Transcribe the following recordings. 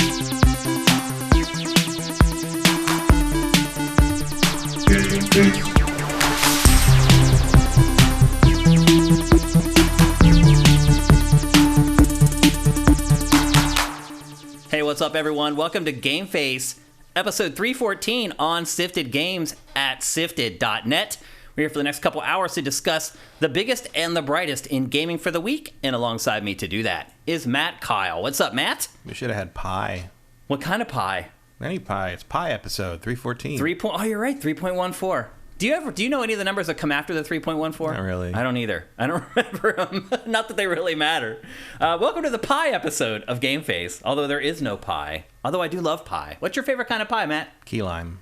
Hey, what's up, everyone? Welcome to GameFace, episode 314 on Sifted Games at sifted.net. We're here for the next couple hours to discuss the biggest and the brightest in gaming for the week, and alongside me to do that is Matt Kyle. What's up, Matt? We should have had pie. What kind of pie? Any pie. It's pie episode 314. Oh, you're right, 3.14. Do you know any of the numbers that come after the 3.14? Not really. I don't either. I don't remember them. Not that they really matter. Welcome to the pie episode of GameFace, although there is no pie. Although I do love pie. What's your favorite kind of pie, Matt? Key lime.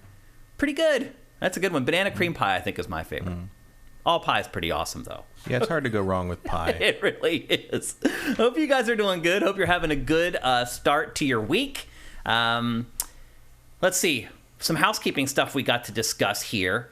Pretty good. That's a good one. Banana cream pie, I think, is my favorite. All pie is pretty awesome, though. Yeah, it's hard to go wrong with pie. It really is. Hope you guys are doing good. Hope you're having a good start to your week. Let's see. Some housekeeping stuff we got to discuss here.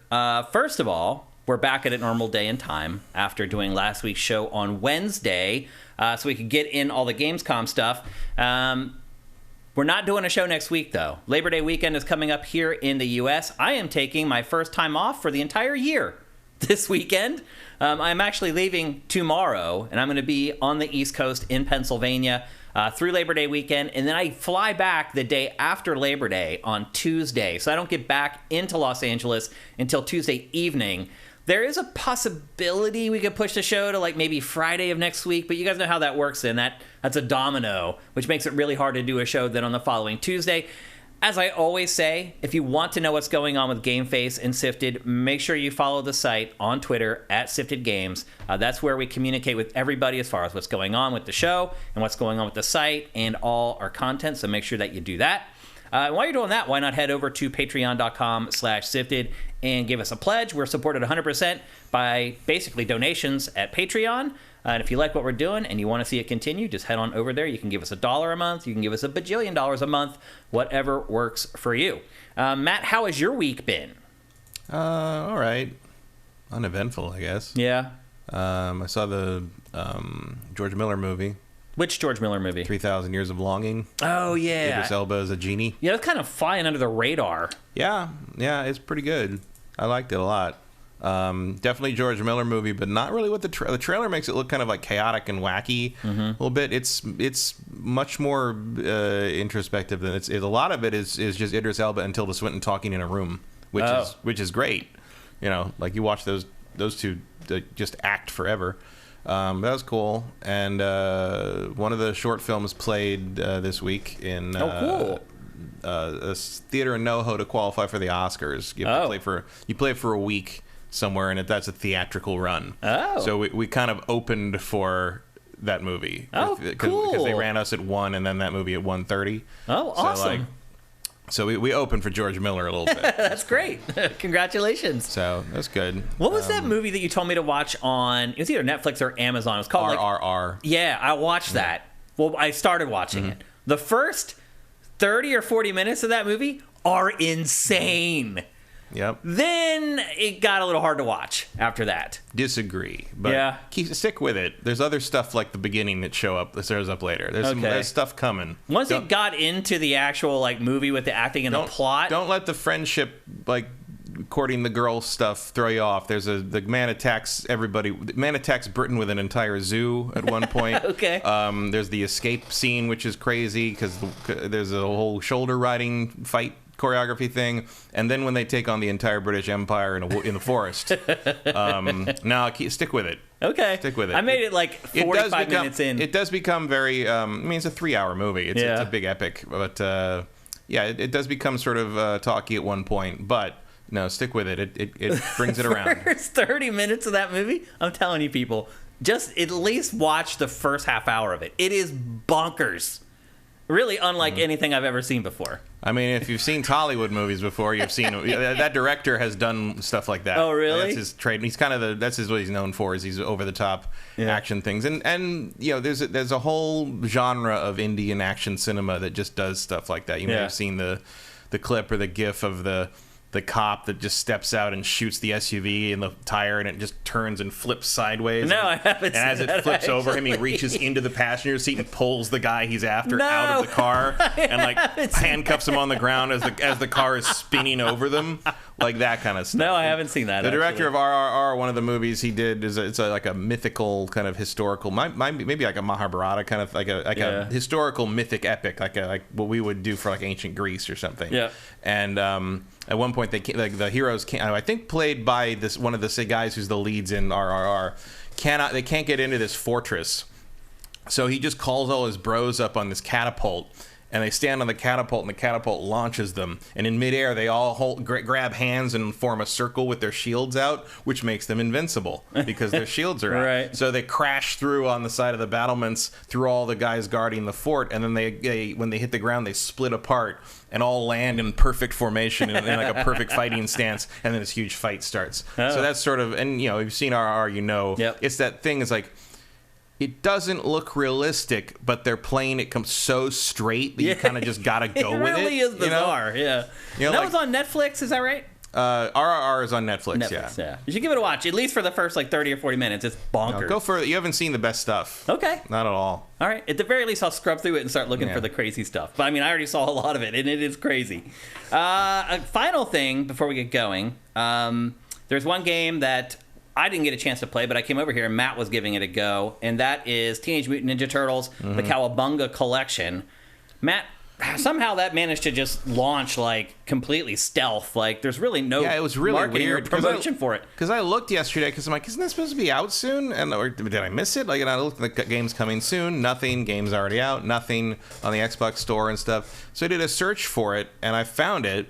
First of all, we're back at a normal day and time after doing last week's show on Wednesday, so we could get in all the gamescom stuff. We're not doing a show next week, though. Labor Day weekend is coming up here in the U.S. I am taking my first time off for the entire year this weekend. I'm actually leaving tomorrow, and I'm going to be on the East Coast in Pennsylvania through Labor Day weekend, and then I fly back the day after Labor Day on Tuesday. So I don't get back into Los Angeles until Tuesday evening. There is a possibility we could push the show to like maybe Friday of next week, but you guys know how that works, and that's a domino, which makes it really hard to do a show then on the following Tuesday. As I always say, if you want to know what's going on with GameFace and Sifted, make sure you follow the site on Twitter at Sifted Games. That's where we communicate with everybody as far as what's going on with the show and what's going on with the site and all our content, so make sure that you do that. While you're doing that, why not head over to patreon.com/sifted and give us a pledge. We're supported 100% by basically donations at Patreon. And if you like what we're doing and you want to see it continue, just head on over there. You can give us $1 a month. You can give us $1 bajillion a month. Whatever works for you. Matt, how has your week been? All right. Uneventful, I guess. Yeah. I saw the George Miller movie. Which George Miller movie? 3,000 Years of Longing. Oh, yeah. Idris Elba as a genie. Yeah, it's kind of flying under the radar. Yeah, it's pretty good. I liked it a lot. Definitely George Miller movie, but not really what the trailer makes it look kind of like chaotic and wacky a little bit. It's much more introspective than it's. A lot of it is just Idris Elba and Tilda Swinton talking in a room, which is great. You know, like you watch those two just act forever. That was cool. And one of the short films played this week in cool. A theater in NoHo to qualify for the Oscars. You have to play for a week somewhere, and that's a theatrical run. Oh. So we kind of opened for that movie. Oh, cool. Because they ran us at 1 and then that movie at 1:30. Oh, awesome. So we opened for George Miller a little bit. That's great. Congratulations. So that's good. What was that movie that you told me to watch on, it was either Netflix or Amazon. It was called RRR. Yeah, I watched that. Well, I started watching it. The first 30 or 40 minutes of that movie are insane. Yep. Then it got a little hard to watch after that. Disagree, but stick with it. There's other stuff like the beginning that shows up later. There's stuff coming. Once it got into the actual like movie with the acting and the plot, don't let the friendship like courting the girl stuff throw you off. The man attacks everybody. The man attacks Britain with an entire zoo at one point. Okay. There's the escape scene, which is crazy because there's a whole shoulder riding fight choreography thing, and then when they take on the entire British Empire in the forest. Stick with it. Okay. Stick with it. I made it like 45 minutes in. It does become very, it's a 3-hour movie. It's a big epic, but it does become sort of talky at one point, but no, stick with it. It brings it around. First 30 minutes of that movie, I'm telling you people, just at least watch the first half hour of it. It is bonkers. Really unlike anything I've ever seen before. I mean, if you've seen Hollywood movies before, you've seen that director has done stuff like that. Oh, really? That's his trade. He's kind of what he's known for is these over the top action things. And there's a whole genre of Indian action cinema that just does stuff like that. You may have seen the clip or the gif of the the cop that just steps out and shoots the SUV in the tire, and it just turns and flips sideways. No, I haven't. And as it flips over him, he reaches into the passenger seat and pulls the guy he's after out of the car, and like handcuffs him on the ground as the car is spinning over them, like that kind of stuff. No, I haven't seen that. The director of RRR, one of the movies he did is like a mythical kind of historical, maybe like a Mahabharata kind of like a historical mythic epic, like what we would do for like ancient Greece or something. Yeah. And at one point, the heroes I think played by one of the guys who's the leads in RRR, they can't get into this fortress, so he just calls all his bros up on this catapult. And they stand on the catapult, and the catapult launches them. And in midair, they all grab hands and form a circle with their shields out, which makes them invincible because their shields are out. Right. So they crash through on the side of the battlements through all the guys guarding the fort. And then they when they hit the ground, they split apart and all land in perfect formation in like a perfect fighting stance. And then this huge fight starts. Oh. So that's sort of, and if you've seen RRR, yep. It's that thing. It's like, it doesn't look realistic, but they're playing it comes so straight that you kind of just gotta go with it. It really is bizarre, yeah. That was on Netflix, is that right? RRR is on Netflix, yeah. You should give it a watch, at least for the first 30 or 40 minutes. It's bonkers. No, go for it. You haven't seen the best stuff. Okay. Not at all. All right. At the very least, I'll scrub through it and start looking for the crazy stuff. But, I already saw a lot of it, and it is crazy. A final thing before we get going. There's one game that I didn't get a chance to play, but I came over here and Matt was giving it a go, and that is Teenage Mutant Ninja Turtles, the Cowabunga Collection. Matt, somehow that managed to just launch completely stealth. There's really no it was really marketing weird or promotion for it. Because I looked yesterday, because I'm like, isn't that supposed to be out soon? Or did I miss it? And I looked at the game's coming soon. Nothing. Game's already out. Nothing on the Xbox store and stuff. So I did a search for it, and I found it,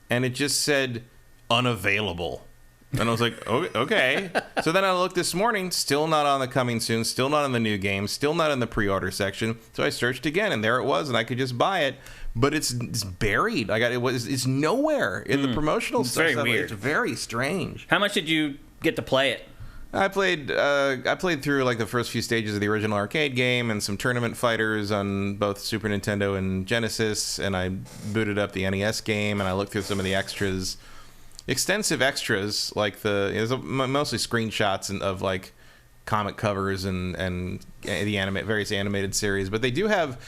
and it just said unavailable. And I was like, okay. So then I looked this morning, still not on the coming soon, still not in the new game, still not in the pre-order section. So I searched again, and there it was, and I could just buy it. But it's buried. It's nowhere in the promotional stuff. Very weird. It's very strange. How much did you get to play it? I played through the first few stages of the original arcade game and some tournament fighters on both Super Nintendo and Genesis, and I booted up the NES game, and I looked through some of the extras. Extensive extras, there's mostly screenshots of comic covers and the various animated series, but they do have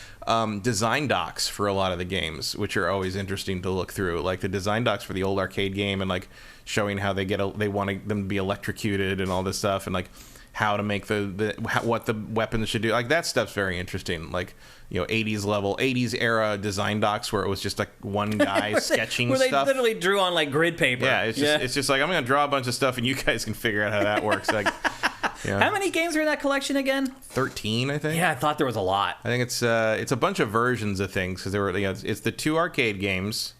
design docs for a lot of the games, which are always interesting to look through, like the design docs for the old arcade game, and showing how they want them to be electrocuted and all this stuff, and how to make what the weapons should do. That stuff's very interesting. 80s era design docs where it was just one guy sketching where stuff. Where they literally drew on grid paper. Yeah, it's just I'm going to draw a bunch of stuff and you guys can figure out how that works. How many games are in that collection again? 13, I think. Yeah, I thought there was a lot. I think it's a bunch of versions of things, because there were it's the two arcade games,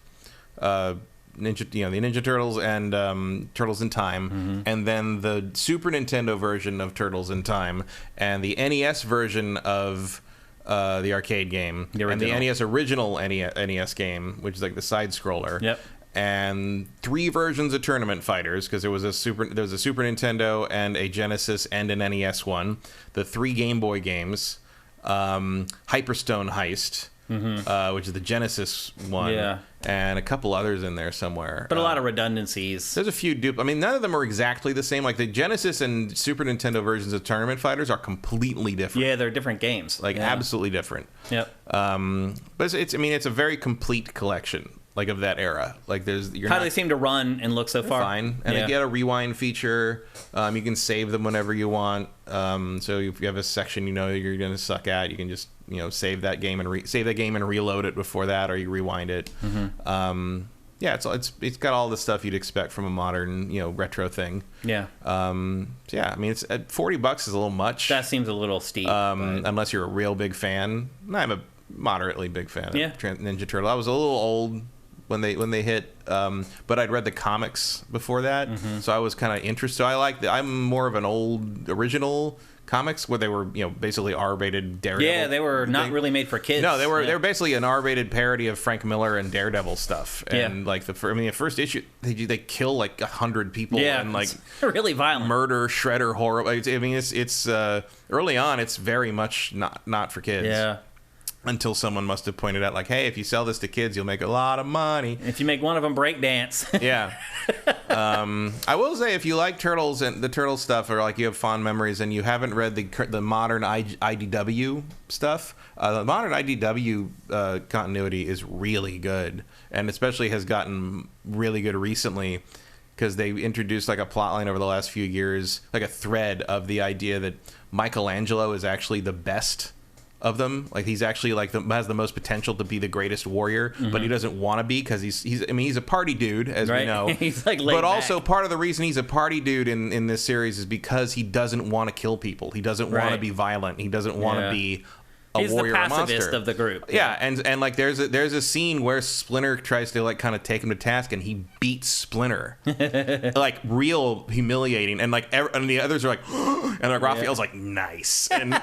the Ninja Turtles and Turtles in Time, and then the Super Nintendo version of Turtles in Time, and the NES version of the arcade game, and the NES original NES game, which is the side scroller. Yep. And 3 versions of Tournament Fighters, because there was a Super Nintendo and a Genesis and an NES one. The 3 Game Boy games, Hyperstone Heist, which is the Genesis one, and a couple others in there somewhere. But a lot of redundancies. There's a few none of them are exactly the same. The Genesis and Super Nintendo versions of Tournament Fighters are completely different. Yeah, they're different games. Absolutely different. Yep. But it's a very complete collection. Of that era. How do they seem to run and look so far? Fine. And they get a rewind feature. You can save them whenever you want. So if you have a section you're going to suck at, you can just save that game and reload it before that, or you rewind it. It's got all the stuff you'd expect from a modern retro thing. Yeah. It's at $40 is a little much. That seems a little steep. Unless you're a real big fan. I'm a moderately big fan of Ninja Turtle. I was a little old when they hit, but I'd read the comics before that, so I was kind of interested. I'm more of an old original comics where they were basically R-rated Daredevil. Yeah, they were not really made for kids. No, they were basically an R-rated parody of Frank Miller and Daredevil stuff. And the first issue they kill 100 people and it's really violent, murder, shredder, horror. It's early on, it's very much not for kids. Yeah. until someone must have pointed out, like, hey, if you sell this to kids, you'll make a lot of money. If you make one of them break dance. Yeah. I will say, if you like Turtles and the Turtle stuff, or like you have fond memories and you haven't read the modern IDW stuff, the modern IDW continuity is really good, and especially has gotten really good recently, because they introduced like a plot line over the last few years, like a thread of the idea that Michelangelo is actually the best of them. Like, he's actually like has the most potential to be the greatest warrior, but he doesn't want to be, because he's a party dude, as we know. He's like laid but back. Also part of the reason he's a party dude in this series is because he doesn't want to kill people. He doesn't want to be violent. He doesn't want to be a warrior, he's the pacifist monster of the group. Yeah, and like there's a scene where Splinter tries to like kind of take him to task, and he beats Splinter, like real humiliating, and like and the others are like, and like Raphael's like, nice, and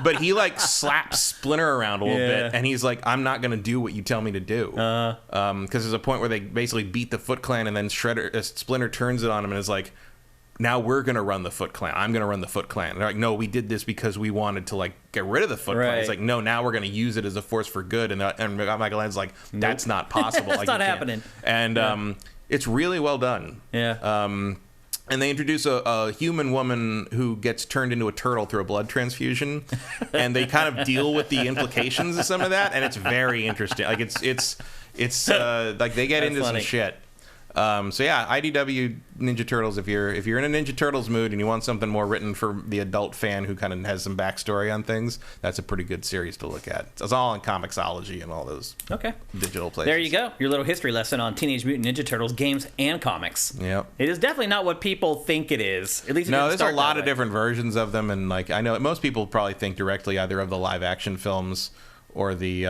but he like slaps Splinter around a little bit, and he's like, I'm not gonna do what you tell me to do, because there's a point where they basically beat the Foot Clan, and then Splinter turns it on him and is like, now we're going to run the Foot Clan. I'm going to run the Foot Clan. And they're like, no, we did this because we wanted to like get rid of the Foot Clan. It's like, no, now we're going to use it as a force for good. And Michelangelo's like, that's not possible. That's like, not happening. And it's really well done. Yeah. And they introduce a human woman who gets turned into a turtle through a blood transfusion, and they kind of deal with the implications of some of that, and it's very interesting. Like it's like they get into some shit. So yeah, IDW Ninja Turtles. If you're in a Ninja Turtles mood and you want something more written for the adult fan who kind of has some backstory on things, that's a pretty good series to look at. It's all in Comixology and all those digital places. There you go. Your little history lesson on Teenage Mutant Ninja Turtles games and comics. Yep. It is definitely not what people think it is. At least no, there's a lot of different versions of them, and like I know most people probably think directly either of the live action films or the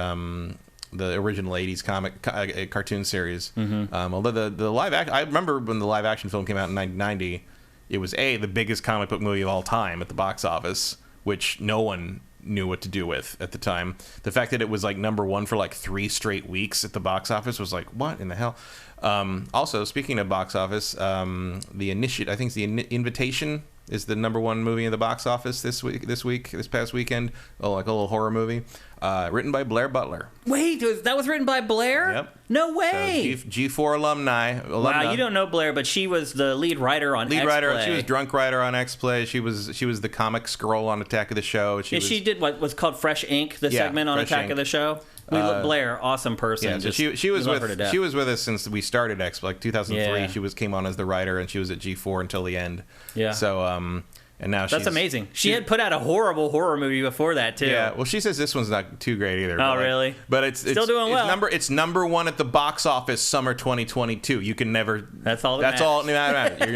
original 80s cartoon series. Although the live action, I remember when the live action film came out in 1990, it was the biggest comic book movie of all time at the box office, which no one knew what to do with at the time. The fact that it was like number one for like 3 straight weeks at the box office was like, what in the hell? Also, speaking of box office, I think it's the Invitation is the number one movie in the box office this past weekend. Oh, like a little horror movie. Written by Blair Butler. Wait, that was written by Blair? Yep. No way. So G4 alumni. Wow, you don't know Blair, but she was the lead writer on X-Play. She was drunk writer on X-Play. She was the comic scroll on Attack of the Show. She did what was called Fresh Ink, the segment on Attack of the Show. We love Blair, awesome person. Yeah, so she was with us since we started X, like 2003. Yeah. She came on as the writer, and she was at G4 until the end. Yeah. So and now that's amazing. She had put out a horrible horror movie before that too. Yeah. Well, she says this one's not too great either. Oh, really? But it's still doing well. It's number one at the box office summer 2022. You can never. That's all. That's all. Blair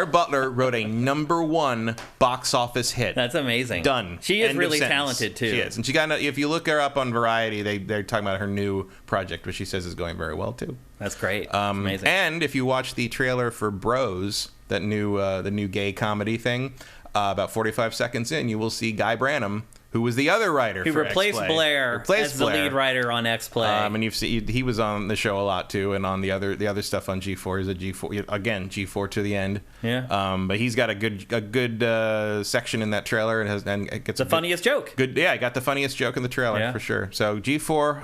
Butler wrote a number one box office hit. That's amazing. Done. She is really talented too. She is, and she got. If you look her up on Variety, they're talking about her new project, which she says is going very well too. That's great. Amazing. And if you watch the trailer for Bros, that the new gay comedy thing, about 45 seconds in, you will see Guy Branum, who was the other writer who replaced Blair as the lead writer on X-Play. And he was on the show a lot too, and on the other stuff on G4. He's a G4 to the end. Yeah. But he's got a good section in that trailer, and it gets the funniest joke. Good, yeah, I got the funniest joke in the trailer for sure. So G4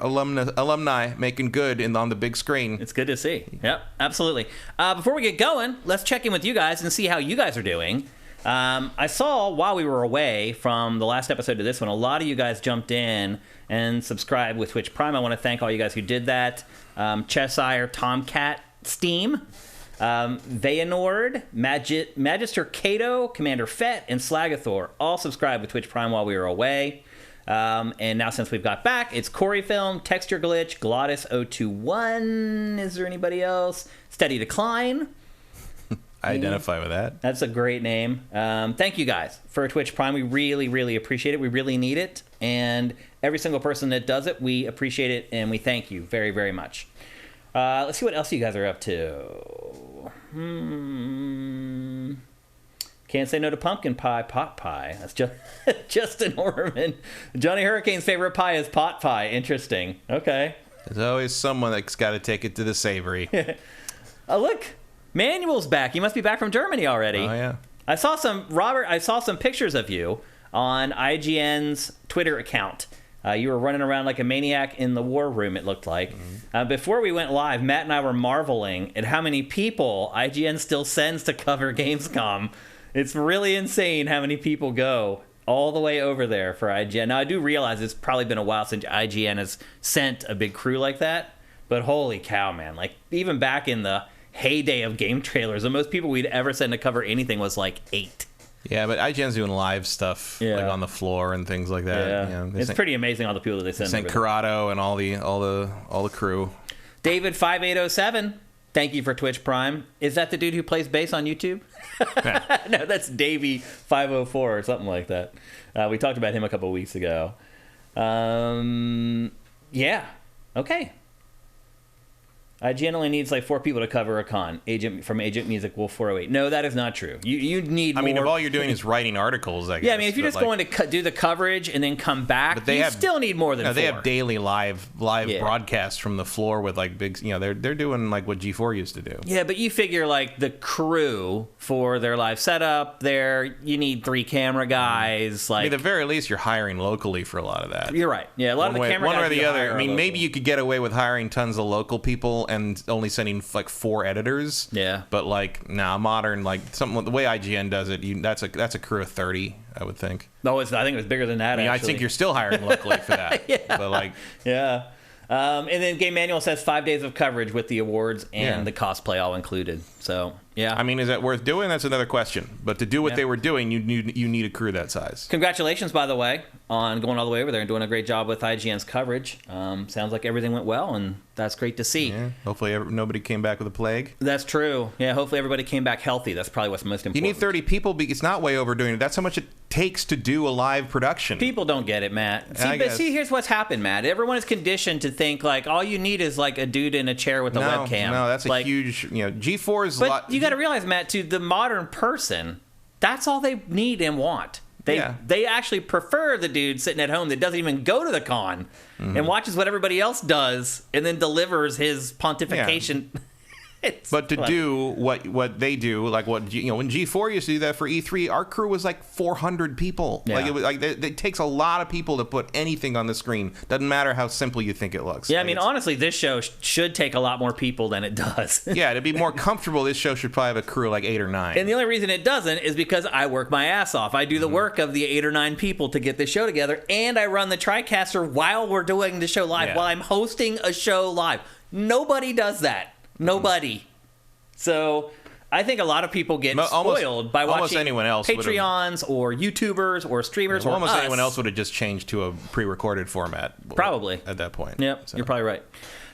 alumni making good on the big screen. It's good to see. Yep, absolutely. Before we get going, let's check in with you guys and see how you guys are doing. I saw while we were away from the last episode to this one, a lot of you guys jumped in and subscribed with Twitch Prime. I want to thank all you guys who did that. Cheshire, Tomcat, Steam, Veyanord, Magister Cato, Commander Fett, and Slagathor all subscribed with Twitch Prime while we were away. And now since we've got back, it's Corey Film, Texture Glitch, Glottis021. Is there anybody else? Steady Decline. I identify with that. That's a great name. Thank you guys for Twitch Prime. We really, really appreciate it. We really need it. And every single person that does it, we appreciate it, and we thank you very, very much. Let's see what else you guys are up to. Can't say no to pumpkin pie, pot pie. That's just Justin Orman. Johnny Hurricane's favorite pie is pot pie. Interesting. Okay. There's always someone that's got to take it to the savory. Oh, look. Manuel's back. You must be back from Germany already. Oh, yeah. I saw some pictures of you on IGN's Twitter account. You were running around like a maniac in the war room, it looked like. Before we went live, Matt and I were marveling at how many people IGN still sends to cover Gamescom. It's really insane how many people go all the way over there for IGN. Now, I do realize it's probably been a while since IGN has sent a big crew like that, but holy cow, man. Like, even back in the heyday of game trailers, the most people we'd ever send to cover anything was like 8. Yeah, but IGN's doing live stuff like on the floor and things like that. Yeah, it's pretty amazing all the people that they send. Sent Corrado and all the crew. David 5807, thank you for Twitch Prime. Is that the dude who plays bass on YouTube? No, that's Davey 504 or something like that. We talked about him a couple weeks ago. Yeah, okay. IGN only needs like 4 people to cover a con. Agent Music Wolf 408. No, that is not true. You need more. I mean, if all you're doing is writing articles, I guess. Yeah, I mean, if you're just going to do the coverage and then come back, you still need more than 4. They have daily live broadcasts from the floor with like big, they're doing like what G4 used to do. Yeah, but you figure like the crew for their live setup, you need 3 camera guys. Like, I mean, at the very least, you're hiring locally for a lot of that. You're right. Yeah, a lot of the camera guys. One or the other. I mean, maybe you could get away with hiring tons of local people and only sending like 4 editors. Yeah. But like modern, like something the way IGN does it, that's a crew of 30, I would think. No, I think it was bigger than that. I think you're still hiring locally for that. Yeah. But like, yeah. And then Game Manual says 5 days of coverage with the awards and the cosplay all included. So, yeah. I mean, is that worth doing? That's another question. But to do what they were doing, you need a crew that size. Congratulations, by the way, on going all the way over there and doing a great job with IGN's coverage. Sounds like everything went well, and that's great to see. Yeah. Hopefully nobody came back with a plague. That's true. Yeah, hopefully everybody came back healthy. That's probably what's most important. You need 30 people. It's not way overdoing it. That's how much it takes to do a live production. People don't get it, Matt. See, here's what's happened, Matt. Everyone is conditioned to think like all you need is like a dude in a chair with a webcam. No, that's a huge, G4 is a lot. But you got to realize, Matt, to the modern person, that's all they need and want. They actually prefer the dude sitting at home that doesn't even go to the con and watches what everybody else does and then delivers his pontification. Yeah. But to do what they do, like when G4 used to do that for E3, our crew was like 400 people. Yeah. Like it takes a lot of people to put anything on the screen. Doesn't matter how simple you think it looks. Yeah, I mean, honestly, this show should take a lot more people than it does. Yeah, to be more comfortable, this show should probably have a crew of like 8 or 9. And the only reason it doesn't is because I work my ass off. I do the work of the 8 or 9 people to get this show together, and I run the TriCaster while we're doing the show live, while I'm hosting a show live. Nobody does that. Nobody. So I think a lot of people get spoiled by watching anyone else Patreons or YouTubers or streamers or almost us. Anyone else would have just changed to a pre-recorded format. Probably. At that point. Yep, so. You're probably right.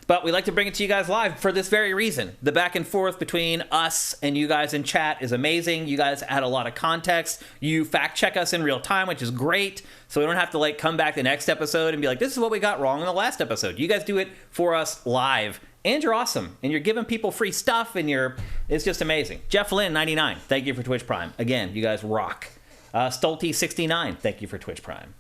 But we like to bring it to you guys live for this very reason. The back and forth between us and you guys in chat is amazing. You guys add a lot of context. You fact check us in real time, which is great. So we don't have to like come back the next episode and be like, this is what we got wrong in the last episode. You guys do it for us live. And you're awesome. And you're giving people free stuff, and it's just amazing. Jeff Lynn, 99, thank you for Twitch Prime. Again, you guys rock. Stolty, 69, thank you for Twitch Prime.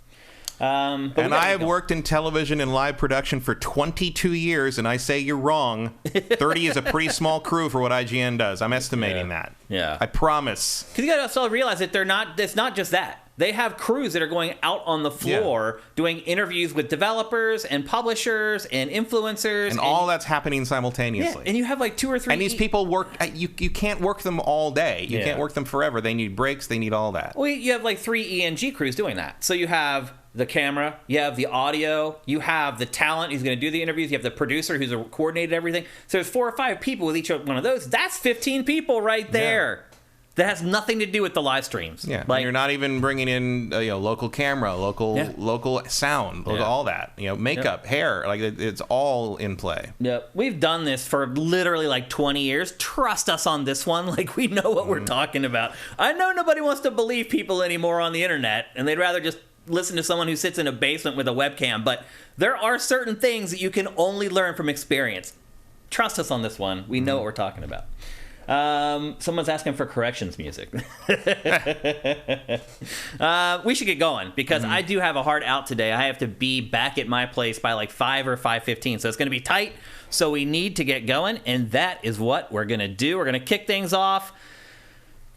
And I have worked in television and live production for 22 years, and I say you're wrong. 30 is a pretty small crew for what IGN does. I'm estimating that. Yeah. I promise. Because you got to also realize that it's not just that. They have crews that are going out on the floor doing interviews with developers and publishers and influencers. And all that's happening simultaneously. Yeah, and you have like 2 or 3... And these people work... You can't work them all day. You can't work them forever. They need breaks. They need all that. Well, you have like 3 ENG crews doing that. So you have the camera, you have the audio, you have the talent who's going to do the interviews, you have the producer who's coordinated everything. So there's 4 or 5 people with each one of those. That's 15 people right there. Yeah. That has nothing to do with the live streams. Yeah, like, you're not even bringing in local camera, local sound, all that. Makeup, hair, like it's all in play. Yep, we've done this for literally like 20 years. Trust us on this one. Like we know what we're talking about. I know nobody wants to believe people anymore on the internet, and they'd rather just listen to someone who sits in a basement with a webcam. But there are certain things that you can only learn from experience. Trust us on this one. We know what we're talking about. Someone's asking for corrections music. We should get going because I do have a hard out today. I have to be back at my place by like 5 or 5:15, so it's going to be tight. So we need to get going, and that is what we're going to do. We're going to kick things off.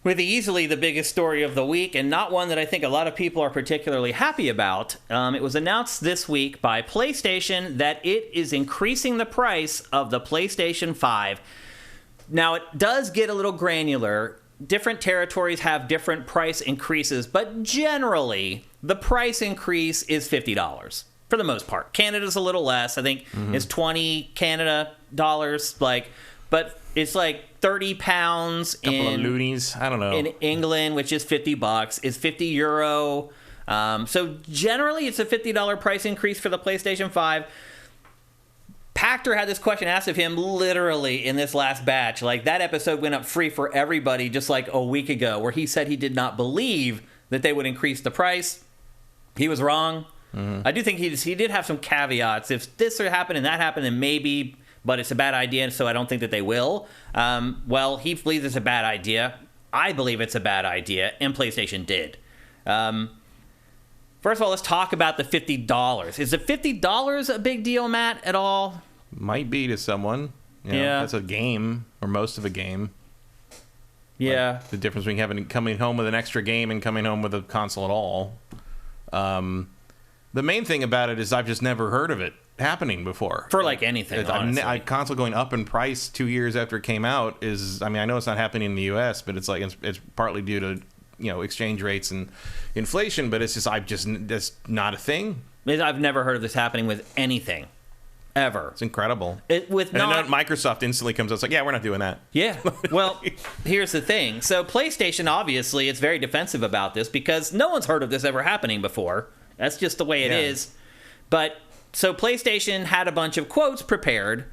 with easily the biggest story of the week, and not one that I think a lot of people are particularly happy about. It was announced this week by PlayStation that it is increasing the price of the PlayStation 5. Now, it does get a little granular. Different territories have different price increases, but generally, the price increase is $50 for the most part. Canada's a little less. I think it's 20 Canada dollars, but it's like 30 pounds couple of loonies. I don't know. In England, which is $50, is €50. So generally, it's a $50 price increase for the PlayStation 5. Pactor had this question asked of him literally in this last batch. Like, that episode went up free for everybody just like a week ago, where he said he did not believe that they would increase the price. He was wrong. I do think he did have some caveats. If this happened and that happened, then maybe... but it's a bad idea, and so I don't think that they will. Well, he believes it's a bad idea. I believe it's a bad idea, and PlayStation did. First of all, let's talk about the $50. Is the $50 a big deal, Matt, at all? Might be to someone. You know, that's a game, or most of a game. Yeah. Like the difference between coming home with an extra game and coming home with a console at all. The main thing about it is I've just never heard of it happening before For like anything, honestly. A console going up in price 2 years after it came out is, I mean, I know it's not happening in the US, but it's like it's partly due to, you know, exchange rates and inflation, but it's just that's not a thing. I've never heard of this happening with anything ever. It's incredible. Then Microsoft instantly comes out, it's like, yeah, we're not doing that. Yeah. Well, here's the thing. So PlayStation, obviously, it's very defensive about this because no one's heard of this ever happening before. That's just the way it is. But so PlayStation had a bunch of quotes prepared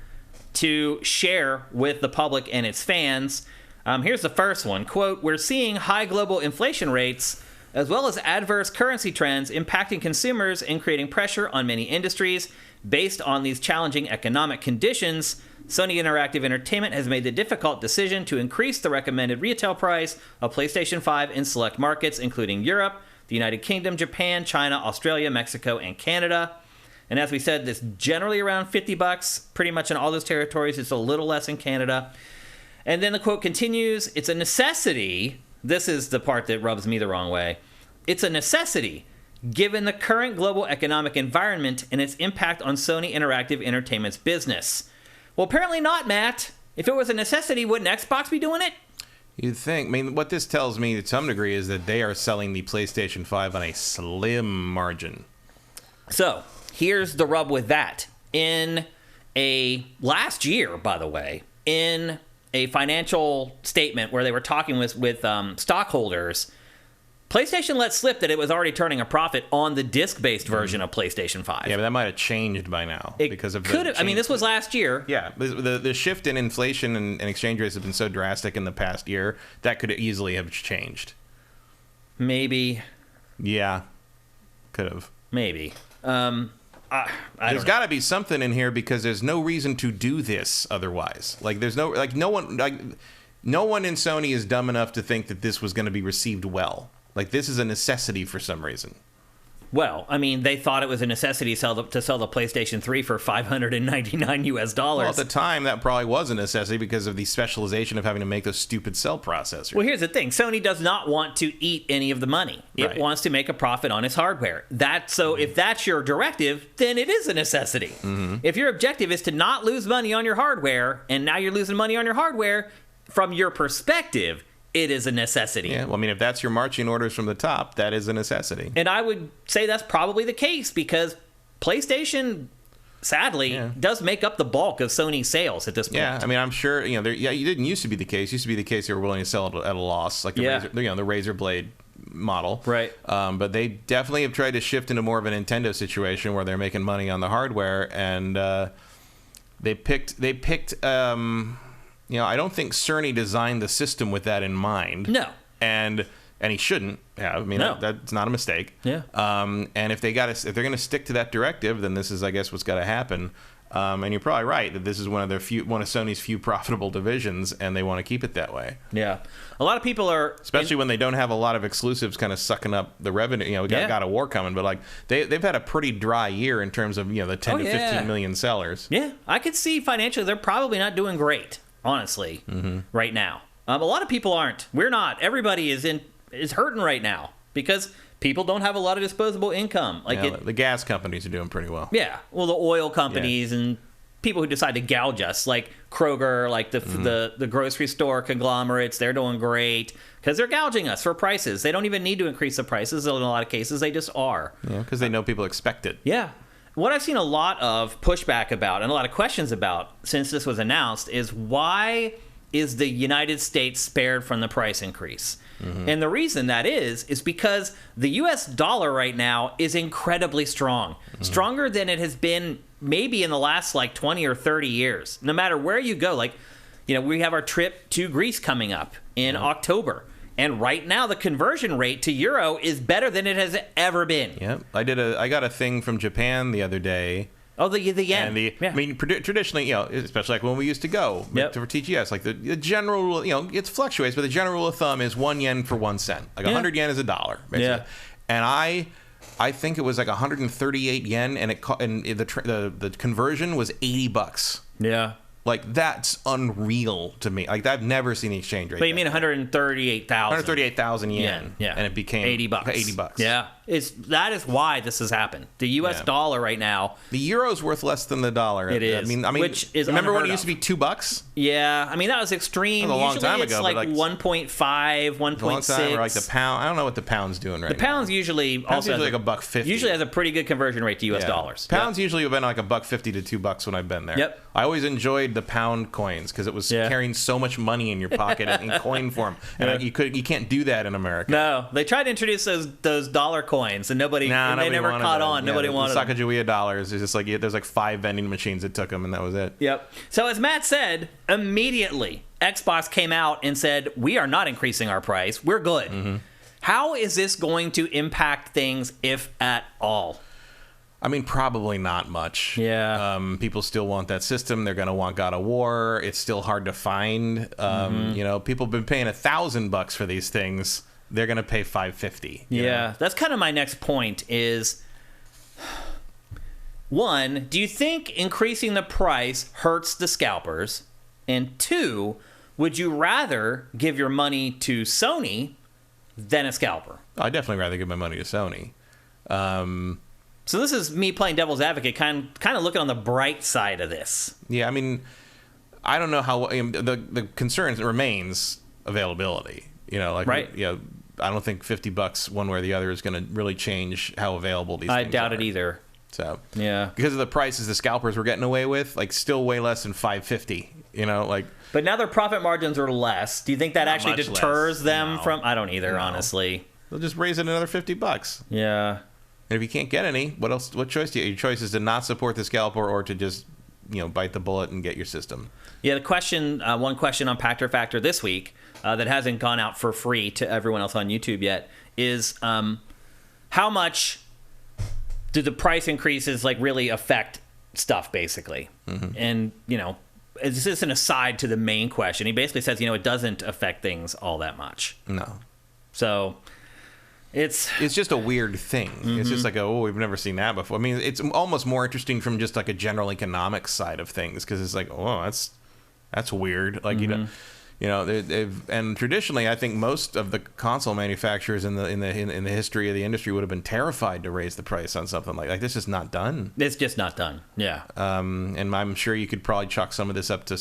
to share with the public and its fans. Here's the first one. Quote, "We're seeing high global inflation rates as well as adverse currency trends impacting consumers and creating pressure on many industries. Based on these challenging economic conditions, Sony Interactive Entertainment has made the difficult decision to increase the recommended retail price of PlayStation 5 in select markets, including Europe, the United Kingdom, Japan, China, Australia, Mexico, and Canada. And as we said, it's generally around $50, pretty much in all those territories. It's a little less in Canada." And then the quote continues, "It's a necessity." This is the part that rubs me the wrong way. "It's a necessity, given the current global economic environment and its impact on Sony Interactive Entertainment's business." Well, apparently not, Matt. If it was a necessity, wouldn't Xbox be doing it? You'd think. I mean, what this tells me to some degree is that they are selling the PlayStation 5 on a slim margin. So, here's the rub with that. Last year, by the way, in a financial statement where they were talking with stockholders, PlayStation let slip that it was already turning a profit on the disc-based version of PlayStation 5. Yeah, but that might have changed by now. Because of I mean, this was last year. Yeah, the shift in inflation and exchange rates have been so drastic in the past year, that could easily have changed. Maybe. Yeah, could have. Maybe. There's got to be something in here because there's no reason to do this otherwise. Like, no one in Sony is dumb enough to think that this was going to be received well. Like, this is a necessity for some reason. Well, I mean, they thought it was a necessity to sell the PlayStation 3 for $599. Well, at the time, that probably was a necessity because of the specialization of having to make those stupid cell processors. Well, here's the thing. Sony does not want to eat any of the money. It wants to make a profit on its hardware. If that's your directive, then it is a necessity. If your objective is to not lose money on your hardware, and now you're losing money on your hardware, from your perspective, it is a necessity. Yeah, well, I mean, if that's your marching orders from the top, that is a necessity. And I would say that's probably the case because PlayStation, sadly, does make up the bulk of Sony's sales at this point. Yeah, I mean, I'm sure, it didn't used to be the case. It used to be the case they were willing to sell it at a loss, like the Razer Blade model. Right. But they definitely have tried to shift into more of a Nintendo situation where they're making money on the hardware, and they picked I don't think Cerny designed the system with that in mind. No. And he shouldn't have. I mean, that's not a mistake. Yeah. And if they're going to stick to that directive, then this is, I guess, what's got to happen. And you're probably right that this is one of Sony's few profitable divisions, and they want to keep it that way. Yeah. A lot of people are, especially when they don't have a lot of exclusives kind of sucking up the revenue. We got God of War coming, but like they've had a pretty dry year in terms of the 10 to 15 million sellers. Yeah, I could see financially they're probably not doing great. Honestly, right now. A lot of people aren't. We're not. Everybody is hurting right now because people don't have a lot of disposable income. Like the gas companies are doing pretty well. Yeah. Well, the oil companies and people who decide to gouge us, like Kroger, like the grocery store conglomerates, they're doing great because they're gouging us for prices. They don't even need to increase the prices in a lot of cases. They just are. Yeah, because they know people expect it. Yeah. What I've seen a lot of pushback about and a lot of questions about since this was announced is why is the United States spared from the price increase? And the reason that is because the U.S. dollar right now is incredibly strong. Stronger than it has been maybe in the last like 20 or 30 years. No matter where you go, like, we have our trip to Greece coming up in October. And right now, the conversion rate to euro is better than it has ever been. Yep. I got a thing from Japan the other day. Oh, the yen. And I mean, traditionally, especially like when we used to go for TGS, like the general, it fluctuates, but the general rule of thumb is 1 yen for 1 cent. Like 100 yen is $1, basically. Yeah. And I think it was like 138 yen, and the conversion was $80. Yeah. Like, that's unreal to me. Like, I've never seen the exchange rate. But you mean 138,000? 138,000 yen. Yeah. And it became $80. $80. Yeah. That is why this has happened. The U.S. dollar right now. The euro's worth less than the dollar. It is. I mean, which is remember when it used to be $2? Yeah. I mean, that was extreme. That was a long time ago. It's like 1.5, 1.6. A long time, or like the pound. I don't know what the pound's doing right now. The pound's usually also usually like $1.50. Usually has a pretty good conversion rate to U.S. dollars. Pound's usually been like $1.50 to $2 when I've been there. Yep. I always enjoyed the pound coins because it was carrying so much money in your pocket in coin form, and you can't do that in America. No, they tried to introduce those dollar coins, and nobody never caught on. Nobody wanted them. Sacagawea dollars is just like there's like 5 vending machines that took them, and that was it. Yep. So as Matt said, immediately Xbox came out and said, we are not increasing our price. We're good. How is this going to impact things, if at all? I mean, probably not much. Yeah. People still want that system. They're going to want God of War. It's still hard to find. People have been paying $1,000 for these things. They're going to pay $550. Yeah. That's kind of my next point is, one, do you think increasing the price hurts the scalpers? And two, would you rather give your money to Sony than a scalper? I'd definitely rather give my money to Sony. So this is me playing devil's advocate, kind of looking on the bright side of this. Yeah, I mean, I don't know how the concern remains availability. Right. I don't think $50 one way or the other is going to really change how available these. I things doubt are. it either. So yeah, because of the prices the scalpers were getting away with, like still way less than $550. But now their profit margins are less. Do you think that actually deters them from? I don't either, honestly. They'll just raise it another $50. Yeah. And if you can't get any, what else? What choice do you have? Your choice is to not support the scalper or to just, bite the bullet and get your system. Yeah, the question, one question on Pachter Factor this week that hasn't gone out for free to everyone else on YouTube yet is how much do the price increases really affect stuff, basically? And, this is an aside to the main question. He basically says, it doesn't affect things all that much. No. So it's just a weird thing. It's just like, we've never seen that before. I mean, it's almost more interesting from just like a general economic side of things because it's like, that's weird. Like and traditionally, I think most of the console manufacturers in the history of the industry would have been terrified to raise the price on something like this. Is not done. It's just not done. Yeah. And I'm sure you could probably chalk some of this up to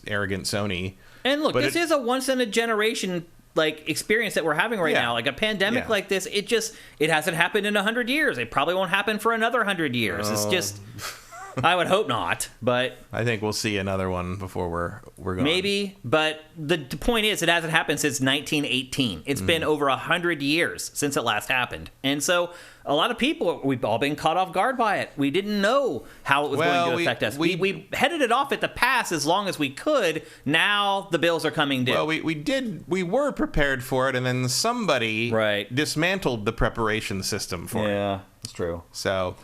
arrogant Sony. And look, this is a once in a generation experience that we're having right now. Like a pandemic like this, it hasn't happened in 100 years. It probably won't happen for another 100 years. It's just I would hope not, but I think we'll see another one before we're gone. Maybe, but the point is, it hasn't happened since 1918. It's been over 100 years since it last happened, and so a lot of people, we've all been caught off guard by it. We didn't know how it was going to affect us. We headed it off at the pass as long as we could. Now the bills are coming due. Well, we were prepared for it, and then somebody dismantled the preparation system for it. Yeah, that's true. So.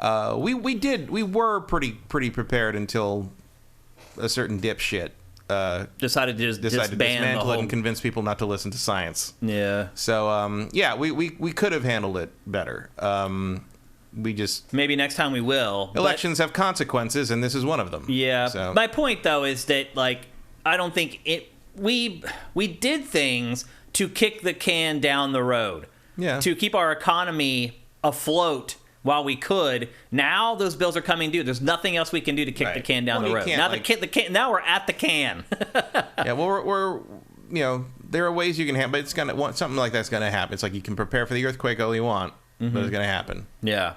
We were pretty prepared until a certain dipshit decided to dismantle it and convince people not to listen to science. Yeah. So we could have handled it better. We just maybe next time we will. Elections have consequences, and this is one of them. Yeah. So. My point though is that I don't think we did things to kick the can down the road. Yeah. To keep our economy afloat while we could. Now those bills are coming due. There's nothing else we can do to kick the can down the road. Now now we're at the can. Yeah, well, we're there are ways you can handle, but it's gonna something like that's gonna happen. It's like you can prepare for the earthquake all you want, but it's gonna happen. Yeah.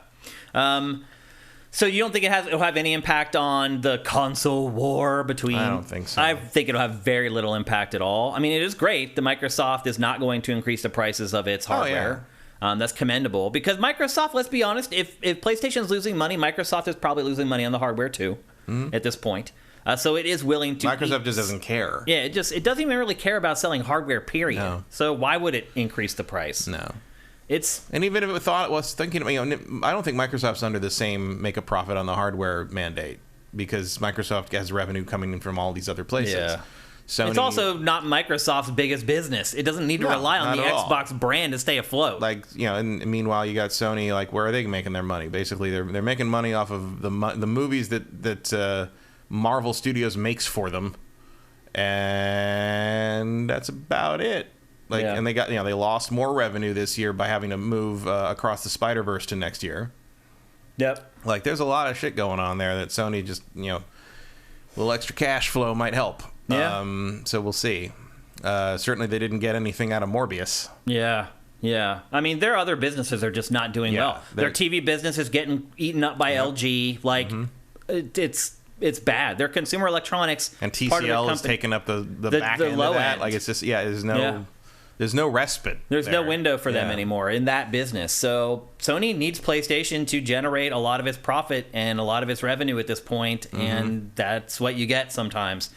So you don't think it'll have any impact on the console war between? I don't think so. I think it'll have very little impact at all. I mean, it is great that Microsoft is not going to increase the prices of its hardware. That's commendable because Microsoft, let's be honest, if PlayStation's losing money, Microsoft is probably losing money on the hardware too at this point. So it is willing to. Microsoft just doesn't care. Yeah, it doesn't even really care about selling hardware. Period. No. So why would it increase the price? No. And even if it was thinking, I don't think Microsoft's under the same make a profit on the hardware mandate because Microsoft has revenue coming in from all these other places. Yeah. Sony, it's also not Microsoft's biggest business. It doesn't need to rely on the Xbox brand to stay afloat. And meanwhile you got Sony. Like, where are they making their money? Basically, they're making money off of the movies that Marvel Studios makes for them, and that's about it. And they got they lost more revenue this year by having to move across the Spider-Verse to next year. Yep. Like, there's a lot of shit going on there that Sony just a little extra cash flow might help. Yeah. So we'll see. Certainly they didn't get anything out of Morbius. Yeah. Yeah. I mean, their other businesses are just not doing well. Their TV business is getting eaten up by LG. Like, it's bad. Their consumer electronics and TCL is taking up the back end low of that. end. Like, it's just there's no respite. There's no window for them anymore in that business. So Sony needs PlayStation to generate a lot of its profit and a lot of its revenue at this point, and that's what you get sometimes.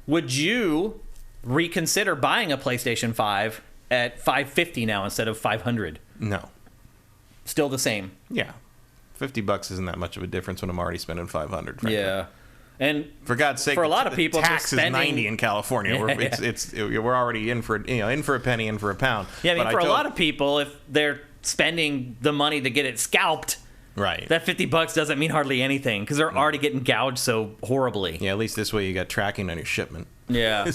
Would you reconsider buying a PlayStation 5 at $550 now instead of $500? No. Still the same? Yeah. $50 isn't that much of a difference when I'm already spending $500. Frankly. Yeah. And for God's sake, for a lot of people, tax is $90 in California. We're already in for a penny, in for a pound. Yeah, I mean, for a lot of people, if they're spending the money to get it scalped, right, that $50 doesn't mean hardly anything because they're already getting gouged so horribly. Yeah, at least this way you got tracking on your shipment. Yeah.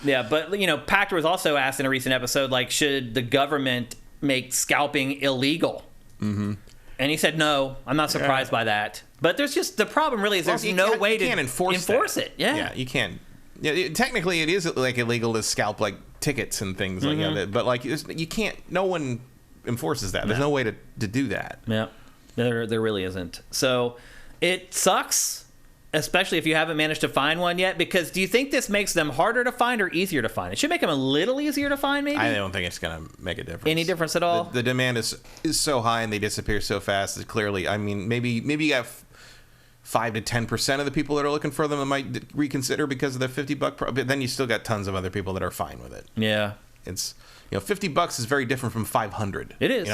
Yeah, but Pachter was also asked in a recent episode, like, should the government make scalping illegal? Mm-hmm. And he said, no, I'm not surprised by that. But there's just, the problem really is there's no way to enforce it. Yeah. Yeah, you can't. Yeah, technically, it is like illegal to scalp like tickets and things like that. But like, you can't. No one enforces that. There's no way to do that. Yeah, there really isn't. So it sucks, especially if you haven't managed to find one yet. Because do you think this makes them harder to find or easier to find? It should make them a little easier to find, maybe. I don't think it's going to make a difference. Any difference at all? The demand is so high and they disappear so fast. That clearly, I mean, maybe you have 5 to 10% of the people that are looking for them that might reconsider because of the $50. But then you still got tons of other people that are fine with it. Yeah, it's $50 is very different from $500. It is.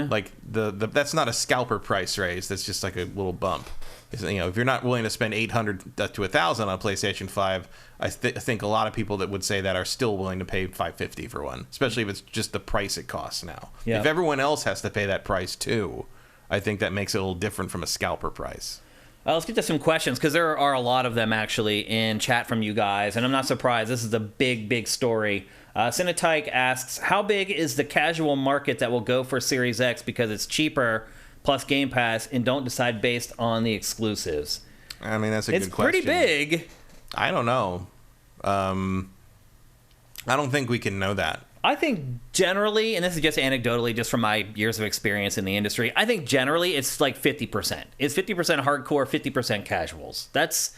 Like the that's not a scalper price raise. That's just like a little bump. If you're not willing to spend $800 to $1,000 on PlayStation 5, I think a lot of people that would say that are still willing to pay $550 for one, especially if it's just the price it costs now. Yep. If everyone else has to pay that price too, I think that makes it a little different from a scalper price. Let's get to some questions because there are a lot of them actually in chat from you guys, and I'm not surprised. This is a big story. Cinetyke asks, how big is the casual market that will go for Series X because it's cheaper plus Game Pass and don't decide based on the exclusives? I mean, that's a good question. It's pretty big. I don't know. I don't think we can know that. I think generally, and this is just anecdotally, just from my years of experience in the industry, I think generally it's like 50%. It's 50% hardcore, 50% casuals. That's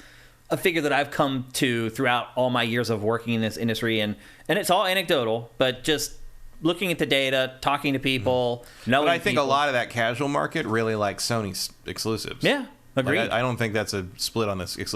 a figure that I've come to throughout all my years of working in this industry, and it's all anecdotal, but just looking at the data, talking to people, knowing. But I think a lot of that casual market really likes Sony's exclusives. Yeah, agreed. Like, I don't think that's a split on this. It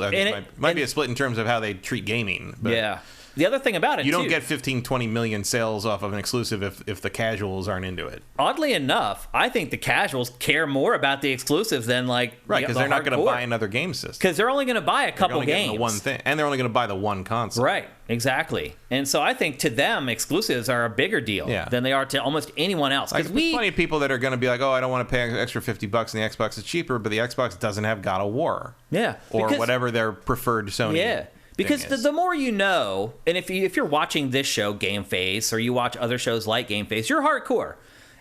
might be a split in terms of how they treat gaming. But yeah. The other thing about it, you don't get 15, 20 million sales off of an exclusive if the casuals aren't into it. Oddly enough, I think the casuals care more about the exclusives than right, because they're not going to buy another game system. Because they're only going to buy a couple games. The one thing, and they're only going to buy the one console. Right, exactly. And so I think to them, exclusives are a bigger deal than they are to almost anyone else. There's plenty of people that are going to be like, oh, I don't want to pay an extra $50 and the Xbox is cheaper, but the Xbox doesn't have God of War. Yeah. Or whatever their preferred Sony. Yeah. Because thing is. the more you know, and if you're watching this show, GameFace, or you watch other shows like GameFace, you're hardcore.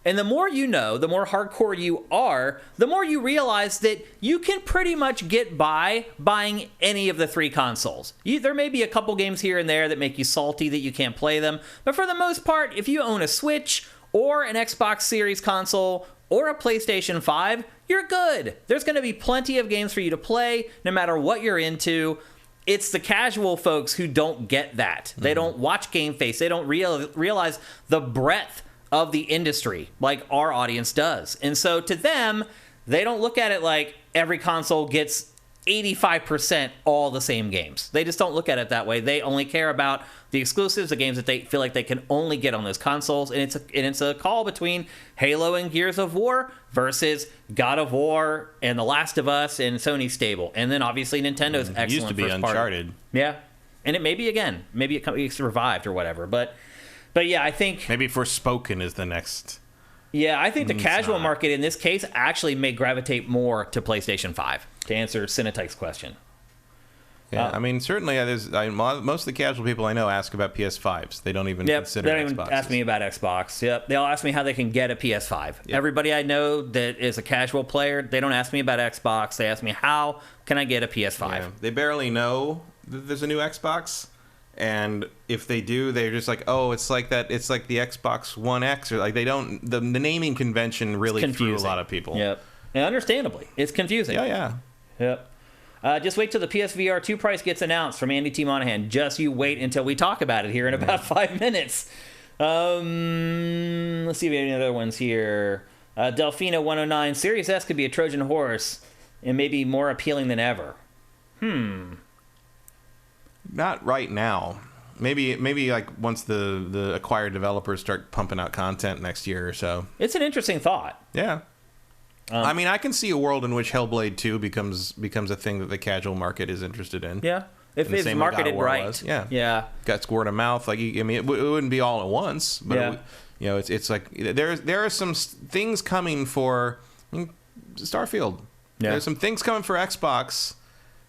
And the more you know, the more hardcore you are, the more you realize that you can pretty much get by buying any of the 3 consoles. There may be a couple games here and there that make you salty that you can't play them, but for the most part, if you own a Switch or an Xbox Series console or a PlayStation 5, you're good. There's going to be plenty of games for you to play, no matter what you're into. It's the casual folks who don't get that. They don't watch GameFace. They don't realize the breadth of the industry like our audience does. And so to them, they don't look at it like every console gets 85% all the same games. They just don't look at it that way. They only care about the exclusives, the games that they feel like they can only get on those consoles. And it's a call between Halo and Gears of War versus God of War and The Last of Us and Sony's stable. And then obviously Nintendo's excellent. It used to be Uncharted. Yeah. And it may be again. Maybe it gets revived or whatever. But yeah, I think... Maybe Forspoken is the next... Yeah, I think the casual market in this case actually may gravitate more to PlayStation 5, to answer Cinetike's question. Yeah, I mean, certainly most of the casual people I know ask about PS5s. They don't even consider Xboxes. They don't even ask me about Xbox. Yep, they'll ask me how they can get a PS5. Yep. Everybody I know that is a casual player, they don't ask me about Xbox. They ask me, how can I get a PS5? Yeah, they barely know that there's a new Xbox. And if they do, they're just like, oh, it's like that. It's like the Xbox One X, or like they don't. The naming convention really threw a lot of people. Yep, and understandably, it's confusing. Yeah. Yep. Just wait till the PSVR 2 price gets announced from Andy T. Monahan. Just you wait until we talk about it here in about 5 minutes. Let's see if we have any other ones here. Delfino 109. Series S could be a Trojan horse and maybe more appealing than ever. Not right now. Maybe like once the acquired developers start pumping out content next year or so. It's an interesting thought. Yeah. I mean, I can see a world in which Hellblade 2 becomes a thing that the casual market is interested in. Yeah. If it's marketed right. Was. Yeah. Yeah. Got word of mouth. Like, I mean, it wouldn't be all at once, but it's like there are some things coming for Starfield. Yeah. There's some things coming for Xbox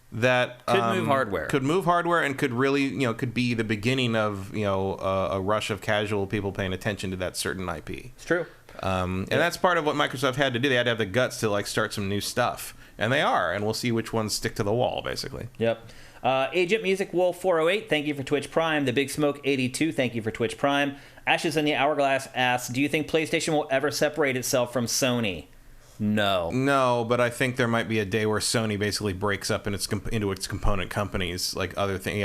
that could move hardware and could really could be the beginning of a rush of casual people paying attention to that certain IP. It's true. And that's part of what Microsoft had to do. They had to have the guts to like start some new stuff, and they are. And we'll see which ones stick to the wall, basically. Yep. Agent Music Wolf 408, thank you for Twitch Prime. The Big Smoke 82, thank you for Twitch Prime. Ashes in the Hourglass asks, do you think PlayStation will ever separate itself from Sony? No, but I think there might be a day where Sony basically breaks up into its component companies, like other things.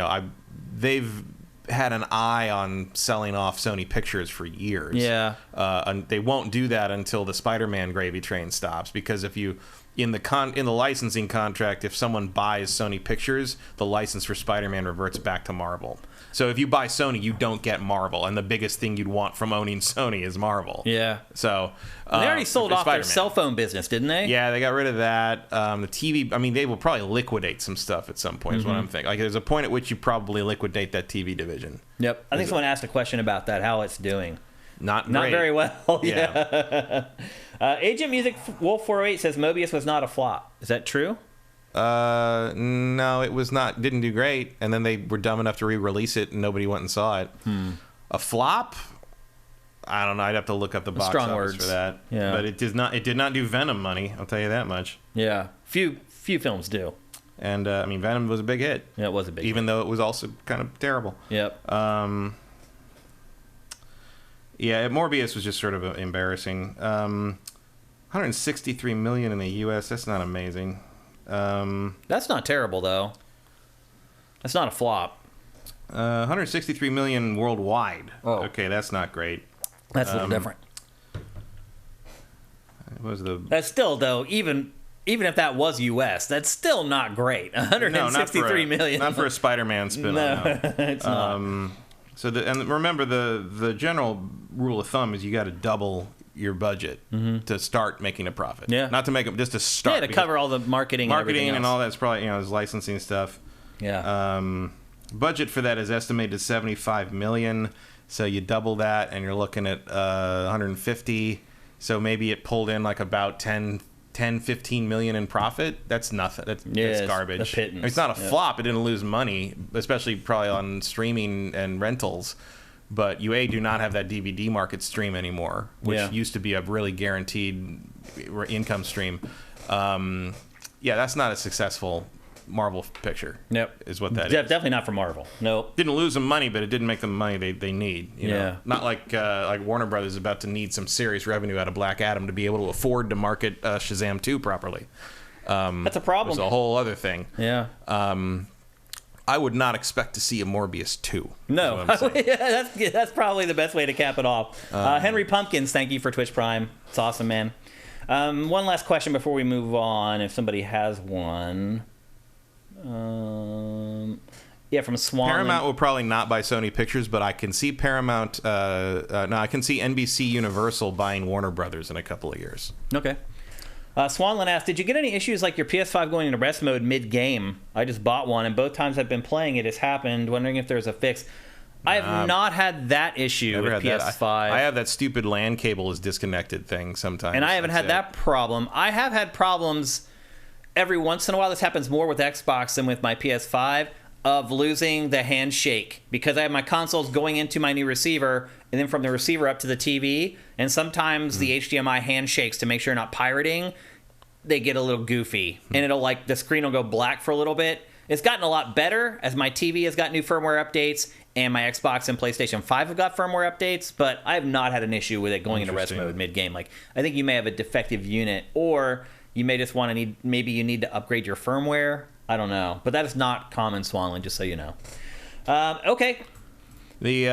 They've had an eye on selling off Sony Pictures for years. Yeah, and they won't do that until the Spider-Man gravy train stops. Because if you in the licensing contract, if someone buys Sony Pictures, the license for Spider-Man reverts back to Marvel. So if you buy Sony, you don't get Marvel, and the biggest thing you'd want from owning Sony is Marvel. Yeah. So they already sold off their cell phone business, didn't they? Yeah, they got rid of that. The TV. I mean, they will probably liquidate some stuff at some point. Is what I'm thinking. Like, there's a point at which you probably liquidate that TV division. Yep. I think someone asked a question about that. How it's doing. Not very well. Yeah. Agent Music Wolf 408 says Mobius was not a flop. Is that true? No, it was not. Didn't do great, and then they were dumb enough to re-release it, and nobody went and saw it. A flop? I don't know. I'd have to look up the box office for that. Yeah, but it did not. It did not do Venom money. I'll tell you that much. Yeah, few films do. And I mean, Venom was a big hit. Yeah, it was a big hit. Even though it was also kind of terrible. Yep. Yeah, Morbius was just sort of embarrassing. 163 million in the U.S. That's not amazing. That's not terrible though. That's not a flop. 163 million worldwide. Oh. Okay, that's not great. That's a little different. That's still though, even if that was U.S., that's still not great. 163 million. Not for a Spider-Man spin-off. No, it's not. And remember the general rule of thumb is you got to double your budget to start making a profit. Yeah. Not to make it, just to start. Yeah, to cover all the marketing and all that's probably is licensing stuff. Yeah. Budget for that is estimated 75 million. So you double that, and you're looking at 150. So maybe it pulled in like about 10 10-15 million in profit. That's nothing. That's garbage. It's not a flop. It didn't lose money, especially probably on streaming and rentals. But you do not have that DVD market stream anymore, which used to be a really guaranteed income stream. That's not a successful Marvel picture. Yep, is what that is. Definitely not for Marvel. Nope. Didn't lose them money, but it didn't make them money they need. You know? Not like Warner Brothers is about to need some serious revenue out of Black Adam to be able to afford to market Shazam 2 properly. That's a problem. It's a whole other thing. Yeah. I would not expect to see a Morbius 2. No. That's probably the best way to cap it off. Henry Pumpkins, thank you for Twitch Prime. It's awesome, man. One last question before we move on, if somebody has one. From Swan. Paramount will probably not buy Sony Pictures, but I can see Paramount. I can see NBC Universal buying Warner Brothers in a couple of years. Okay. Swanland asked, did you get any issues like your PS5 going into rest mode mid-game? I just bought one, and both times I've been playing it has happened. Wondering if there's a fix. I have not had that issue with PS5. I have that stupid LAN cable is disconnected thing sometimes. And I haven't had that problem. I have had problems every once in a while. This happens more with Xbox than with my PS5, of losing the handshake because I have my consoles going into my new receiver and then from the receiver up to the TV, and sometimes the HDMI handshakes to make sure you're not pirating, they get a little goofy and it'll the screen will go black for a little bit. It's gotten a lot better as my TV has got new firmware updates and my Xbox and PlayStation 5 have got firmware updates, but I have not had an issue with it going into rest mode mid-game. I think you may have a defective unit, or you may just want to maybe you need to upgrade your firmware. I don't know, but that is not common, Swanland, just so you know. Okay. The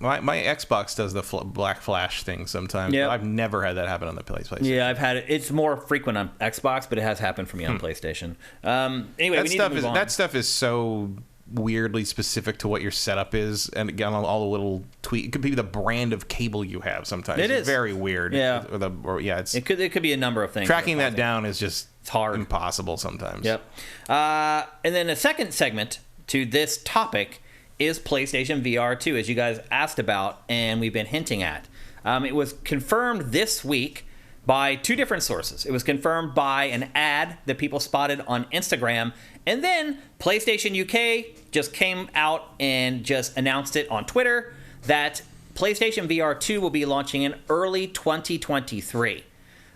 my Xbox does the black flash thing sometimes. But I've never had that happen on the PlayStation. Yeah, I've had it. It's more frequent on Xbox, but it has happened for me on PlayStation. Anyway, that stuff is so weirdly specific to what your setup is, and again, all the little tweak. It could be the brand of cable you have. Sometimes it's very weird. Yeah, it could be a number of things. Tracking that down is just hard, impossible sometimes. Yep. And then a second segment to this topic is PlayStation VR 2, as you guys asked about, and we've been hinting at. It was confirmed this week by two different sources. It was confirmed by an ad that people spotted on Instagram, and then PlayStation UK just came out and just announced it on Twitter that PlayStation VR 2 will be launching in early 2023.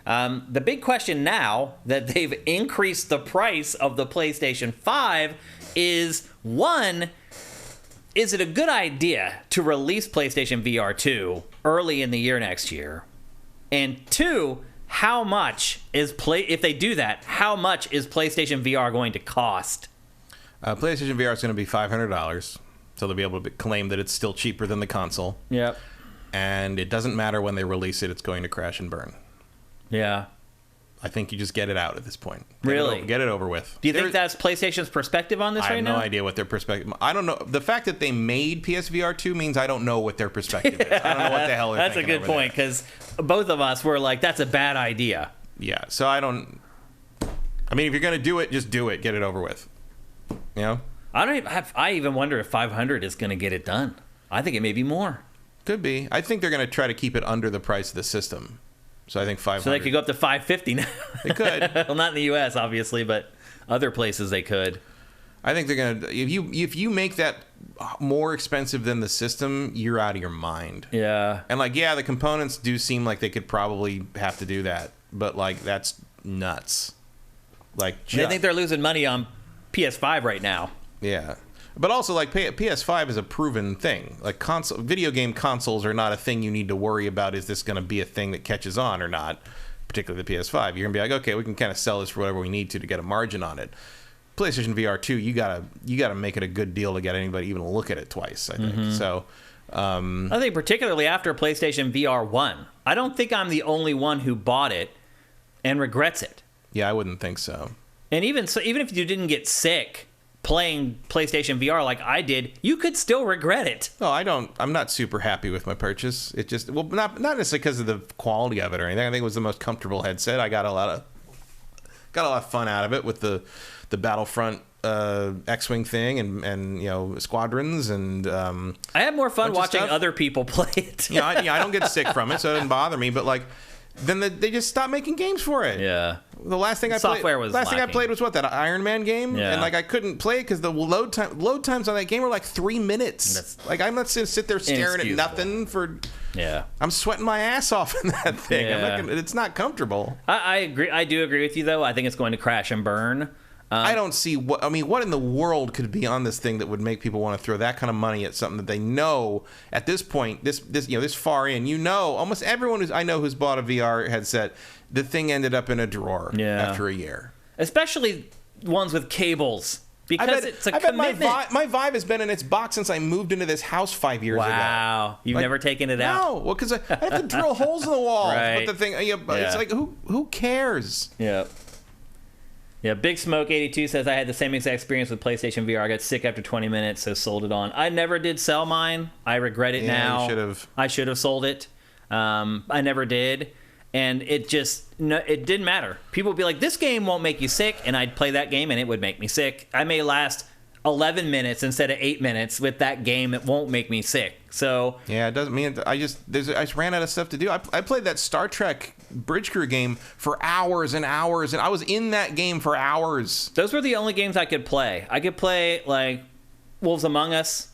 The big question now that they've increased the price of the PlayStation 5 is, one, is it a good idea to release PlayStation VR 2 early in the year next year? And two, how much is if they do that, how much is PlayStation VR going to cost? PlayStation VR is going to be $500, so they'll be able to claim that it's still cheaper than the console. Yep. And it doesn't matter when they release it; it's going to crash and burn. Yeah. I think you just get it out at this point. Get it over with. Do you think that's PlayStation's perspective on this right now? I have no idea what their perspective. I don't know. The fact that they made PSVR 2 means I don't know what their perspective is. I don't know what the hell they're thinking. That's a good point, because both of us were like, that's a bad idea. Yeah, so I don't... I mean, if you're going to do it, just do it. Get it over with. You know? I even wonder if 500 is going to get it done. I think it may be more. Could be. I think they're going to try to keep it under the price of the system. So I think 500. So they could go up to 550 now. They could. Well, not in the U.S., obviously, but other places they could. I think they're gonna. If you make that more expensive than the system, you're out of your mind. Yeah. And the components do seem like they could probably have to do that, but that's nuts. I think they're losing money on PS5 right now. Yeah. But also, PS5 is a proven thing. Video game consoles are not a thing you need to worry about. Is this going to be a thing that catches on or not? Particularly the PS5. You're going to be like, okay, we can kind of sell this for whatever we need to get a margin on it. PlayStation VR 2, you gotta make it a good deal to get anybody even to look at it twice, I think. Mm-hmm. So, I think particularly after PlayStation VR 1, I don't think I'm the only one who bought it and regrets it. Yeah, I wouldn't think so. And even if you didn't get sick playing PlayStation VR like I did, you could still regret it. Oh, I'm not super happy with my purchase. It just, not necessarily because of the quality of it or anything. I think it was the most comfortable headset. I got a lot of fun out of it with the Battlefront X-Wing thing and squadrons and I had more fun watching other people play it. I don't get sick from it, so it doesn't bother me. But then they just stopped making games for it. Yeah. The last thing I played was what, that Iron Man game, Yeah. and like I couldn't play it because the load times on that game were like 3 minutes. Like I'm not gonna sit there staring at nothing for. Yeah. I'm sweating my ass off in that thing. Yeah. It's not comfortable. I agree. I do agree with you though. I think it's going to crash and burn. I don't see what in the world could be on this thing that would make people want to throw that kind of money at something that they know at this point, this far in, almost everyone I know who's bought a VR headset, the thing ended up in a drawer after a year. Especially ones with cables. Because it's a commitment. My Vive has been in its box since I moved into this house 5 years ago. Wow. You've never taken it out? No. Well, because I have to drill holes in the wall. Right. But the thing, it's like, who cares? Yeah. Yeah, Big Smoke 82 says, I had the same exact experience with PlayStation VR. I got sick after 20 minutes, so sold it on. I never did sell mine. I regret it now. You should have. I should have sold it. I never did. And it didn't matter. People would be like, this game won't make you sick, and I'd play that game and it would make me sick. I may last 11 minutes instead of 8 minutes with that game that won't make me sick. So yeah, it doesn't mean I just ran out of stuff to do. I played that Star Trek Bridge Crew game for hours and hours, and I was in that game for hours. Those were the only games I could play. I could play like Wolves Among Us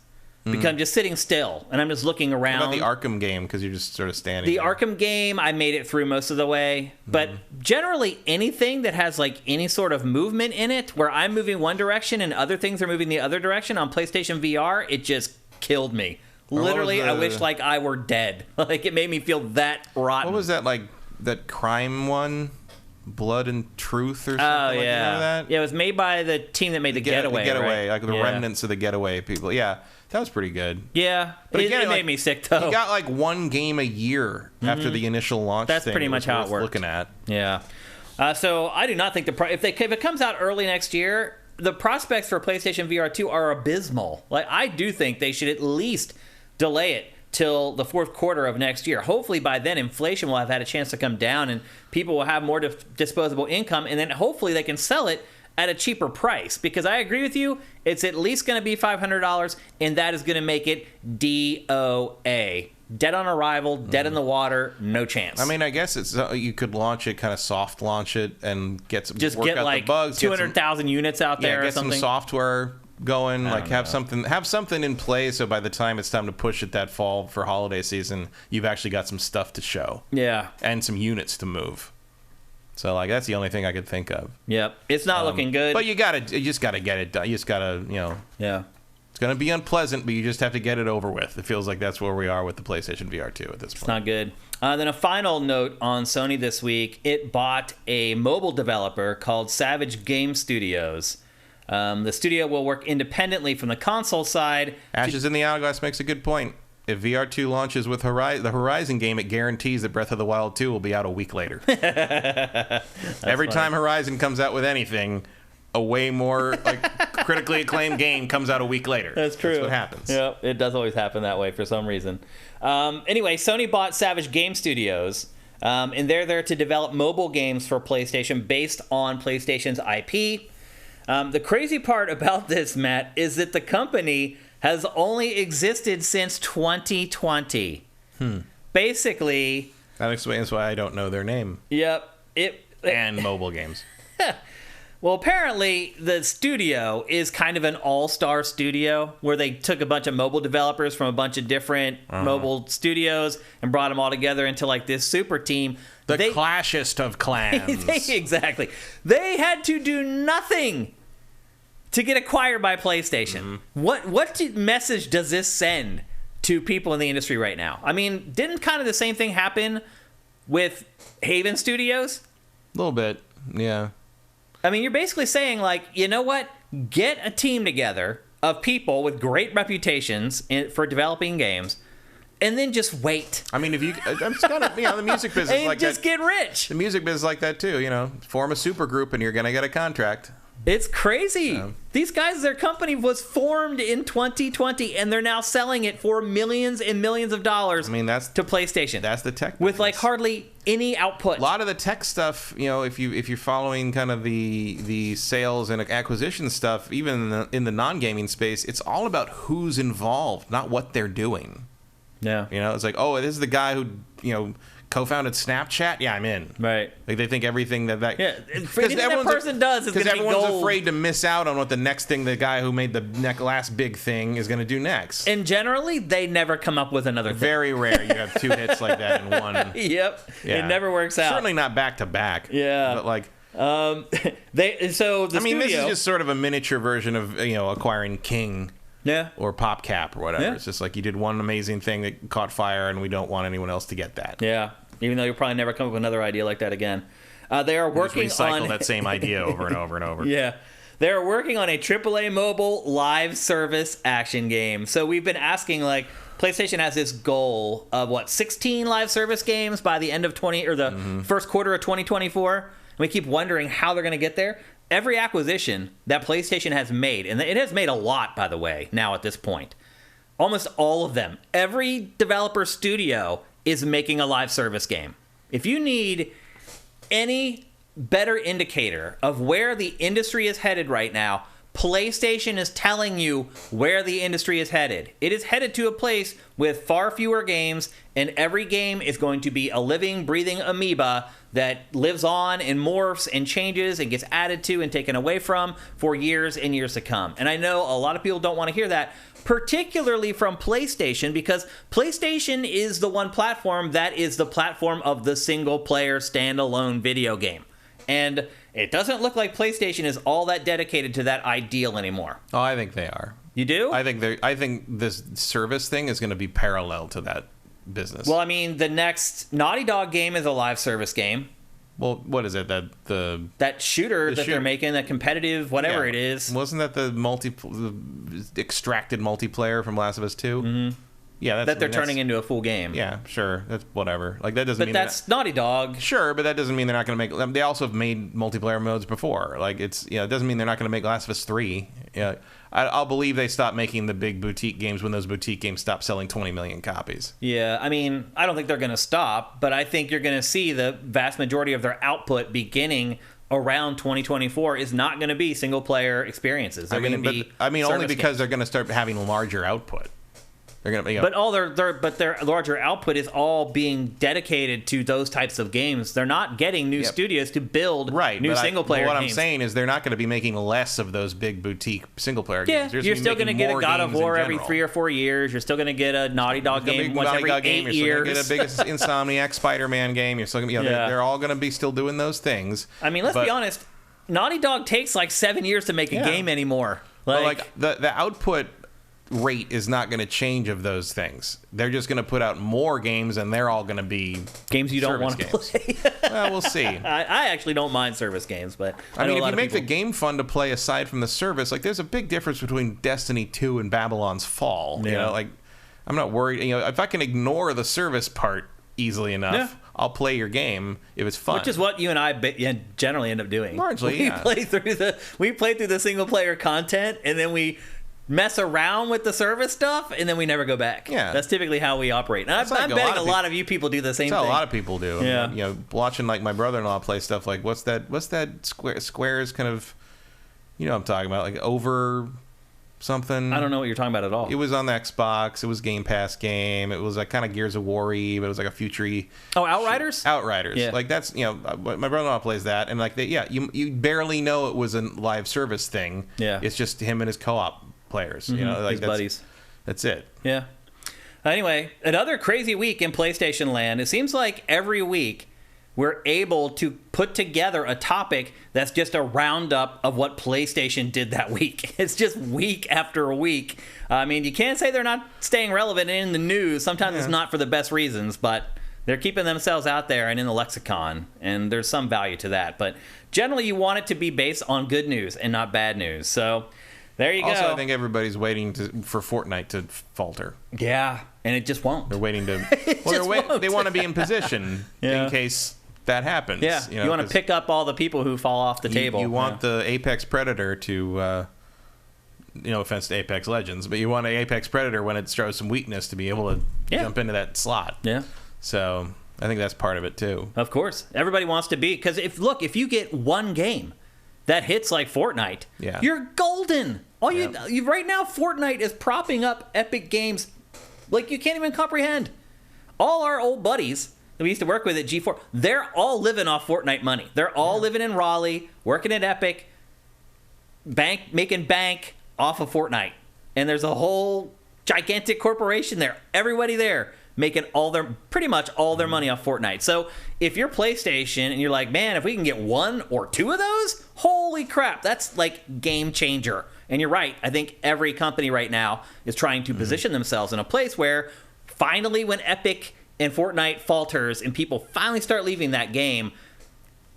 because I'm just sitting still and I'm just looking around. What about the Arkham game, because you're just sort of standing there? Arkham game, I made it through most of the way, but generally anything that has like any sort of movement in it, where I'm moving one direction and other things are moving the other direction on PlayStation VR, it just killed me. Literally, I wish like I were dead. Like it made me feel that rotten. What was that, like that crime one? Blood and Truth or something? Oh, yeah. Remember that? Yeah, it was made by the team that made the Getaway. The Getaway, right? like the remnants of the Getaway people. Yeah, that was pretty good. Yeah, but it made me sick though. You got like one game a year after the initial launch. That's pretty much how it works. Looking at. Yeah. So I do not think if it comes out early next year, the prospects for PlayStation VR 2 are abysmal. Like I do think they should at least delay it till the fourth quarter of next year. Hopefully by then inflation will have had a chance to come down and people will have more disposable income, and then hopefully they can sell it at a cheaper price, because I agree with you, it's at least going to be $500, and that is going to make it DOA. Dead on arrival, dead in the water, no chance. I mean, I guess you could launch it, kind of soft launch it, and get like the bugs, 200,000 units out there. Get some software going, like have something in play, so by the time it's time to push it that fall for holiday season, you've actually got some stuff to show. Yeah, and some units to move. So like that's the only thing I could think of. Yep, it's not looking good. But you just gotta get it done. You just gotta, Yeah. It's gonna be unpleasant, but you just have to get it over with. It feels like that's where we are with the PlayStation VR 2 at this point. It's not good. Then a final note on Sony this week: it bought a mobile developer called Savage Game Studios. The studio will work independently from the console side. Ashes in the Hourglass makes a good point. If VR2 launches with the Horizon game, it guarantees that Breath of the Wild 2 will be out a week later. Every time Horizon comes out with anything, a way more critically acclaimed game comes out a week later. That's true. That's what happens. Yeah, it does always happen that way for some reason. Anyway, Sony bought Savage Game Studios, and they're there to develop mobile games for PlayStation based on PlayStation's IP. The crazy part about this, Matt, is that the company has only existed since 2020. Basically, that explains why I don't know their name. Yep. And mobile games. Well, apparently the studio is kind of an all-star studio where they took a bunch of mobile developers from a bunch of different mobile studios and brought them all together into like this super team. The clashest of clans. Exactly. They had to do nothing to get acquired by PlayStation. What message does this send to people in the industry right now? I mean, didn't kind of the same thing happen with Haven Studios? A little bit, yeah. I mean, you're basically saying, like, you know what? Get a team together of people with great reputations for developing games, and then just wait. I mean, if you, I'm just kind of, the music business and like just that. Get rich. The music business like that too. Form a super group, and you're gonna get a contract. It's crazy. These guys, their company was formed in 2020, and they're now selling it for millions and millions of dollars. I mean, that's to PlayStation. That's the tech business. With like hardly any output. A lot of the tech stuff, if you're following kind of the sales and acquisition stuff, even in the non-gaming space, it's all about who's involved, not what they're doing. Yeah. It's like, oh, this is the guy who co-founded Snapchat. Yeah, I'm in. Right. Like they think everything that anything that person does is going to be gold. Because everyone's afraid to miss out on what the next thing the guy who made the last big thing is going to do next. And generally, they never come up with another thing. Very rare you have 2 hits like that in one. Yep. Yeah. It never works out. Certainly not back to back. Yeah. But like. This is just sort of a miniature version of acquiring King. Yeah. Or PopCap or whatever. Yeah. It's just like you did one amazing thing that caught fire, and we don't want anyone else to get that. Yeah. Even though you'll probably never come up with another idea like that again. They are working just recycle that same idea over and over and over. Yeah. They're working on a AAA mobile live service action game. So we've been asking, like, PlayStation has this goal of 16 live service games by the end of first quarter of 2024. And we keep wondering how they're going to get there. Every acquisition that PlayStation has made, and it has made a lot, by the way, now at this point, almost all of them, every developer studio is making a live service game. If you need any better indicator of where the industry is headed right now, PlayStation is telling you where the industry is headed. It is headed to a place with far fewer games, and every game is going to be a living, breathing amoeba that lives on and morphs and changes and gets added to and taken away from for years and years to come. And I know a lot of people don't want to hear that, particularly from PlayStation, because PlayStation is the one platform that is the platform of the single-player standalone video game. And it doesn't look like PlayStation is all that dedicated to that ideal anymore. Oh, I think they are. You do? I think this service thing is going to be parallel to that business. Well, I mean, the next Naughty Dog game is a live service game. Well, what is it? That shooter that they're making, that competitive whatever it is. Wasn't that the extracted multiplayer from Last of Us 2? Mm-hmm. Yeah, they're turning into a full game. Yeah, sure. That's whatever. Like that doesn't mean that's Naughty Dog. Sure, but that doesn't mean they're not going to make. They also have made multiplayer modes before. Like it doesn't mean they're not going to make Last of Us 3. Yeah, I'll believe they stop making the big boutique games when those boutique games stop selling 20 million copies. Yeah, I mean, I don't think they're going to stop, but I think you're going to see the vast majority of their output beginning around 2024 is not going to be single player experiences. They're going to be only because they're going to start having larger output. They're gonna, but their larger output is all being dedicated to those types of games. They're not getting new studios to build new single player games. What I'm saying is they're not going to be making less of those big boutique single player games. You're still going to get a God of War every 3 or 4 years. You're still going to get a Naughty Dog game once every 8 years. You're still going to get a big Insomniac Spider-Man game. You're still gonna, they're all going to be still doing those things. I mean, let's be honest. Naughty Dog takes like 7 years to make a game anymore. The output rate is not going to change of those things. They're just going to put out more games, and they're all going to be games you don't want to play. Well, we'll see. I actually don't mind service games, but I mean, if you make the game fun to play aside from the service, like there's a big difference between Destiny 2 and Babylon's Fall. Yeah. You know, like I'm not worried. You know, if I can ignore the service part easily enough, I'll play your game if it's fun. Which is what you and I generally end up doing. Largely, we play through the single player content, and then we mess around with the service stuff, and then we never go back. Yeah, that's typically how we operate. And I'm betting a lot of you people do the same thing. That's how a lot of people do. Yeah, you know, watching like my brother-in-law play stuff like what's that Square's kind of, you know what I'm talking about, like Over something. I don't know what you're talking about at all. It was on the Xbox. It was Game Pass game. It was like kind of Gears of War-y, but it was like a future-y. Oh, Outriders? Outriders. Yeah. Like that's, you know, my brother-in-law plays that, and like you barely know it was a live service thing. Yeah. It's just him and his co-op players, you know, like his buddies. That's it. Yeah. Anyway, another crazy week in PlayStation land. It seems like every week we're able to put together a topic that's just a roundup of what PlayStation did that week. It's just week after week. I mean, you can't say they're not staying relevant in the news. Sometimes it's not for the best reasons, but they're keeping themselves out there and in the lexicon, and there's some value to that. But generally, you want it to be based on good news and not bad news. So there you go. Also, I think everybody's waiting for Fortnite to falter. Yeah, and it just won't. They're waiting to. They want to be in position in case that happens. Yeah, you want to pick up all the people who fall off the table. You want the Apex Predator to, no offense to Apex Legends, but you want an Apex Predator when it shows some weakness to be able to jump into that slot. Yeah. So I think that's part of it too. Of course, everybody wants to be, because if you get one game that hits like Fortnite, you're golden. You right now, Fortnite is propping up Epic Games like you can't even comprehend. All our old buddies that we used to work with at G4, they're all living off Fortnite money. They're all living in Raleigh, working at Epic, making bank off of Fortnite. And there's a whole gigantic corporation there. Everybody there making pretty much all their money off Fortnite. So if you're PlayStation and you're like, man, if we can get 1 or 2 of those, holy crap, that's like game changer. And you're right. I think every company right now is trying to position themselves in a place where finally when Epic and Fortnite falters and people finally start leaving that game,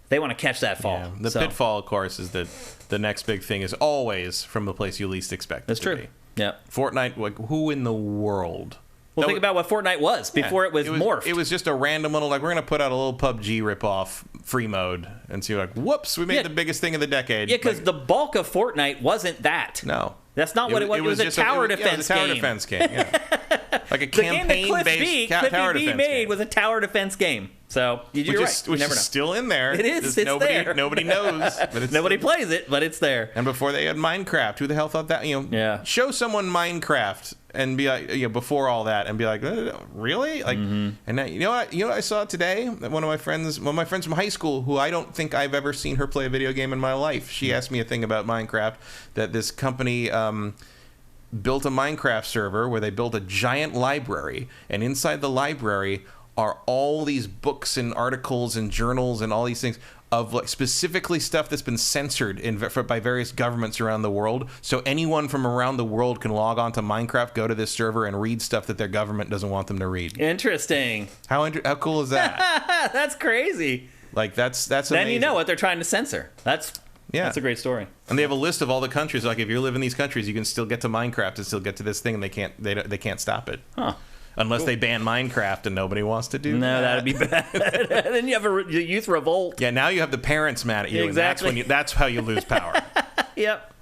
they want to catch that fall. Yeah. The pitfall, of course, is that the next big thing is always from the place you least expect it to be. Yeah. Fortnite, like, who in the world? Well, think about what Fortnite was before it was morphed. It was just a random little, like, we're going to put out a little PUBG ripoff free mode and see, like, whoops, we made the biggest thing of the decade. Yeah, because the bulk of Fortnite wasn't that. No. That's not what it was. It was a tower defense game. It was a tower defense game, yeah. Like a campaign-based tower defense game. Made was a tower defense game. So you're right. Which is still in there. It is. It's there. Nobody knows. But nobody plays it, but it's there. And before they had Minecraft, who the hell thought that? Show someone Minecraft and be like, before all that, and be like, really? Like, and now, you know what I saw today? One of my friends from high school, who I don't think I've ever seen her play a video game in my life. She asked me a thing about Minecraft, that this company built a Minecraft server where they built a giant library, and inside the library are all these books and articles and journals and all these things of, like, specifically stuff that's been censored by various governments around the world. So anyone from around the world can log on to Minecraft, go to this server, and read stuff that their government doesn't want them to read. Interesting. How cool is that? That's crazy. Like, that's then amazing. You know what they're trying to censor. That's a great story. And they have a list of all the countries. Like, if you live in these countries, you can still get to Minecraft and still get to this thing, and they can't stop it. Huh. Unless they ban Minecraft and nobody wants to do that. No, that'd be bad. Then you have a youth revolt. Yeah, now you have the parents mad at you. Exactly. And that's how you lose power. Yep.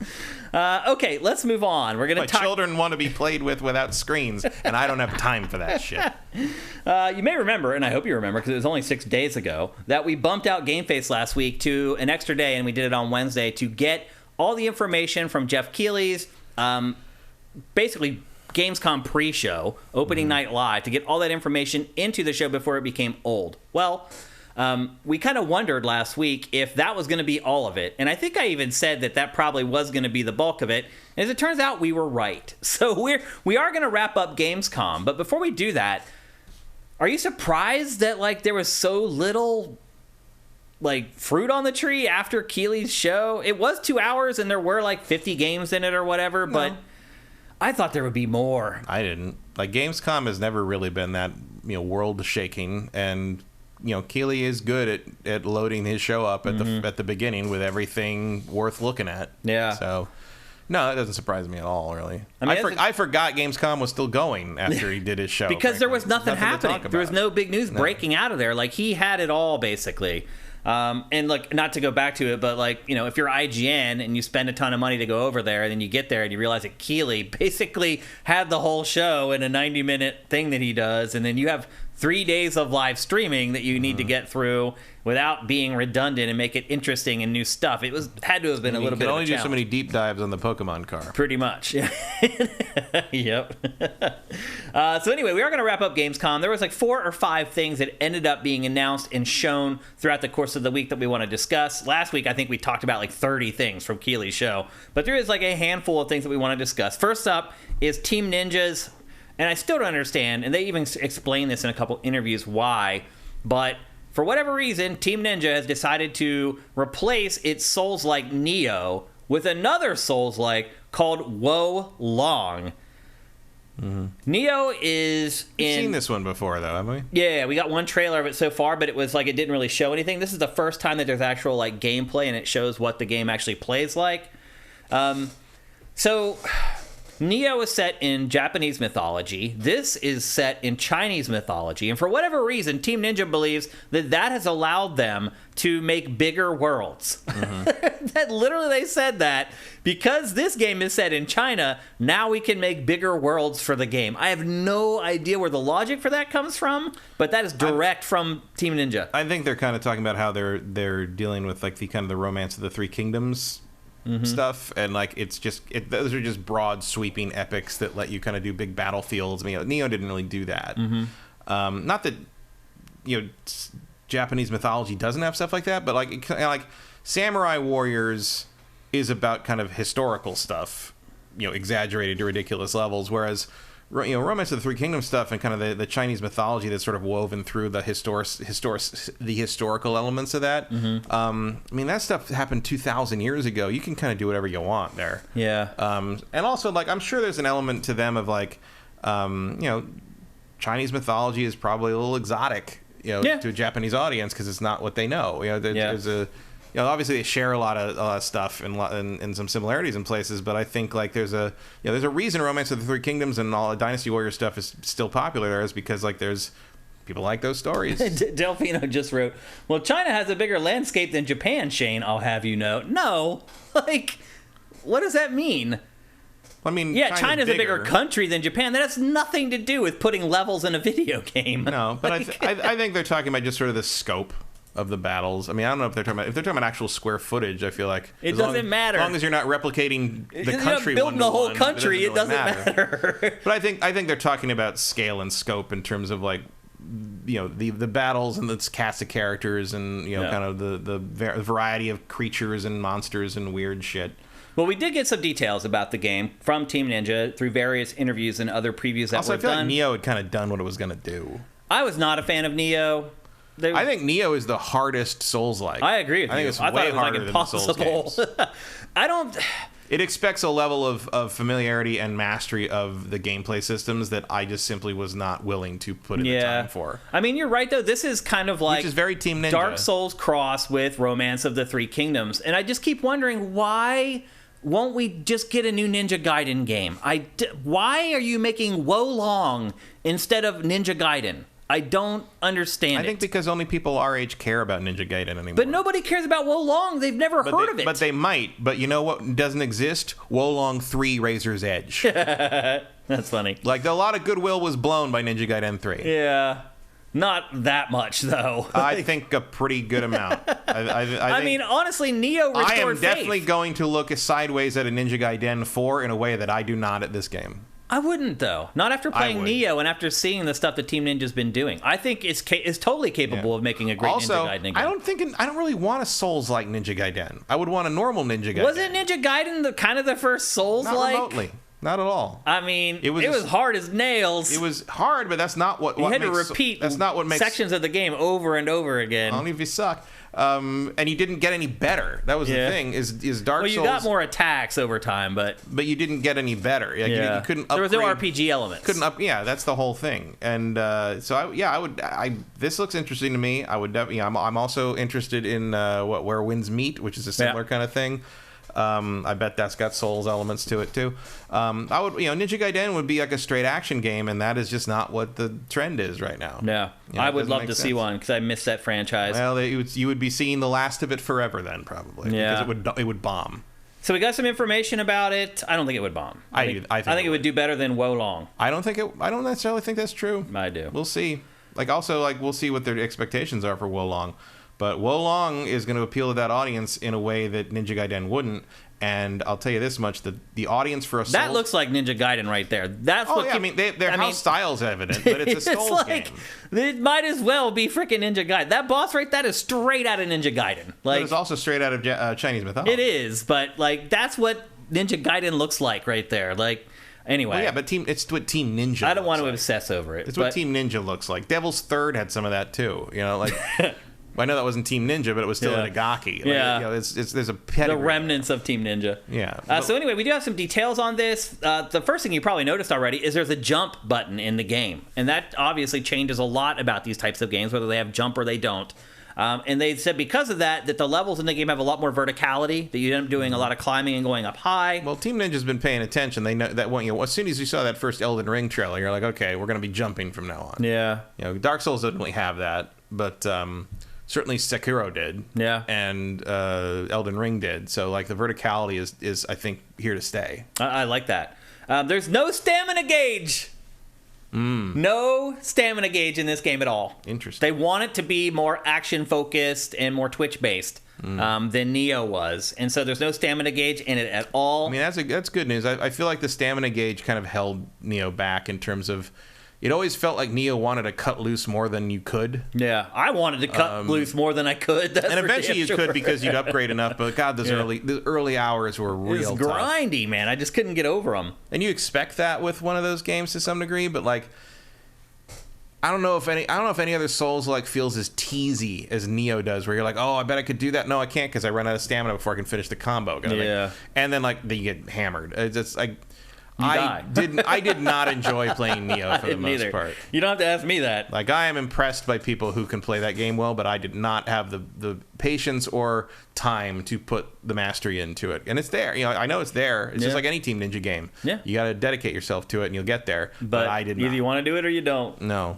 Okay, let's move on. We're going to talk. Children want to be played with without screens, and I don't have time for that shit. You may remember, and I hope you remember, because it was only 6 days ago, that we bumped out GameFace last week to an extra day, and we did it on Wednesday to get all the information from Jeff Keighley's, basically Gamescom pre-show, opening night live, to get all that information into the show before it became old. Well, we kind of wondered last week if that was going to be all of it. And I think I even said that probably was going to be the bulk of it. And as it turns out, we were right. So we are going to wrap up Gamescom. But before we do that, are you surprised that, like, there was so little, like, fruit on the tree after Keighley's show? It was 2 hours and there were like 50 games in it or whatever, but I thought there would be more. I didn't. Like, Gamescom has never really been that, world shaking, and Keighley is good at loading his show up at the beginning with everything worth looking at. Yeah. So, no, that doesn't surprise me at all, really. I forgot Gamescom was still going after he did his show. Because there was nothing happening. There was no big news breaking out of there. Like, he had it all, basically. And, like, not to go back to it, but, like, if you're IGN and you spend a ton of money to go over there, and then you get there and you realize that Keighley basically had the whole show in a 90-minute thing that he does, and then you have 3 days of live streaming that you need to get through without being redundant and make it interesting and new stuff. It had to have been a little bit of a challenge. You can only do so many deep dives on the Pokemon car. Pretty much. Yep. So anyway, we are going to wrap up Gamescom. There was like 4 or 5 things that ended up being announced and shown throughout the course of the week that we want to discuss. Last week, I think we talked about like 30 things from Keighley's show, but there is like a handful of things that we want to discuss. First up is Team Ninja's, and I still don't understand, and they even explain this in a couple interviews why, but for whatever reason, Team Ninja has decided to replace its Souls-like Neo with another Souls-like called Wo Long. Neo is We've seen this one before, though, haven't we? Yeah, we got one trailer of it so far, but it was like it didn't really show anything. This is the first time that there's actual like gameplay, and it shows what the game actually plays like. So Neo is set in Japanese mythology. This is set in Chinese mythology. And for whatever reason, Team Ninja believes that has allowed them to make bigger worlds. That literally they said that because this game is set in China, now we can make bigger worlds for the game. I have no idea where the logic for that comes from, but that is direct from Team Ninja. I think they're kind of talking about how they're dealing with like the kind of the Romance of the Three Kingdoms stuff, and like those are just broad sweeping epics that let you kind of do big battlefields. I mean, Neo didn't really do that. Not that Japanese mythology doesn't have stuff like that, but like Samurai Warriors is about kind of historical stuff, exaggerated to ridiculous levels, whereas Romance of the Three Kingdoms stuff and kind of the Chinese mythology that's sort of woven through the historical elements of that. That stuff happened 2,000 years ago. You can kind of do whatever you want there. Yeah. And also, like, I'm sure there's an element to them of like, Chinese mythology is probably a little exotic, to a Japanese audience because it's not what they know. There's obviously they share a lot of stuff and some similarities in places, but I think like there's a reason Romance of the Three Kingdoms and all the Dynasty Warrior stuff is still popular there is because like there's people like those stories. Delfino just wrote, well, China has a bigger landscape than Japan, Shane, I'll have you know. No, like, what does that mean? I mean, China's a bigger country than Japan. That has nothing to do with putting levels in a video game. No, but I think they're talking about just sort of the scope of the battles. I mean, I don't know if they're talking about actual square footage. I feel like it doesn't matter as long as you're not replicating the country. Building the whole country, it doesn't matter. But I think they're talking about scale and scope in terms of like the battles and the cast of characters and kind of the variety of creatures and monsters and weird shit. Well, we did get some details about the game from Team Ninja through various interviews and other previews that were done. I feel like Neo had kind of done what it was going to do. I was not a fan of Neo. I think Neo is the hardest Souls-like. I agree with you. I think it's way way harder impossible. than the Souls games. I don't... It expects a level of familiarity and mastery of the gameplay systems that I just simply was not willing to put in the time for. I mean, you're right, though. This is kind of like... Which is very Team Ninja. Dark Souls cross with Romance of the Three Kingdoms. And I just keep wondering, why won't we just get a new Ninja Gaiden game? Why are you making Wo Long instead of Ninja Gaiden? I don't understand I think because only people our age care about Ninja Gaiden anymore. But nobody cares about Wo Long. They've never heard of it. But they might. But you know what doesn't exist? Wo Long 3 Razor's Edge. That's funny. Like, a lot of goodwill was blown by Ninja Gaiden 3. Yeah. Not that much, though. I think a pretty good amount. I mean, honestly, Neo restored I am faith. definitely going to look sideways at a Ninja Gaiden 4 in a way that I do not at this game. I wouldn't, though. Not after playing Neo and after seeing the stuff that Team Ninja's been doing. I think it's totally capable of making a great Ninja Gaiden game. I don't really want a Souls-like Ninja Gaiden. I would want a normal Ninja Gaiden. Wasn't Ninja Gaiden kind of the first Souls-like? Not remotely. Not at all. I mean, it was hard as nails. It was hard, but that's not what you had makes... to repeat that's not what makes, sections of the game over and over again. Only if you suck. And you didn't get any better. That was the thing. Is Dark Souls... Well, you got more attacks over time, but you didn't get any better. Like, you couldn't upgrade. There was no RPG elements. Yeah, that's the whole thing. And this looks interesting to me. I would definitely... I'm also interested in Where Winds Meet, which is a similar kind of thing. I bet that's got Souls elements to it too. Ninja Gaiden would be like a straight action game, and that is just not what the trend is right now. Yeah, I would love to see one because I miss that franchise. Well, you would be seeing the last of it forever then, probably. Yeah, because it would bomb. So we got some information about it. I don't think it would bomb. I think it would do better than Wo Long. I don't necessarily think that's true. I do. We'll see. We'll see what their expectations are for Wo Long. But Wo Long is going to appeal to that audience in a way that Ninja Gaiden wouldn't. And I'll tell you this much: the audience for a Souls... That looks like Ninja Gaiden right there. That's I mean, their house style's evident, but it's a Souls game. It might as well be freaking Ninja Gaiden. That boss right, that is straight out of Ninja Gaiden. But it's also straight out of Chinese mythology. It is, but that's what Ninja Gaiden looks like right there. Anyway. Well, yeah, but it's what Team Ninja I don't want to obsess over it. It's what Team Ninja looks like. Devil's Third had some of that too. I know that wasn't Team Ninja, but it was still Itagaki. There's a pedigree. The remnants of Team Ninja. Yeah. So anyway, we do have some details on this. The first thing you probably noticed already is there's a jump button in the game. And that obviously changes a lot about these types of games, whether they have jump or they don't. And they said because of that the levels in the game have a lot more verticality, that you end up doing a lot of climbing and going up high. Well, Team Ninja's been paying attention. They know that as soon as you saw that first Elden Ring trailer, you're like, okay, we're going to be jumping from now on. Yeah. Dark Souls doesn't really have that, but... certainly Sekiro did. Yeah. And Elden Ring did. So, the verticality is I think, here to stay. I like that. There's no stamina gauge. No stamina gauge in this game at all. Interesting. They want it to be more action-focused and more Twitch-based than Neo was. And so there's no stamina gauge in it at all. I mean, that's good news. I feel like the stamina gauge kind of held Neo back in terms of... it always felt like Neo wanted to cut loose more than you could. Yeah, I wanted to cut loose more than I could. That's and eventually you sure. could because you'd upgrade enough. But God, the early hours were real tough. Grindy, man. I just couldn't get over them. And you expect that with one of those games to some degree, but like, I don't know if any other Souls like feels as teasy as Neo does, where you're like, oh, I bet I could do that. No, I can't because I run out of stamina before I can finish the combo. Kind of thing. And then then you get hammered. It's just like. I did not enjoy playing Neo for the most part. You don't have to ask me that. Like, I am impressed by people who can play that game well, but I did not have the patience or time to put the mastery into it. And it's there. I know it's there. It's just like any Team Ninja game. Yeah. You got to dedicate yourself to it, and you'll get there. But I did not. Either you want to do it or you don't. No.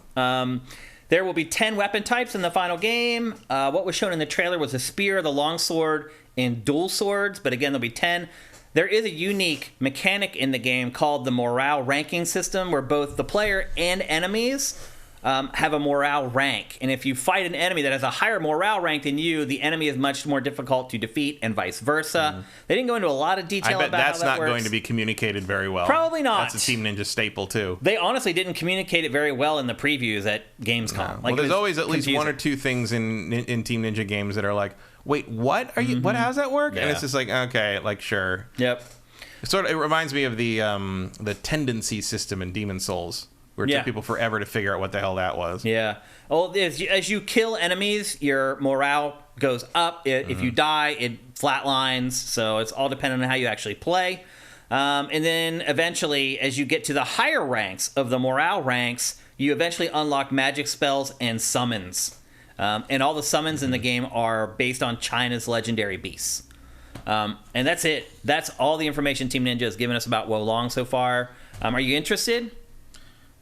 There will be 10 weapon types in the final game. What was shown in the trailer was a spear, the longsword, and dual swords. But again, there'll be 10. There is a unique mechanic in the game called the morale ranking system, where both the player and enemies have a morale rank. And if you fight an enemy that has a higher morale rank than you, the enemy is much more difficult to defeat, and vice versa. They didn't go into a lot of detail about how that works. That's not going to be communicated very well. Probably not. That's a Team Ninja staple, too. They honestly didn't communicate it very well in the previews at Gamescom. No. Well, there's always at least one or two things in Team Ninja games that are like, wait, what are you? What? How's that work? And it's just like, okay, like sure. Yep. It reminds me of the tendency system in Demon Souls, where it took people forever to figure out what the hell that was. Yeah. Well, as you kill enemies, your morale goes up. If you die, it flatlines. So it's all dependent on how you actually play. And then eventually, as you get to the higher ranks of the morale ranks, you eventually unlock magic spells and summons. And all the summons in the game are based on China's legendary beasts. And that's it. That's all the information Team Ninja has given us about Wo Long so far. Are you interested?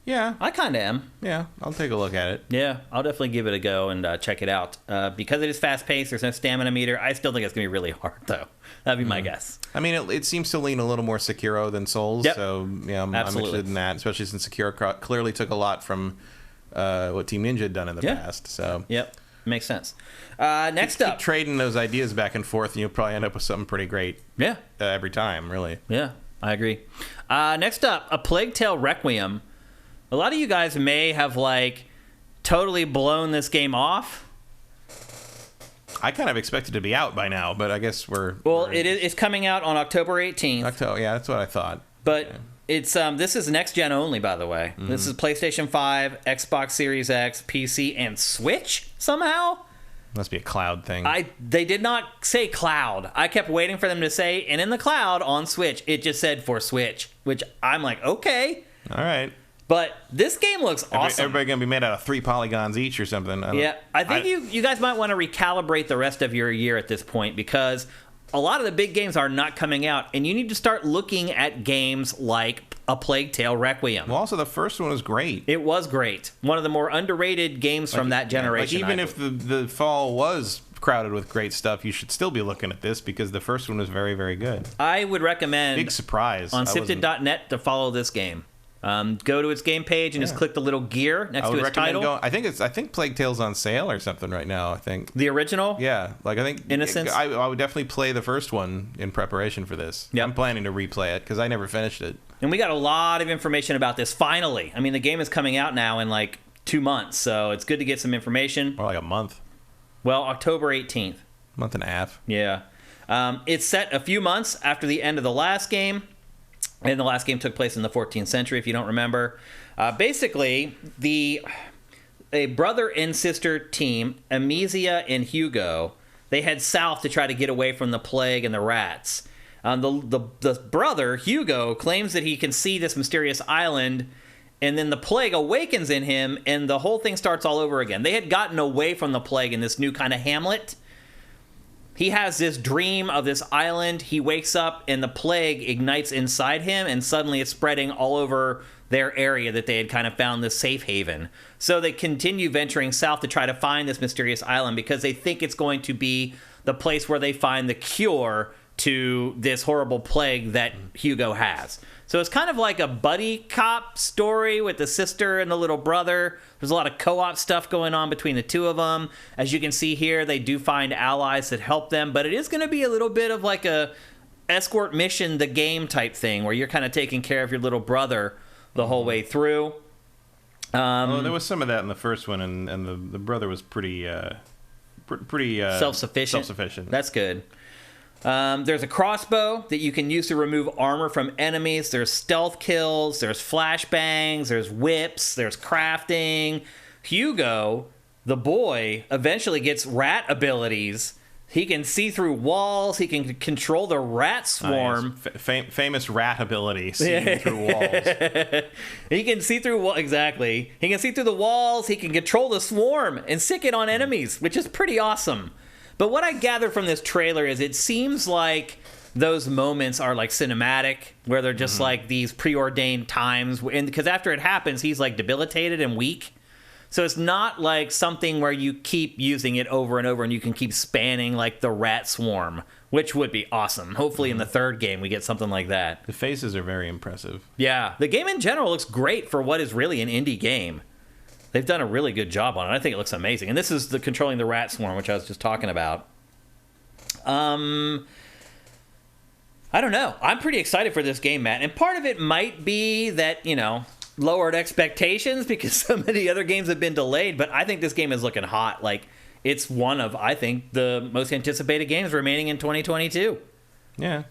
Yeah. I kind of am. Yeah, I'll take a look at it. Yeah, I'll definitely give it a go and check it out. Because it is fast-paced, there's no stamina meter. I still think it's going to be really hard, though. That'd be my guess. I mean, it seems to lean a little more Sekiro than Souls. Yep. So, yeah, I'm interested in that, especially since Sekiro clearly took a lot from what Team Ninja had done in the past. So. Yep. Makes sense. Next up. Keep trading those ideas back and forth, and you'll probably end up with something pretty great. Yeah. Every time, really. Yeah, I agree. Next up, A Plague Tale Requiem. A lot of you guys may have, totally blown this game off. I kind of expected to be out by now, but I guess it's coming out on October 18th. Yeah, that's what I thought. But it's this is next gen only, by the way. This is PlayStation 5, Xbox Series X, PC, and Switch somehow. Must be a cloud thing. They did not say cloud. I kept waiting for them to say, and in the cloud on Switch, it just said for Switch, which I'm like, okay. All right. But this game looks awesome. Everybody going to be made out of 3 polygons each or something. I think you guys might want to recalibrate the rest of your year at this point, because a lot of the big games are not coming out, and you need to start looking at games like A Plague Tale Requiem. Well, also, the first one was great. It was great. One of the more underrated games from that generation. Even if the fall was crowded with great stuff, you should still be looking at this, because the first one was very, very good. I would recommend big surprise on Sifted.net to follow this game. Go to its game page and just click the little gear next to its title. I think Plague Tale's on sale or something right now. I think the original. Yeah, I think Innocence. I would definitely play the first one in preparation for this. Yep. I'm planning to replay it because I never finished it. And we got a lot of information about this finally. I mean, the game is coming out now in 2 months, so it's good to get some information. Or a month. Well, October 18th. Month and a half. Yeah. It's set a few months after the end of the last game. And the last game took place in the 14th century, if you don't remember. Basically, a brother and sister team, Amicia and Hugo, they head south to try to get away from the plague and the rats. The brother, Hugo, claims that he can see this mysterious island, and then the plague awakens in him, and the whole thing starts all over again. They had gotten away from the plague in this new kind of hamlet. He has this dream of this island. He wakes up and the plague ignites inside him, and suddenly it's spreading all over their area that they had kind of found this safe haven. So they continue venturing south to try to find this mysterious island because they think it's going to be the place where they find the cure to this horrible plague that Hugo has. So it's kind of like a buddy cop story with the sister and the little brother. There's a lot of co-op stuff going on between the two of them. As you can see here, they do find allies that help them, but it is going to be a little bit of like a escort mission, the game type thing, where you're kind of taking care of your little brother the whole way through. Well, there was some of that in the first one, and the brother was pretty self-sufficient. That's good. There's a crossbow that you can use to remove armor from enemies. There's stealth kills. There's flashbangs. There's whips. There's crafting. Hugo, the boy, eventually gets rat abilities. He can see through walls. He can control the rat swarm. Famous rat ability, seeing through walls. He can see through exactly. He can see through the walls. He can control the swarm and sick it on enemies, which is pretty awesome. But what I gather from this trailer is it seems like those moments are like cinematic, where they're just like these preordained times. And because after it happens, he's like debilitated and weak. So it's not like something where you keep using it over and over and you can keep spanning like the rat swarm, which would be awesome. Hopefully in the third game we get something like that. The faces are very impressive. Yeah, the game in general looks great for what is really an indie game. They've done a really good job on it. I think it looks amazing. And this is the controlling the rat swarm, which I was just talking about. I don't know. I'm pretty excited for this game, Matt. And part of it might be that, lowered expectations because so many other games have been delayed, but I think this game is looking hot. Like, it's one of, I think, the most anticipated games remaining in 2022. Yeah.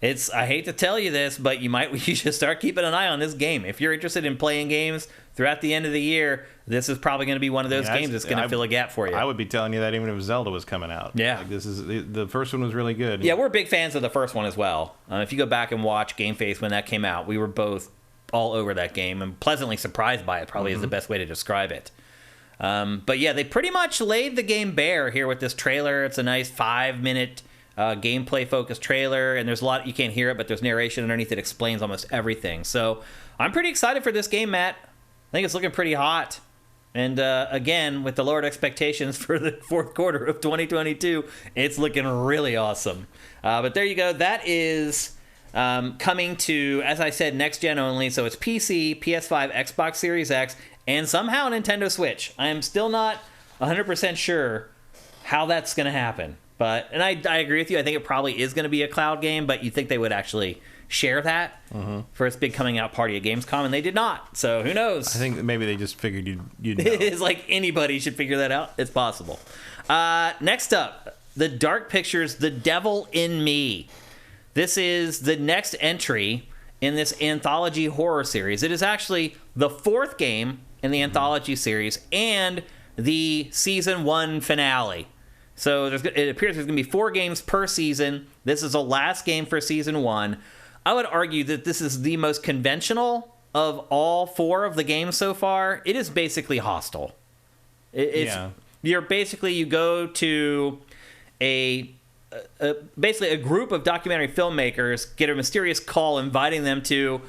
I hate to tell you this, but you should start keeping an eye on this game. If you're interested in playing games throughout the end of the year, this is probably going to be one of those games that's going to fill a gap for you. I would be telling you that even if Zelda was coming out. Yeah. Like, the first one was really good. Yeah, we're big fans of the first one as well. If you go back and watch GameFace when that came out, we were both all over that game and pleasantly surprised by it, probably is the best way to describe it. But yeah, they pretty much laid the game bare here with this trailer. It's a nice 5-minute gameplay focused trailer, and there's a lot, you can't hear it, but there's narration underneath that explains almost everything. So I'm pretty excited for this game, Matt. I think it's looking pretty hot. And again, with the lowered expectations for the fourth quarter of 2022, it's looking really awesome. But there you go. That is coming to, as I said, next gen only. So it's PC, PS5, Xbox Series X, and somehow Nintendo Switch. I am still not 100% sure how that's going to happen. And I agree with you. I think it probably is going to be a cloud game, but you think they would actually share that for its big coming out party at Gamescom, and they did not. So who knows? I think maybe they just figured you'd know. It's like anybody should figure that out. It's possible. Next up, the Dark Pictures, The Devil in Me. This is the next entry in this anthology horror series. It is actually the fourth game in the anthology series and the season 1 finale. So it appears there's going to be 4 games per season. This is the last game for season 1. I would argue that this is the most conventional of all 4 of the games so far. It is basically Hostel. You go to basically a group of documentary filmmakers get a mysterious call inviting them to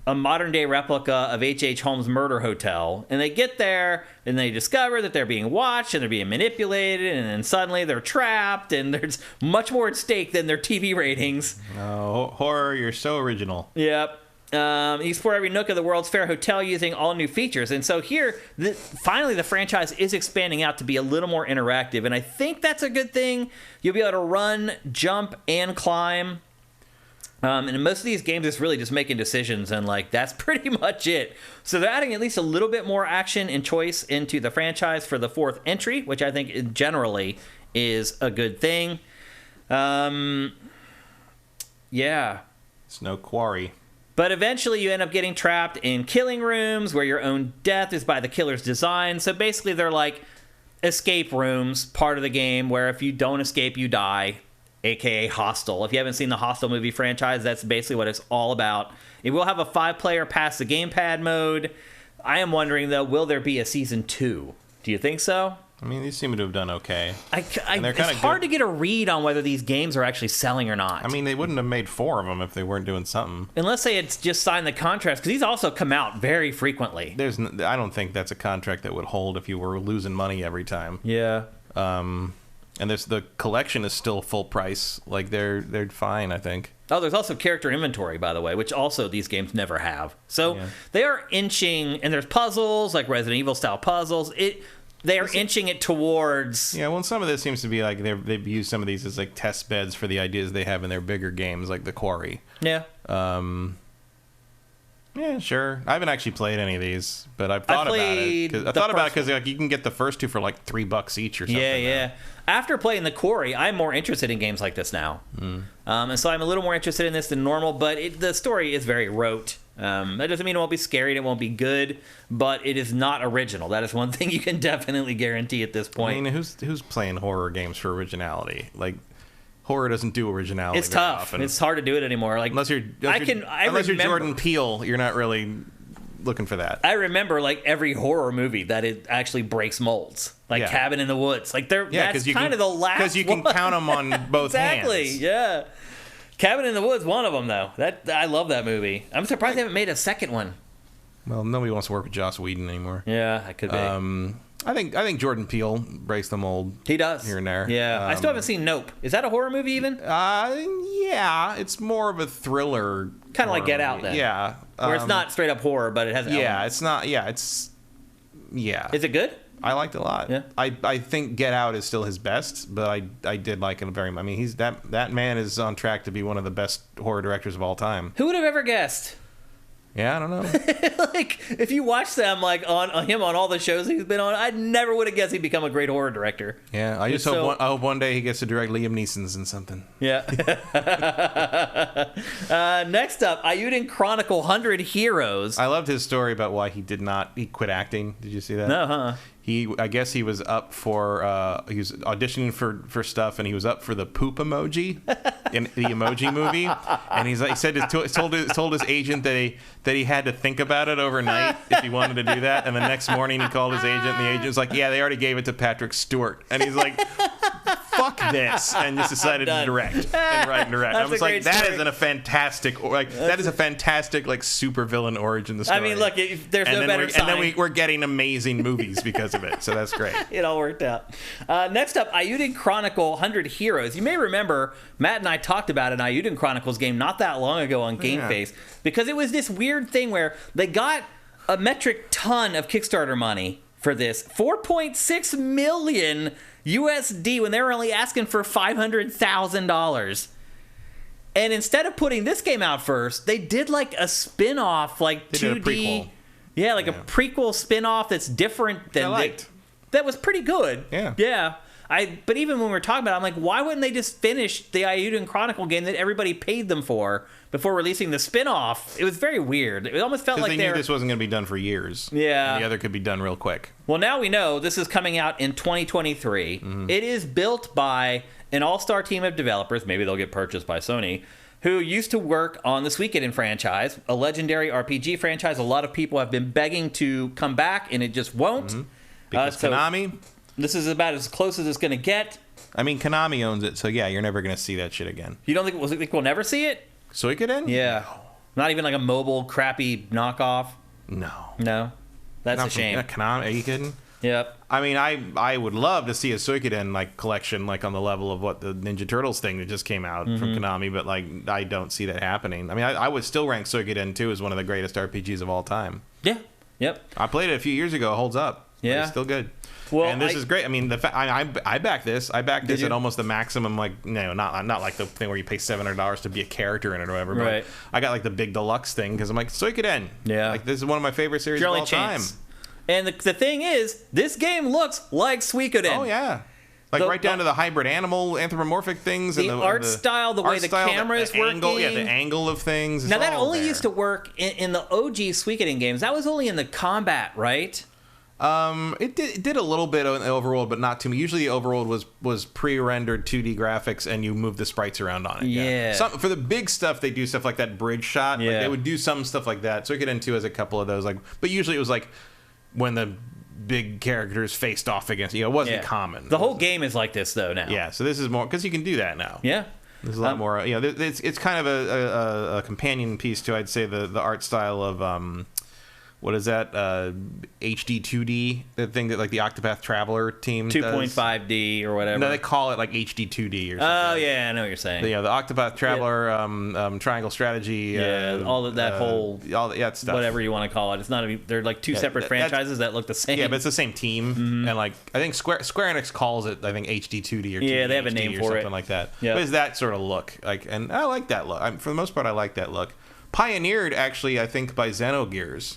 a modern-day replica of H.H. Holmes' murder hotel. And they get there, and they discover that they're being watched, and they're being manipulated, and then suddenly they're trapped, and there's much more at stake than their TV ratings. Oh, horror, you're so original. Yep. You explore every nook of the World's Fair Hotel using all new features. And so here, finally, the franchise is expanding out to be a little more interactive. And I think that's a good thing. You'll be able to run, jump, and climb. And in most of these games, it's really just making decisions. And, that's pretty much it. So they're adding at least a little bit more action and choice into the franchise for the 4th entry, which I think generally is a good thing. Yeah. It's no quarry. But eventually you end up getting trapped in killing rooms where your own death is by the killer's design. So basically they're like escape rooms, part of the game, where if you don't escape, you die, aka Hostel. If you haven't seen the Hostel movie franchise, that's basically what it's all about. It will have a 5-player pass the gamepad mode. I am wondering, though, will there be a season 2? Do you think so? I mean, these seem to have done okay. It's hard to get a read on whether these games are actually selling or not. I mean, they wouldn't have made 4 of them if they weren't doing something. Unless they had just signed the contracts, because these also come out very frequently. I don't think that's a contract that would hold if you were losing money every time. Yeah. And the collection is still full price. Like, they're fine, I think. Oh, there's also character inventory, by the way, which also these games never have. So They are inching, and there's puzzles, like Resident Evil style puzzles. They are inching it towards... Yeah, well, some of this seems to be like they've used some of these as like test beds for the ideas they have in their bigger games, like The Quarry. Yeah. Yeah, sure. I haven't actually played any of these, but I've thought about it. I thought about it because like, you can get the first two for like $3 each or something. Yeah. After playing the Quarry, I'm more interested in games like this now. And so I'm a little more interested in this than normal, but the story is very rote. That doesn't mean it won't be scary and it won't be good, but it is not original. That is one thing you can definitely guarantee at this point. I mean, who's playing horror games for originality? Like, horror doesn't do originality. It's tough. Often. It's hard to do it anymore. Like unless you're Jordan Peele, you're not really looking for that. I remember like every horror movie that it actually breaks molds, like Cabin in the Woods. Like that's kind of the last because you can count them on both exactly, hands. Yeah. Cabin in the Woods, one of them though. I love that movie. I'm surprised they haven't made a second one. Well, nobody wants to work with Joss Whedon anymore. Yeah, that could be. I think Jordan Peele breaks the mold. He does here and there. Yeah, I still haven't seen Nope. Is that a horror movie even? Yeah, it's more of a thriller. Kind of like Get Out, then. Yeah, where it's not straight up horror, but it has. It's not. Yeah, it's. Yeah. Is it good? I liked it a lot. Yeah. I think Get Out is still his best, but I did like it very much. I mean, he's that man is on track to be one of the best horror directors of all time. Who would have ever guessed? Yeah, I don't know. Like, if you watch them, like, on him on all the shows he's been on, I never would have guessed he'd become a great horror director. Yeah, I hope one day he gets to direct Liam Neeson's in something. Yeah. Next up, Ayuden Chronicle 100 Heroes. I loved his story about why he quit acting. Did you see that? No, huh? I guess he was up for he was auditioning for stuff, and he was up for the poop emoji in the Emoji Movie, and he told his agent that he had to think about it overnight if he wanted to do that, and the next morning he called his agent, and the agent's like, yeah, they already gave it to Patrick Stewart, and he's like, fuck this, and just decided to direct and write and direct. I was like, that is a fantastic super villain origin story. I mean, look, there's no better sign. And then we're getting amazing movies because of it, so that's great. It all worked out. Next up, Ayuden Chronicle 100 Heroes. You may remember Matt and I talked about an Ayuden Chronicles game not that long ago on GameFace because it was this weird thing where they got a metric ton of Kickstarter money for this, 4.6 million USD, when they were only asking for $500,000. And instead of putting this game out first, they did like a spin-off, like they 2D. Did a prequel. Yeah, like a prequel spin-off that's different than that was pretty good. Yeah. But even when we were talking about it, I'm like, why wouldn't they just finish the Ayuden Chronicle game that everybody paid them for before releasing the spin-off? It was very weird. It almost felt like they knew this wasn't going to be done for years. Yeah. And the other could be done real quick. Well, now we know this is coming out in 2023. Mm-hmm. It is built by an all-star team of developers. Maybe they'll get purchased by Sony, who used to work on the Suikoden franchise, a legendary RPG franchise. A lot of people have been begging to come back, and it just won't. Mm-hmm. Because Konami... This is about as close as it's going to get. I mean, Konami owns it, so yeah, you're never going to see that shit again. You don't think we'll never see it? Suikoden? Yeah. No. Not even like a mobile, crappy knockoff? No? That's a shame. Konami? Are you kidding? Yep. I mean, I would love to see a Suikoden like collection like on the level of what the Ninja Turtles thing that just came out from Konami, but like I don't see that happening. I mean, I would still rank Suikoden 2 as one of the greatest RPGs of all time. Yeah. Yep. I played it a few years ago. It holds up. Yeah. It's still good. Well, and this is great. I mean, I back this. I back this at almost the maximum. Like, no, not like the thing where you pay $700 to be a character in it or whatever. But right. I got like the big deluxe thing because I'm like Suikoden. Yeah, like this is one of my favorite series of all time. And the thing is, this game looks like Suikoden. Oh yeah. Like right down to the hybrid animal anthropomorphic things. The art style, the way the camera is working. Yeah, the angle of things. Now that only used to work in the OG Suikoden games. That was only in the combat, right? It did a little bit in the overworld, but not too much. Usually the overworld was pre-rendered 2D graphics, and you move the sprites around on it. Yeah. For the big stuff, they do stuff like that bridge shot. Yeah. Like they would do some stuff like that. Suikoden 2 has a couple of those. But usually it was like when the big characters faced off against. It wasn't common. The whole game is like this though now. Yeah. So this is more because you can do that now. Yeah. There's a lot more. It's kind of a companion piece to, I'd say, the art style of what is that? HD 2D, the thing that like the Octopath Traveler team 2.5D or whatever. No, they call it like HD 2D or something. Oh yeah, I know what you're saying. The Octopath Traveler triangle strategy. Yeah, all of that whole stuff. Whatever you want to call it. It's not. They're like two separate franchises that look the same. Yeah, but it's the same team, and like I think Square Enix calls it HD 2D or 2D they have a name or for something it. like that. Yep. But it's that sort of look. And I like that look. For the most part, I like that look. pioneered, actually, I think, by Xenogears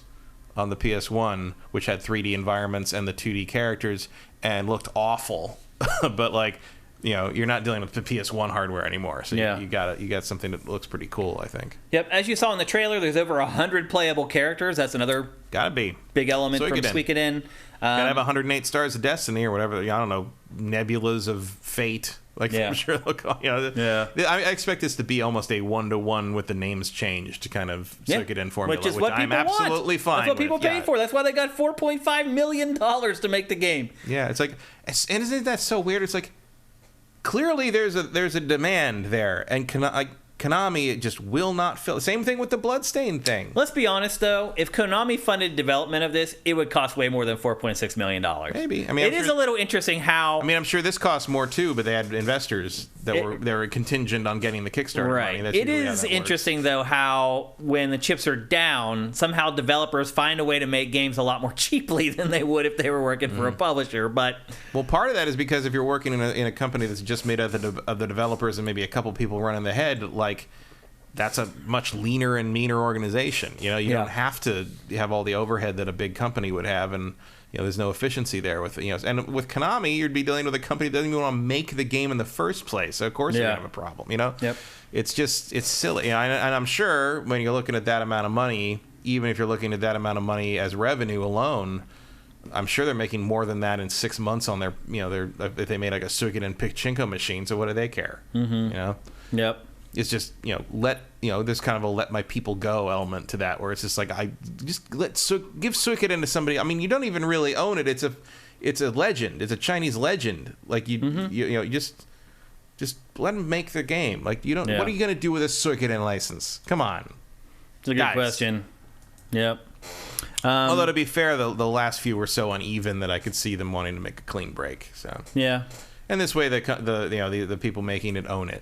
on the PS1, which had 3D environments and the 2D characters and looked awful. But, like, you know, you're not dealing with the PS1 hardware anymore. So you got something that looks pretty cool, I think. Yep. As you saw in the trailer, there's over 100 playable characters. That's another big element from Suikoden. Gotta have 108 stars of Destiny or whatever. I don't know, nebulas of fate. Like, I'm sure they'll call, you know. I expect this to be almost a 1-to-1 with the names changed to kind of Suikoden formula, which I'm absolutely fine. That's what people pay for. That's why they got $4.5 million to make the game. Yeah, it's like, and isn't that so weird? It's like, clearly there's a demand there, and Konami just will not fill. Same thing with the Bloodstained thing. Let's be honest, though. If Konami funded development of this, it would cost way more than $4.6 million. Maybe. I mean, it is a little interesting how... I mean, I'm sure this costs more, too, but they had investors that were contingent on getting the Kickstarter money. That's it is interesting, though, how when the chips are down, somehow developers find a way to make games a lot more cheaply than they would if they were working for a publisher. But well, part of that is because if you're working in a company that's just made up of the developers and maybe a couple people running the head, like, that's a much leaner and meaner organization. You know, you don't have to have all the overhead that a big company would have, and you know, there's no efficiency there with, you know, and with Konami, you'd be dealing with a company that doesn't even want to make the game in the first place. So of course you're gonna have a problem, you know? Yep. It's silly. You know, and I'm sure when you're looking at that amount of money, even if you're looking at that amount of money as revenue alone, I'm sure they're making more than that in 6 months on their, you know, if they made like a Suikoden Pachinko machine, so what do they care? Mm-hmm. You know? Yep. It's just, you know, there's kind of a let my people go element to that, where it's just like, give Suikoden to somebody. I mean, you don't even really own it. It's a legend. It's a Chinese legend. Like you know, just let them make the game. Like you don't. What are you gonna do with a Suikoden license? Come on. It's a good question. Yep. Although to be fair, the last few were so uneven that I could see them wanting to make a clean break. So yeah. And this way, the people making it own it.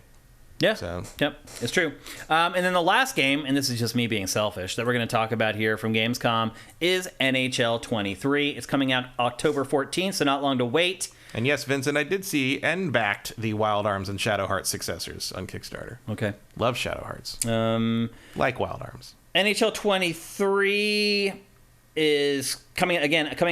Yeah, yep, it's true. And then the last game, and this is just me being selfish, that we're going to talk about here from Gamescom is NHL 23. It's coming out October 14th, so not long to wait. And yes, Vincent, I did see and backed the Wild Arms and Shadow Hearts successors on Kickstarter. Okay. Love Shadow Hearts. Like Wild Arms. NHL 23 is coming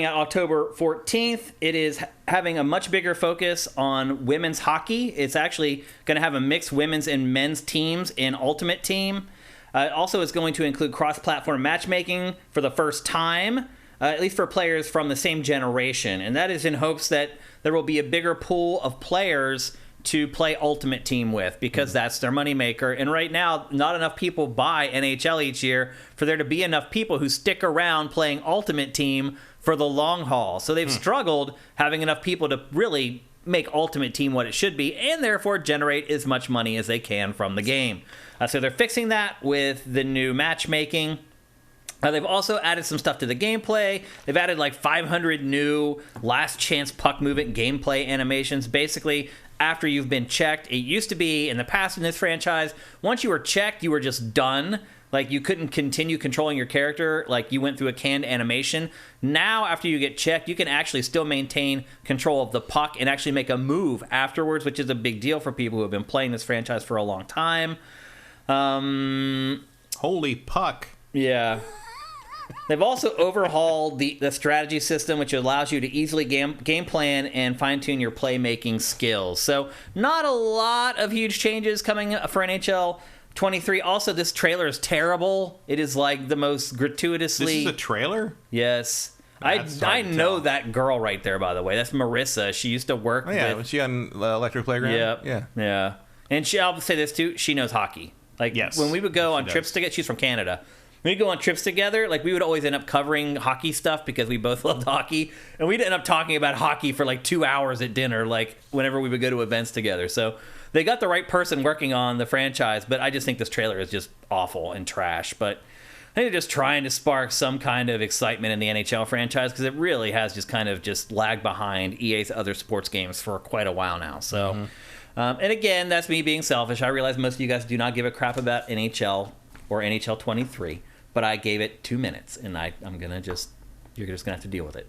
out October 14th. It is having a much bigger focus on women's hockey. It's actually going to have a mixed women's and men's teams in Ultimate Team. It also is going to include cross-platform matchmaking for the first time, at least for players from the same generation. And that is in hopes that there will be a bigger pool of players to play Ultimate Team with, because that's their moneymaker. And right now, not enough people buy NHL each year for there to be enough people who stick around playing Ultimate Team for the long haul. So they've struggled having enough people to really make Ultimate Team what it should be, and therefore generate as much money as they can from the game. So they're fixing that with the new matchmaking. They've also added some stuff to the gameplay. They've added like 500 new last chance puck movement gameplay animations. Basically, after you've been checked, it used to be in the past in this franchise, once you were checked, you were just done. Like, you couldn't continue controlling your character, like you went through a canned animation. Now, after you get checked, you can actually still maintain control of the puck and actually make a move afterwards, which is a big deal for people who have been playing this franchise for a long time. Holy puck. Yeah. They've also overhauled the strategy system, which allows you to easily game plan and fine-tune your playmaking skills. So not a lot of huge changes coming for NHL 23. Also, this trailer is terrible. It is like the most gratuitously... This is a trailer? Yes. I know that girl right there, by the way. That's Marissa. She used to work with... Was she on Electric Playground? Yep. Yeah. And I'll say this, too. She knows hockey. Like, yes, when we would go on trips together... She's from Canada. When we go on trips together, like, we would always end up covering hockey stuff because we both loved hockey. And we'd end up talking about hockey for like 2 hours at dinner, like, whenever we would go to events together. So they got the right person working on the franchise, but I just think this trailer is just awful and trash. But I think they're just trying to spark some kind of excitement in the NHL franchise, because it really has just kind of just lagged behind EA's other sports games for quite a while now. So, and again, that's me being selfish. I realize most of you guys do not give a crap about NHL or NHL 23. But I gave it 2 minutes, and I'm gonna just, you're just gonna have to deal with it.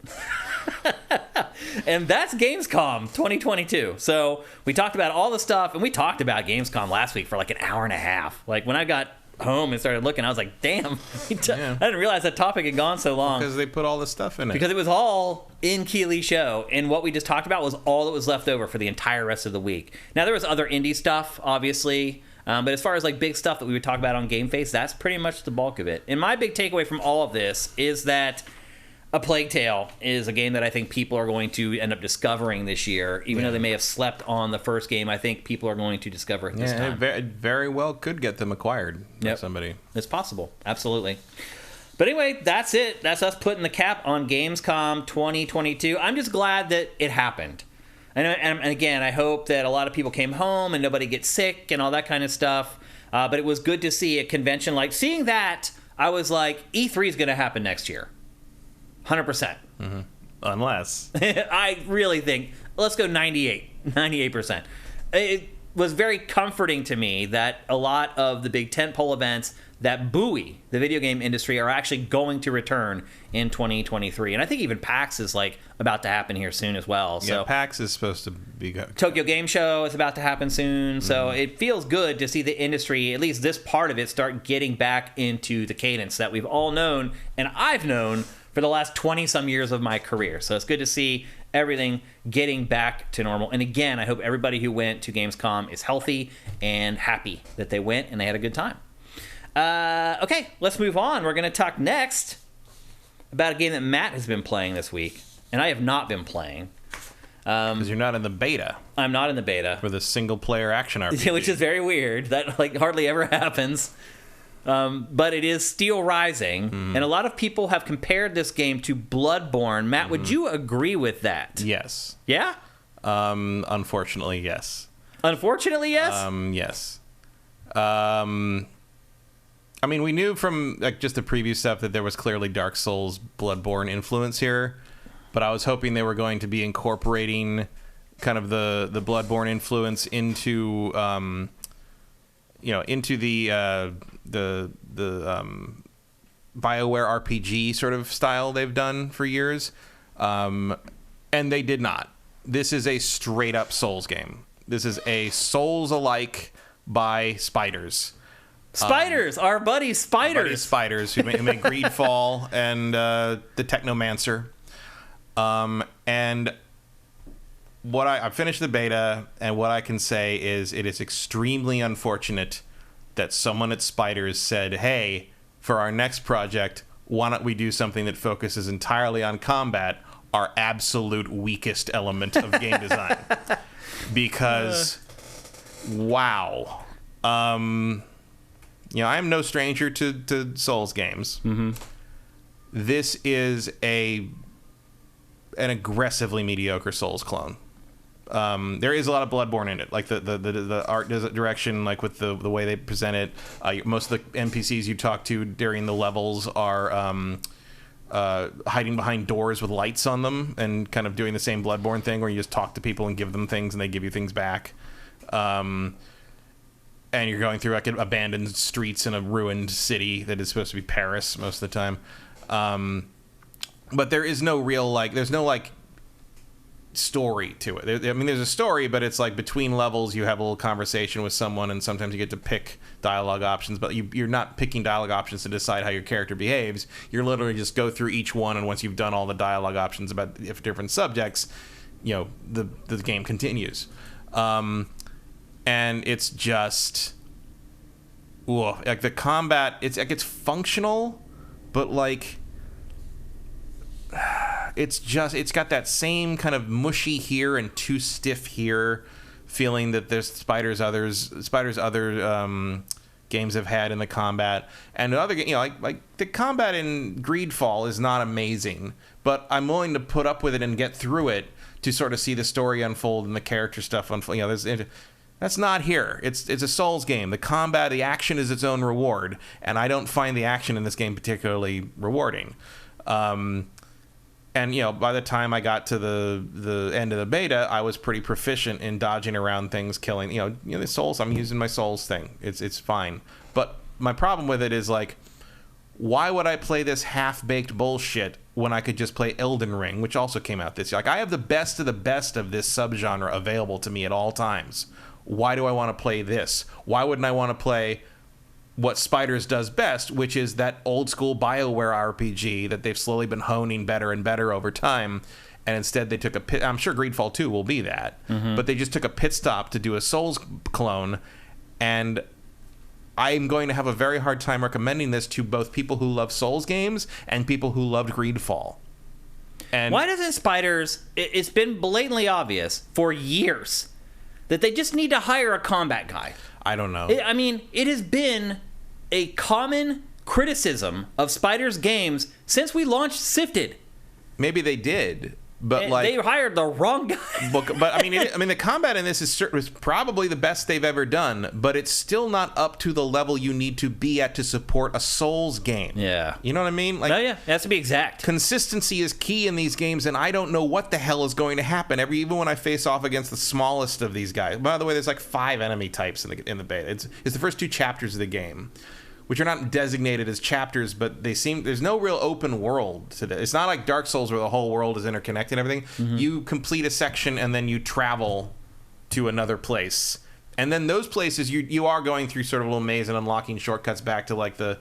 And that's Gamescom 2022. So we talked about all the stuff, and we talked about Gamescom last week for like an hour and a half. Like, when I got home and started looking. I was like, damn, I didn't realize that topic had gone so long. Because they put all this stuff in it. Because it was all in Keeley's show, and what we just talked about was all that was left over for the entire rest of the week. Now, there was other indie stuff, obviously, but as far as like big stuff that we would talk about on GameFace, that's pretty much the bulk of it. And my big takeaway from all of this is that A Plague Tale is a game that I think people are going to end up discovering this year. Even though they may have slept on the first game, I think people are going to discover it this time. It very well could get them acquired by somebody. It's possible. Absolutely. But anyway, that's it. That's us putting the cap on Gamescom 2022. I'm just glad that it happened. And again, I hope that a lot of people came home and nobody gets sick and all that kind of stuff. But it was good to see a convention. Like, seeing that, I was like, E3 is going to happen next year. 100%. Mm-hmm. Unless. I really think, let's go 98%. It was very comforting to me that a lot of the big tentpole events that buoy the video game industry are actually going to return in 2023. And I think even PAX is like about to happen here soon as well. So PAX is supposed to be good. Tokyo Game Show is about to happen soon. So it feels good to see the industry, at least this part of it, start getting back into the cadence that we've all known and I've known for the last 20-some years of my career. So it's good to see everything getting back to normal. And again, I hope everybody who went to Gamescom is healthy and happy that they went and they had a good time. Okay, let's move on. We're going to talk next about a game that Matt has been playing this week, and I have not been playing. Because you're not in the beta. I'm not in the beta. For the single-player action RPG. Which is very weird. That like hardly ever happens. But it is Steelrising, and a lot of people have compared this game to Bloodborne. Matt, would you agree with that? Yes. Yeah? Unfortunately, yes. Unfortunately, yes? Yes. I mean, we knew from like just the preview stuff that there was clearly Dark Souls Bloodborne influence here, but I was hoping they were going to be incorporating kind of the Bloodborne influence into into the BioWare RPG sort of style they've done for years, and they did not. This is a straight up Souls game. This is a Souls-alike by spiders. Spiders, our buddy Spiders. Spiders who made Greedfall and the Technomancer. And what I finished the beta, and what I can say is it is extremely unfortunate that someone at Spiders said, hey, for our next project, why don't we do something that focuses entirely on combat, our absolute weakest element of game design. Because, wow. I am no stranger to Souls games. Mm-hmm. This is an aggressively mediocre Souls clone. There is a lot of Bloodborne in it, like the art direction, like with the way they present it. Most of the NPCs you talk to during the levels are hiding behind doors with lights on them and kind of doing the same Bloodborne thing where you just talk to people and give them things and they give you things back. And you're going through like abandoned streets in a ruined city that is supposed to be Paris most of the time. But there is no real there's no story to it. There's a story, but it's like between levels you have a little conversation with someone, and sometimes you get to pick dialogue options, but you're not picking dialogue options to decide how your character behaves. You're literally just go through each one, and once you've done all the dialogue options about different subjects, the game continues. And it's just, like the combat, it's functional, but it's got that same kind of mushy here and too stiff here feeling that there's Spiders other games have had in the combat. And other like the combat in Greedfall is not amazing, but I'm willing to put up with it and get through it to sort of see the story unfold and the character stuff unfold. That's not here. It's a Souls game. The combat, the action is its own reward, and I don't find the action in this game particularly rewarding. And by the time I got to the end of the beta, I was pretty proficient in dodging around things, killing. The Souls. I'm using my Souls thing. It's fine. But my problem with it is why would I play this half-baked bullshit when I could just play Elden Ring, which also came out this year? I have the best of this subgenre available to me at all times. Why do I want to play this? Why wouldn't I want to play what Spiders does best, which is that old school BioWare RPG that they've slowly been honing better and better over time. And instead they took a pit. I'm sure Greedfall 2 will be that, but they just took a pit stop to do a Souls clone. And I'm going to have a very hard time recommending this to both people who love Souls games and people who loved Greedfall. And why doesn't Spiders? It's been blatantly obvious for years that they just need to hire a combat guy. I don't know. I mean, it has been a common criticism of Spiders games since we launched Sifted. Maybe they did, but And they hired the wrong guy. But I mean, the combat in this is probably the best they've ever done, but it's still not up to the level you need to be at to support a Souls game. Yeah, you know what I mean? Like, oh yeah, it has to be exact. Consistency is key in these games, and I don't know what the hell is going to happen. Even when I face off against the smallest of these guys. By the way, there's like 5 enemy types in the beta. It's the first 2 chapters of the game, which are not designated as chapters, but there's no real open world to this. It's not like Dark Souls where the whole world is interconnected and everything. You complete a section and then you travel to another place. And then those places you are going through sort of a little maze and unlocking shortcuts back to like the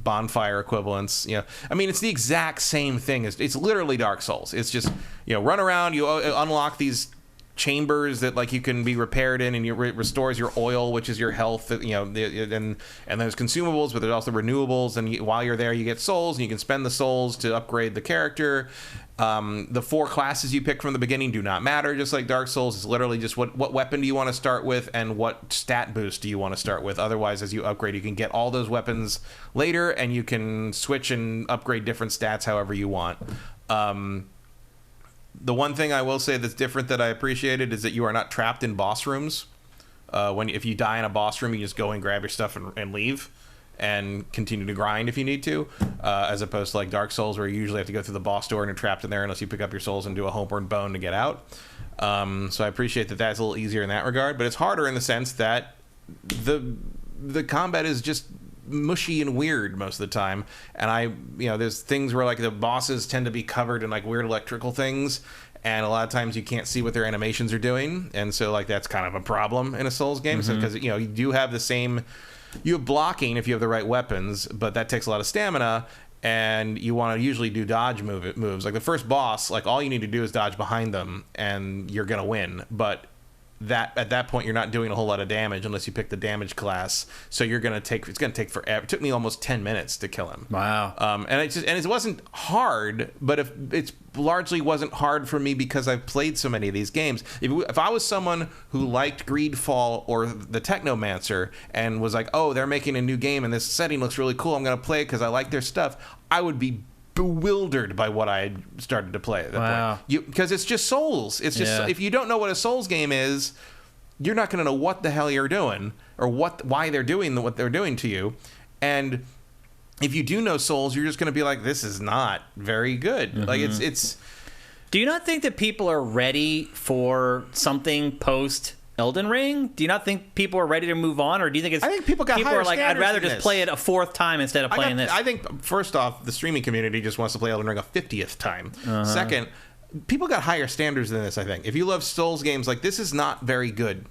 bonfire equivalents. You know, I mean, it's the exact same thing. It's literally Dark Souls. It's just, run around, you unlock these chambers that like you can be repaired in, and it restores your oil, which is your health, and there's consumables, but there's also renewables, and while you're there you get souls, and you can spend the souls to upgrade the character. The 4 classes you pick from the beginning do not matter, just like Dark Souls. It's literally just what weapon do you want to start with and what stat boost do you want to start with. Otherwise, as you upgrade, you can get all those weapons later, and you can switch and upgrade different stats however you want. The one thing I will say that's different that I appreciated is that you are not trapped in boss rooms. If you die in a boss room, you just go and grab your stuff and leave and continue to grind if you need to, as opposed to like Dark Souls where you usually have to go through the boss door and you're trapped in there unless you pick up your souls and do a homeward bone to get out. So I appreciate that that's a little easier in that regard, but it's harder in the sense that the combat is just mushy and weird most of the time, and there's things where like the bosses tend to be covered in like weird electrical things, and a lot of times you can't see what their animations are doing, and so like that's kind of a problem in a Souls game. So because you do have you have blocking if you have the right weapons, but that takes a lot of stamina, and you want to usually do dodge moves. Like the first boss, like all you need to do is dodge behind them and you're gonna win, but at that point you're not doing a whole lot of damage unless you pick the damage class, so it's gonna take forever. It took me almost 10 minutes to kill him. Wow. And it wasn't hard, but it largely wasn't hard for me because I've played so many of these games. If I was someone who liked Greedfall or the Technomancer and was like, oh, they're making a new game and this setting looks really cool, I'm gonna play it because I like their stuff, I would be bewildered by what I started to play at that point. Because it's just Souls. It's just if you don't know what a Souls game is, you're not going to know what the hell you're doing or why they're doing what they're doing to you. And if you do know Souls, you're just going to be like, this is not very good. Like it's. Do you not think that people are ready for something post Elden Ring? Do you not think people are ready to move on, or do you think I think people are like, I'd rather just play it a 4th time instead of playing this? I think first off, the streaming community just wants to play Elden Ring a 50th time. Second, people got higher standards than this. I think if you love Souls games, like this is not very good.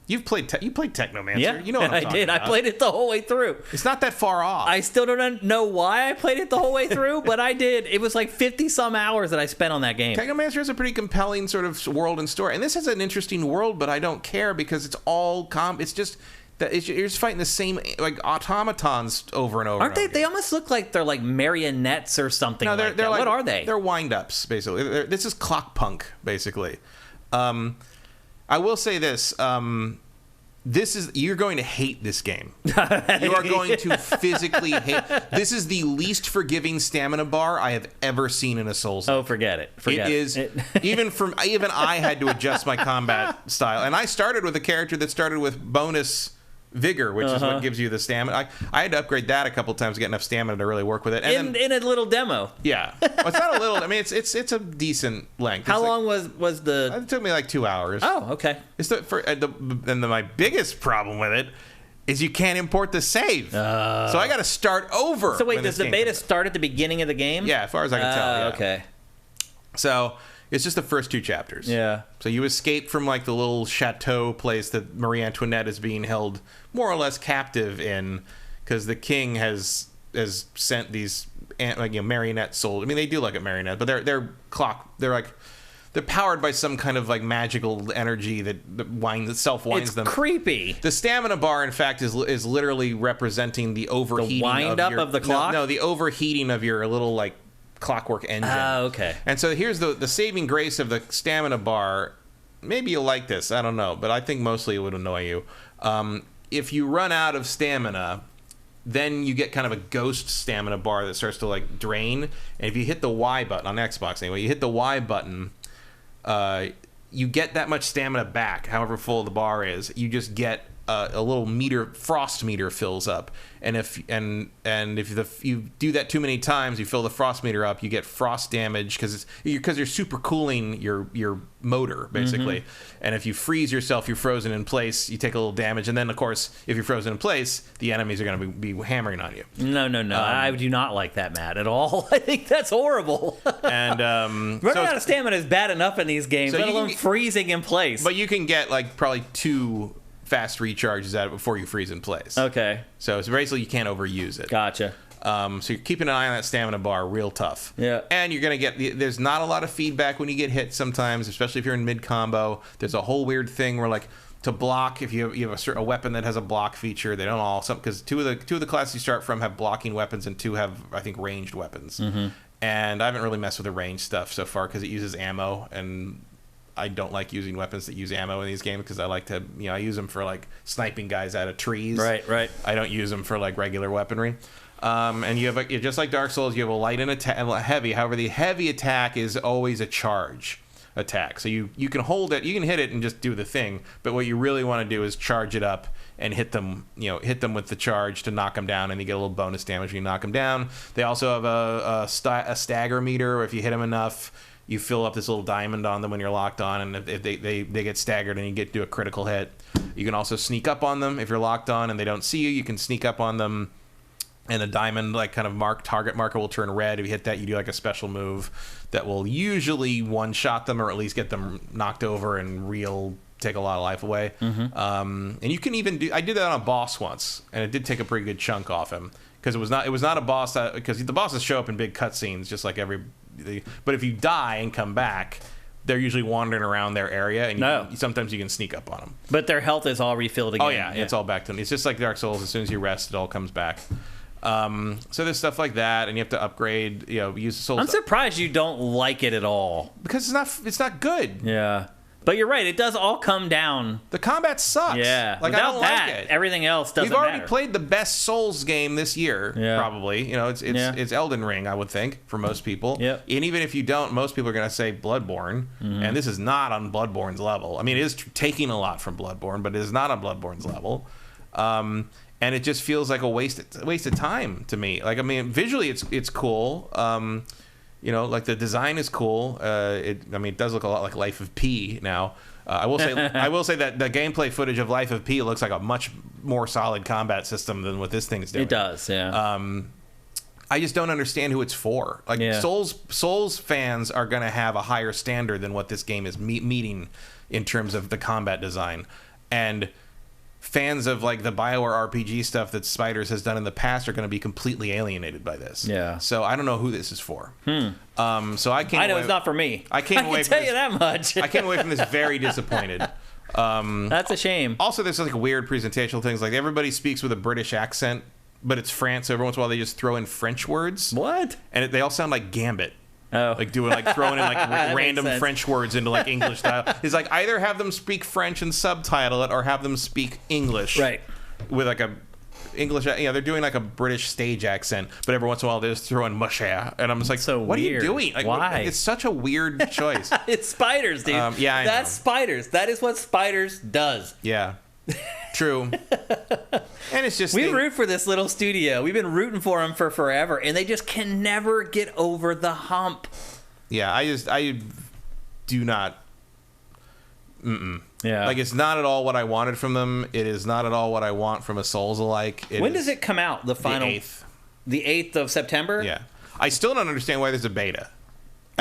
You played Technomancer. Yeah, you know what I'm talking about. I played it the whole way through. It's not that far off. I still don't know why I played it the whole way through, but I did. It was like 50-some hours that I spent on that game. Technomancer has a pretty compelling sort of world and story, and this has an interesting world, but I don't care because it's all it's just that you're just fighting the same like automatons over and over. Aren't they? They almost look like they're like marionettes or something. No, they're like, what are they? They're wind-ups basically. This is clock punk basically. I will say this. You're going to hate this game. You are going to physically hate. This is the least forgiving stamina bar I have ever seen in a Souls. Oh, forget it. Even I had to adjust my combat style, and I started with a character that started with bonus vigor, which is what gives you the stamina. I had to upgrade that a couple times to get enough stamina to really work with it. And in a little demo. Yeah, well, it's not a little. I mean, it's a decent length. How long was the? It took me like 2 hours. Oh, okay. My biggest problem with it is you can't import the save, so I got to start over. So wait, does the beta start at the beginning of the game? Yeah, as far as I can tell. Yeah. Okay. So It's just the first 2 chapters. Yeah. So you escape from like the little chateau place that Marie Antoinette is being held more or less captive in, because the king has sent these marionette souls. I mean, they do look at marionette, but they're powered by some kind of like magical energy that self-winds them. It's creepy. The stamina bar, in fact, is literally representing the overheating. The wind-up of the clock? No, the overheating of your little like clockwork engine. Oh, okay. And so here's the saving grace of the stamina bar. Maybe you'll like this, I don't know, but I think mostly it would annoy you. If you run out of stamina, then you get kind of a ghost stamina bar that starts to like drain. And if you hit the Y button on Xbox anyway, you hit the Y button, you get that much stamina back, however full the bar is. You just get a little frost meter fills up, and if you do that too many times, you fill the frost meter up, you get frost damage because you're super cooling your motor basically. And if you freeze yourself, you're frozen in place, you take a little damage, and then of course if you're frozen in place, the enemies are going to be hammering on you. No, I do not like that, Matt, at all. I think that's horrible. And running out of stamina is bad enough in these games, let alone freezing in place. But you can get like probably 2 fast recharges at it before you freeze in place. Okay. So it's basically you can't overuse it. Gotcha. So you're keeping an eye on that stamina bar real tough. Yeah. And you're going to get, there's not a lot of feedback when you get hit sometimes, especially if you're in mid-combo. There's a whole weird thing where like to block, if you have a weapon that has a block feature, they don't all, because two of the classes you start from have blocking weapons and 2 have, I think, ranged weapons. And I haven't really messed with the ranged stuff so far because it uses ammo, and I don't like using weapons that use ammo in these games because I like to, I use them for like sniping guys out of trees. Right. I don't use them for like regular weaponry. And you have just like Dark Souls, you have a light and a heavy. However, the heavy attack is always a charge attack. So you can hold it, you can hit it and just do the thing. But what you really want to do is charge it up and hit them with the charge to knock them down, and you get a little bonus damage when you knock them down. They also have a stagger meter where if you hit them enough, you fill up this little diamond on them when you're locked on, and if they get staggered and you do a critical hit. You can also sneak up on them if you're locked on and they don't see you. You can sneak up on them, and a diamond like kind of target marker will turn red. If you hit that, you do like a special move that will usually one-shot them or at least get them knocked over and take a lot of life away. And you can even I did that on a boss once, and it did take a pretty good chunk off him because it was not a boss because the bosses show up in big cutscenes just like but if you die and come back, they're usually wandering around their area, and sometimes you can sneak up on them. But their health is all refilled again. Oh yeah, it's all back to them. It's just like Dark Souls. As soon as you rest, it all comes back. So there's stuff like that, and you have to upgrade. Use the souls. I'm surprised you don't like it at all because it's not good. Yeah. But you're right, it does all come down. The combat sucks. Yeah. Like, without I don't that, like it. Everything else doesn't We've already matter. played the best Souls game this year, probably. It's Elden Ring, I would think, for most people. Yep. And even if you don't, most people are going to say Bloodborne, and this is not on Bloodborne's level. I mean, it is taking a lot from Bloodborne, but it is not on Bloodborne's level. And it just feels like a waste of time to me. Like, I mean, visually it's cool. Like the design is cool. It does look a lot like Life of P now. I will say that the gameplay footage of Life of P looks like a much more solid combat system than what this thing is doing. It does, yeah. I just don't understand who it's for. Like Souls fans are going to have a higher standard than what this game is meeting in terms of the combat design, and fans of like the BioWare RPG stuff that Spiders has done in the past are going to be completely alienated by this. Yeah. So I don't know who this is for. So I can't. I know it's not for me. I came away. I can tell you that much. I came away from this very disappointed. That's a shame. Also, there's like weird presentational things. Like everybody speaks with a British accent, but it's France. So every once in a while they just throw in French words. What? And they all sound like Gambit. Oh. Like throwing in like random French words into like English style. It's like either have them speak French and subtitle it, or have them speak English. Right. With like a English, they're doing like a British stage accent, but every once in a while they just throw in musha, and I'm just like, so what weird. are you doing? Like, why? It's such a weird choice. It's Spiders, dude. I That's know. Spiders. That is what Spiders does. Yeah. True. And it's just We root for this little studio. We've been rooting for them for forever, and they just can never get over the hump. Yeah, I do not. Yeah. Like, it's not at all what I wanted from them. It is not at all what I want from a Souls-alike. When does it come out? The final. The 8th. The 8th of September. Yeah. I still don't understand why there's a beta.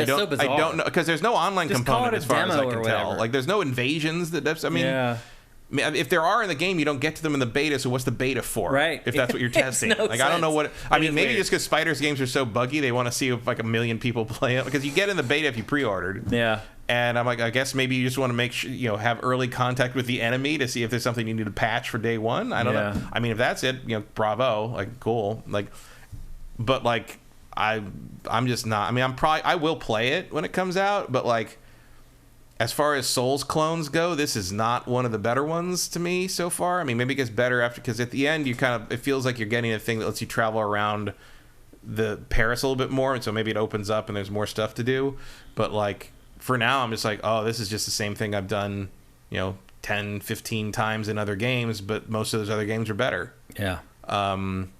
so bizarre. I don't know because there's no online Just call component it a as far as I demo can or tell. whatever. Like there's no invasions. I mean, if there are in the game, you don't get to them in the beta. So what's the beta for? Right. If that's what you're testing. No like I don't know what. I mean, maybe weird. just because Spiders games are so buggy, they want to see if like 1 million people play it because you get in the beta if you pre-ordered. Yeah. And I'm like, I guess maybe you just want to make sure have early contact with the enemy to see if there's something you need to patch for day one. I don't know. I mean, if that's it, bravo, like cool, like, but like I'm just not. I mean, I will play it when it comes out, but like, as far as Souls clones go, this is not one of the better ones to me so far. I mean, maybe it gets better after because at the end it feels like you're getting a thing that lets you travel around the Paris a little bit more, and so maybe it opens up and there's more stuff to do. But like. For now, I'm just like, oh, this is just the same thing I've done, 10, 15 times in other games, but most of those other games are better. Yeah. And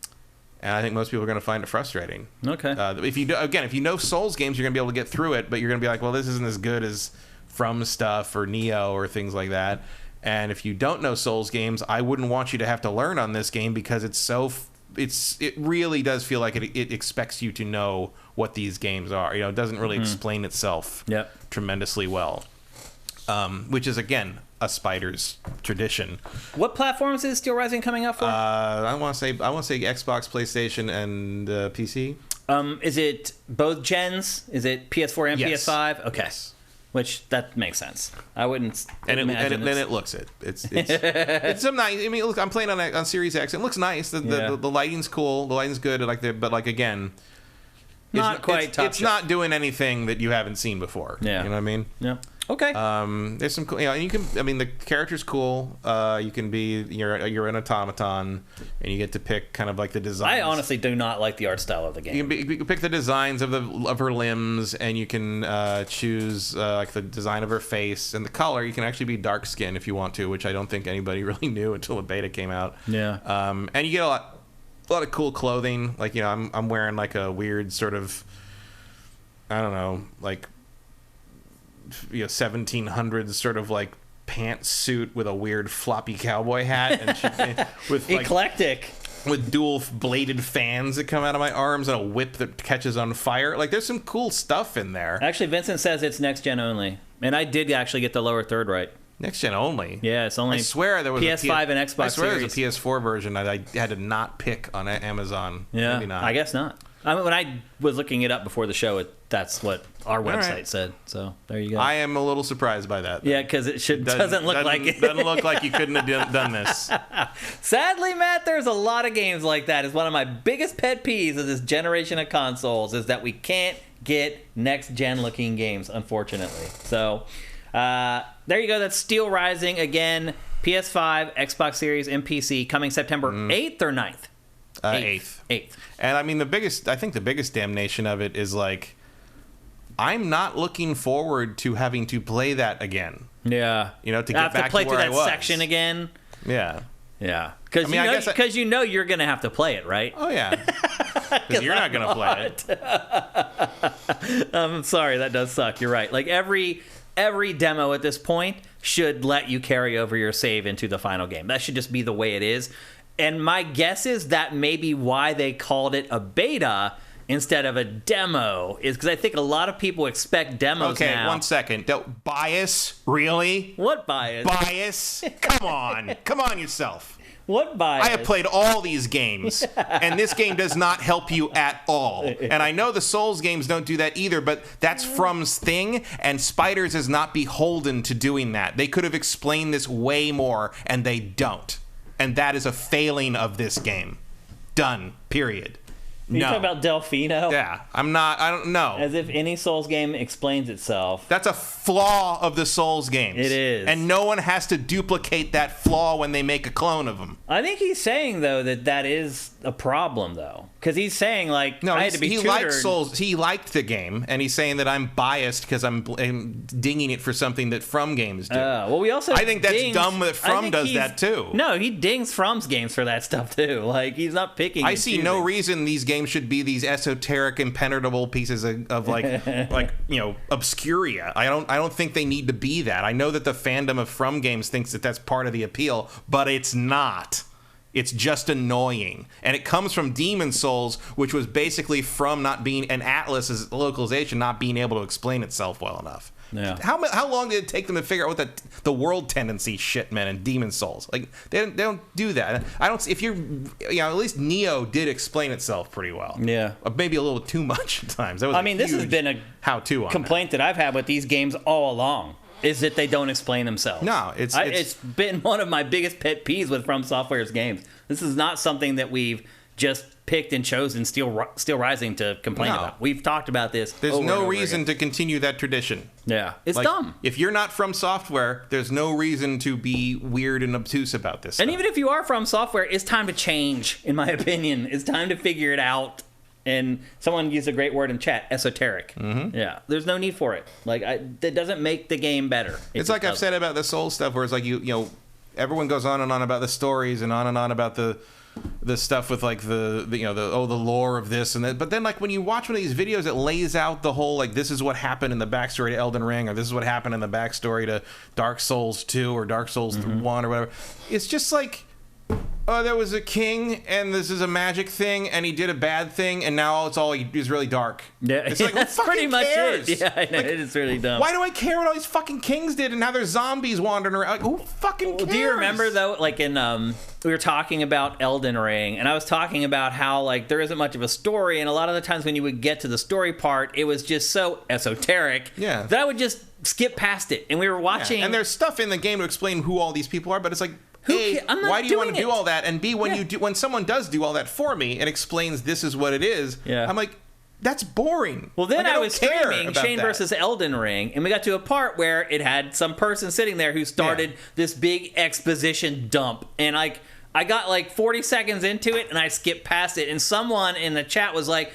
I think most people are going to find it frustrating. Okay. If you know Souls games, you're going to be able to get through it, but you're going to be like, well, this isn't as good as From stuff or Neo or things like that. And if you don't know Souls games, I wouldn't want you to have to learn on this game because it really does feel like it expects you to know what these games are. It doesn't really explain itself tremendously well, which is again a Spiders tradition. What platforms is Steelrising coming out for? I want to say Xbox, PlayStation, and PC. Is it both gens? Is it PS4 and Yes. PS5? Okay. Yes. Which that makes sense. I wouldn't. Then it looks it. It's some nice. I mean, look, I'm playing on Series X. It looks nice. The lighting's cool. The lighting's good. But like again, not quite top It's shelf. not doing anything that you haven't seen before. Yeah. You know what I mean? Yeah. Okay. There's some cool. And you can. I mean, the character's cool. You can be. You're an automaton, and you get to pick kind of like the designs. I honestly do not like the art style of the game. You can pick the designs of her limbs, and you can choose like the design of her face and the color. You can actually be dark skin if you want to, which I don't think anybody really knew until the beta came out. Yeah. And you get a lot of cool clothing. Like I'm wearing like a weird sort of, I don't know, like 1700s sort of like pantsuit with a weird floppy cowboy hat and with like, eclectic. With dual bladed fans that come out of my arms and a whip that catches on fire. Like, there's some cool stuff in there. Actually, Vincent says it's next gen only, and I did actually get the lower third right. Next gen only. Yeah, it's only. I swear there was PS5 and Xbox. I swear Series. there was a PS4 version that I had to not pick on Amazon. Yeah, maybe not. I guess not. I mean, when I was looking it up before the show, that's what our website said. So there you go. I am a little surprised by that. Yeah, because it doesn't look like it. Doesn't look like you couldn't have done this. Sadly, Matt, there's a lot of games like that. It's one of my biggest pet peeves of this generation of consoles is that we can't get next-gen looking games, unfortunately. So there you go. That's Steelrising again. PS5, Xbox Series, and PC coming September 8th or 9th? 8th. And I mean, I think the biggest damnation of it is like, I'm not looking forward to having to play that again. Yeah. To get back to where I was. play through that section again. Yeah. Yeah. Because you're going to have to play it, right? Oh, yeah. Because you're not going to play it. I'm sorry, that does suck. You're right. Like every demo at this point should let you carry over your save into the final game. That should just be the way it is. And my guess is that maybe why they called it a beta instead of a demo is because I think a lot of people expect demos now. Okay, 1 second. Bias? Really? What bias? Bias? Come on yourself. What bias? I have played all these games, and this game does not help you at all. And I know the Souls games don't do that either, but that's From's thing, and Spiders is not beholden to doing that. They could have explained this way more, and they don't. And that is a failing of this game. Done. Period. You talking about Delfino? Yeah. I don't know. As if any Souls game explains itself. That's a flaw of the Souls games. It is. And no one has to duplicate that flaw when they make a clone of them. I think he's saying, though, that is a problem, though. Because he's saying, like, no, I had to be tutored. Liked Souls. He liked the game, and he's saying that I'm biased because I'm dinging it for something that From games do. Well, we also I think that's dumb that From does that, too. No, he dings From's games for that stuff, too. Like, he's not picking I see no reason these games should be these esoteric, impenetrable pieces of like obscuria. I don't think they need to be that. I know that the fandom of From games thinks that that's part of the appeal, but it's not. It's just annoying. And it comes from Demon Souls, which was basically from not being an Atlas's localization, not being able to explain itself well enough. Yeah. How long did it take them to figure out what the world tendency shit meant in Demon Souls? Like they don't do that. I don't. If you're, at least Neo did explain itself pretty well. Yeah. Maybe a little too much at times. That was this has been a how-to complaint that I've had with these games all along. Is that they don't explain themselves. No, it's been one of my biggest pet peeves with From Software's games. This is not something that we've just picked and chosen Steelrising to complain about. We've talked about this. There's no reason to continue that tradition. Yeah, it's dumb. If you're not From Software, there's no reason to be weird and obtuse about this. And even if you are From Software, it's time to change, in my opinion. It's time to figure it out. And someone used a great word in chat, esoteric. Mm-hmm. Yeah, there's no need for it. That doesn't make the game better. It's like I've said about the Soul stuff, where it's like everyone goes on and on about the stories and on about the stuff with like the lore of this and that. But then like when you watch one of these videos, it lays out the whole like this is what happened in the backstory to Elden Ring, or this is what happened in the backstory to Dark Souls 2 or Dark Souls 1 or whatever. It's just like, oh, there was a king, and this is a magic thing, and he did a bad thing, and now he's really dark. Yeah, it's like, that's pretty much it. Yeah, I know, like, it is really dumb. Why do I care what all these fucking kings did, and now there's zombies wandering around? Like, who fucking cares? Do you remember though, like in we were talking about Elden Ring, and I was talking about how like there isn't much of a story, and a lot of the times when you would get to the story part, it was just so esoteric that I would just skip past it. And we were watching, and there's stuff in the game to explain who all these people are, but it's like, A, why do you want to do all that? And B, when someone does do all that for me and explains this is what it is, I'm like, that's boring. Well, then I was streaming Shane versus Elden Ring, and we got to a part where it had some person sitting there who started this big exposition dump, and I got like 40 seconds into it, and I skipped past it, and someone in the chat was like,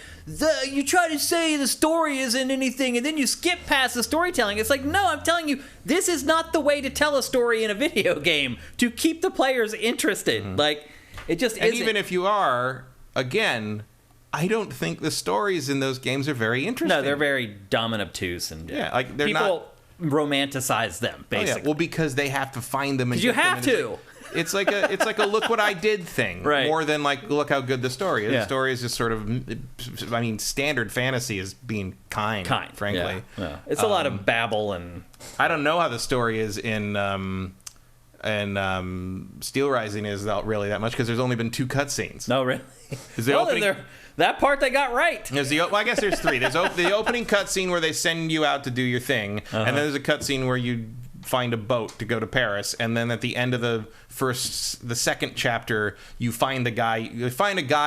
you try to say the story isn't anything, and then you skip past the storytelling. It's like, no, I'm telling you, this is not the way to tell a story in a video game to keep the players interested. Mm-hmm. Like, it just isn't. And even if you are, again, I don't think the stories in those games are very interesting. No, they're very dumb and obtuse, and like they're people romanticize them, basically. Oh, yeah. Well, because they have to find them. And you have to. It's like a look what I did thing, right? More than like look how good the story is. Yeah. The story is just sort of, I mean, standard fantasy is being kind, frankly. Yeah. It's a lot of babble, and I don't know how the story is in Steelrising is not really that much because there's only been 2 cutscenes. No, really. That part they got right. I guess there's 3. There's the opening cutscene where they send you out to do your thing, and then there's a cutscene where you find a boat to go to Paris, and then at the end of the second chapter, you find a guy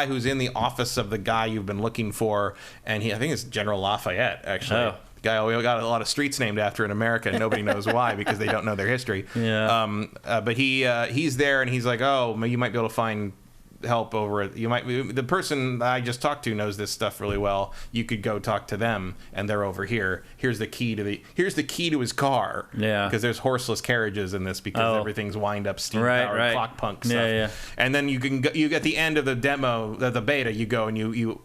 who's in the office of the guy you've been looking for, and I think it's General Lafayette, actually. Oh. Guy, we got a lot of streets named after in America, and nobody knows why because they don't know their history. Yeah. But he's there, and he's like, oh, you might be able to find help over it. The person I just talked to knows this stuff really well. You could go talk to them, and they're over here. Here's the key to his car. Yeah, because there's horseless carriages in this because everything's wind up steam powered clock punk stuff. Yeah. And then you at the end of the demo, the beta, you go and you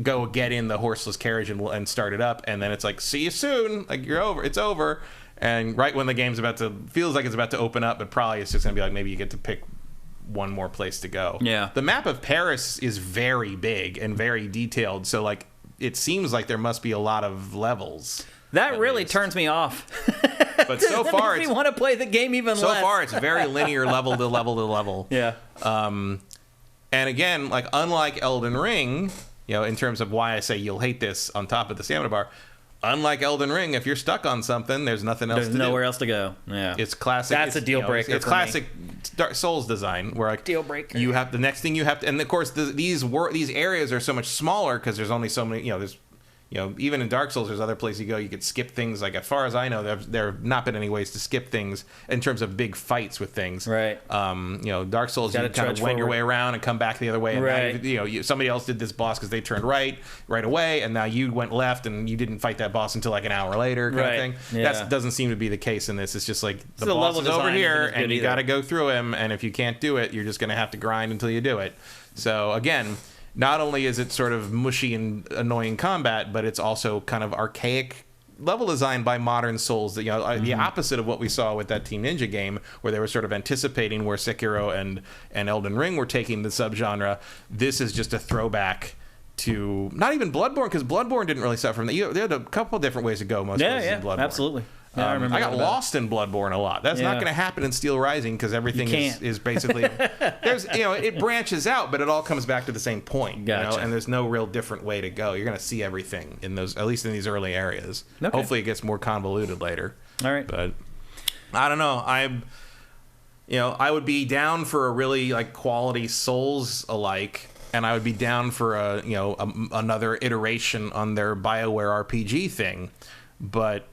go get in the horseless carriage and start it up, and then it's like, see you soon. Like it's over. And right when the game's feels like it's about to open up, but probably it's just gonna be like maybe you get to pick one more place to go. Yeah. The map of Paris is very big and very detailed, so like it seems like there must be a lot of levels. That really turns me off. But so far, makes me want to play the game even less. So far, it's very linear, level to level to level. Yeah. And again, like unlike Elden Ring, in terms of why I say you'll hate this on top of the stamina bar. Unlike Elden Ring, if you're stuck on something, there's nothing else to do. There's nowhere else to go. Yeah. It's classic. That's a deal breaker. It's classic Dark Souls design where like deal breaker. You have the next thing you have to, and of course these areas are so much smaller because there's only so many. There's even in Dark Souls, there's other places you go. You could skip things. Like as far as I know, there have not been any ways to skip things in terms of big fights with things. Right. Dark Souls, you kind of wend your way around and come back the other way. And right. Now, somebody else did this boss because they turned right away, and now you went left and you didn't fight that boss until like an hour later, kind of thing. Yeah. That doesn't seem to be the case in this. It's just like the boss is over here, and you got to go through him. And if you can't do it, you're just going to have to grind until you do it. So again. Not only is it sort of mushy and annoying combat, but it's also kind of archaic level design by modern Souls, the opposite of what we saw with that Team Ninja game, where they were sort of anticipating where Sekiro and Elden Ring were taking the subgenre. This is just a throwback to not even Bloodborne, because Bloodborne didn't really suffer from that. They had a couple different ways to go most places in Bloodborne. Absolutely. Yeah, I got lost in Bloodborne a lot. That's not going to happen in Steelrising, because everything is basically there's it branches out, but it all comes back to the same point. Gotcha. And there's no real different way to go. You're going to see everything in those, at least in these early areas. Okay. Hopefully, it gets more convoluted later. All right, but I don't know. I would be down for a really like quality Souls alike. And I would be down for another iteration on their BioWare RPG thing, but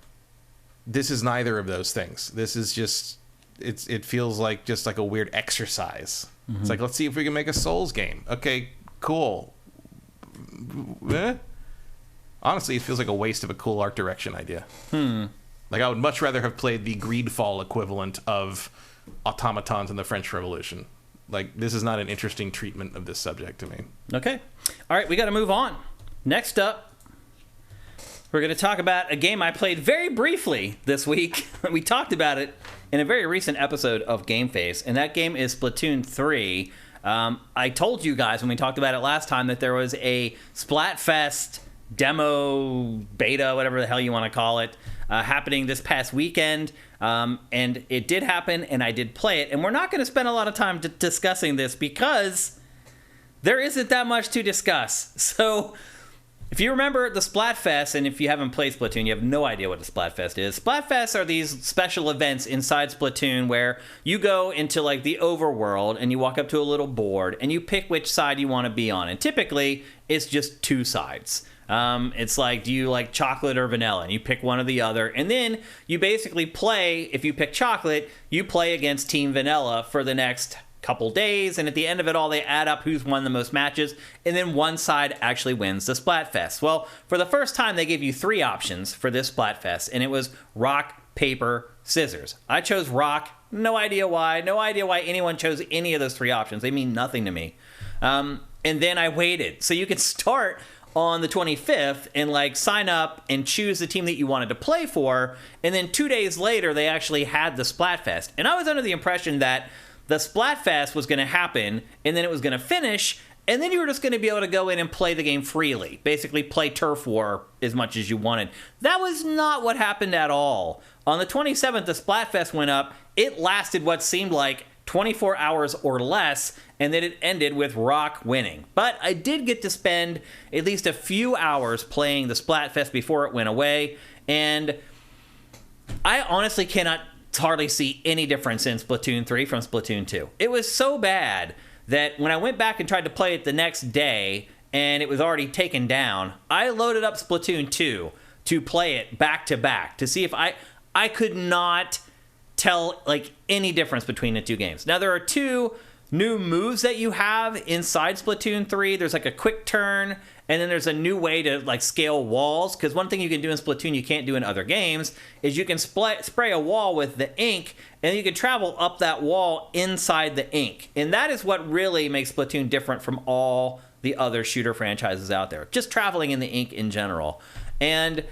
this is neither of those things. This is just it feels like just like a weird exercise. Mm-hmm. It's like, let's see if we can make a Souls game. Okay, cool. Honestly, it feels like a waste of a cool art direction idea. Like I would much rather have played the Greedfall equivalent of automatons in the French Revolution. Like, this is not an interesting treatment of this subject to me. Okay. All right, we got to move on. Next up, we're going to talk about a game I played very briefly this week. We talked about it in a very recent episode of GameFace, and that game is Splatoon 3. I told you guys when we talked about it last time that there was a Splatfest demo, beta, whatever the hell you want to call it, happening this past weekend. And it did happen, and I did play it. And we're not going to spend a lot of time discussing this because there isn't that much to discuss. So if you remember the Splatfest, and if you haven't played Splatoon, you have no idea what a Splatfest is. Splatfests are these special events inside Splatoon where you go into like the overworld and you walk up to a little board and you pick which side you want to be on. And typically it's just two sides. It's like, do you like chocolate or vanilla? And you pick one or the other. And then you basically play, if you pick chocolate, you play against Team Vanilla for the next couple days. And at the end of it all, they add up who's won the most matches. And then one side actually wins the Splatfest. Well, for the first time, they gave you 3 options for this Splatfest. And it was rock, paper, scissors. I chose rock. No idea why. No idea why anyone chose any of those 3 options. They mean nothing to me. And then I waited. So you could start on the 25th and like sign up and choose the team that you wanted to play for, and then 2 days later they actually had the Splatfest. And I was under the impression that the Splatfest was going to happen and then it was going to finish, and then you were just going to be able to go in and play the game freely, basically play Turf War as much as you wanted. That was not what happened at all. On the 27th, the Splatfest went up. It lasted what seemed like 24 hours or less, and then it ended with Rock winning. But I did get to spend at least a few hours playing the Splatfest before it went away, and I honestly cannot hardly see any difference in Splatoon 3 from Splatoon 2. It was so bad that when I went back and tried to play it the next day, and it was already taken down, I loaded up Splatoon 2 to play it back to back to see if I could not tell like any difference between the two games. Now there are 2 new moves that you have inside Splatoon 3. There's like a quick turn, and then there's a new way to like scale walls, because one thing you can do in Splatoon you can't do in other games is you can spray a wall with the ink, and you can travel up that wall inside the ink. And that is what really makes Splatoon different from all the other shooter franchises out there, just traveling in the ink in general. And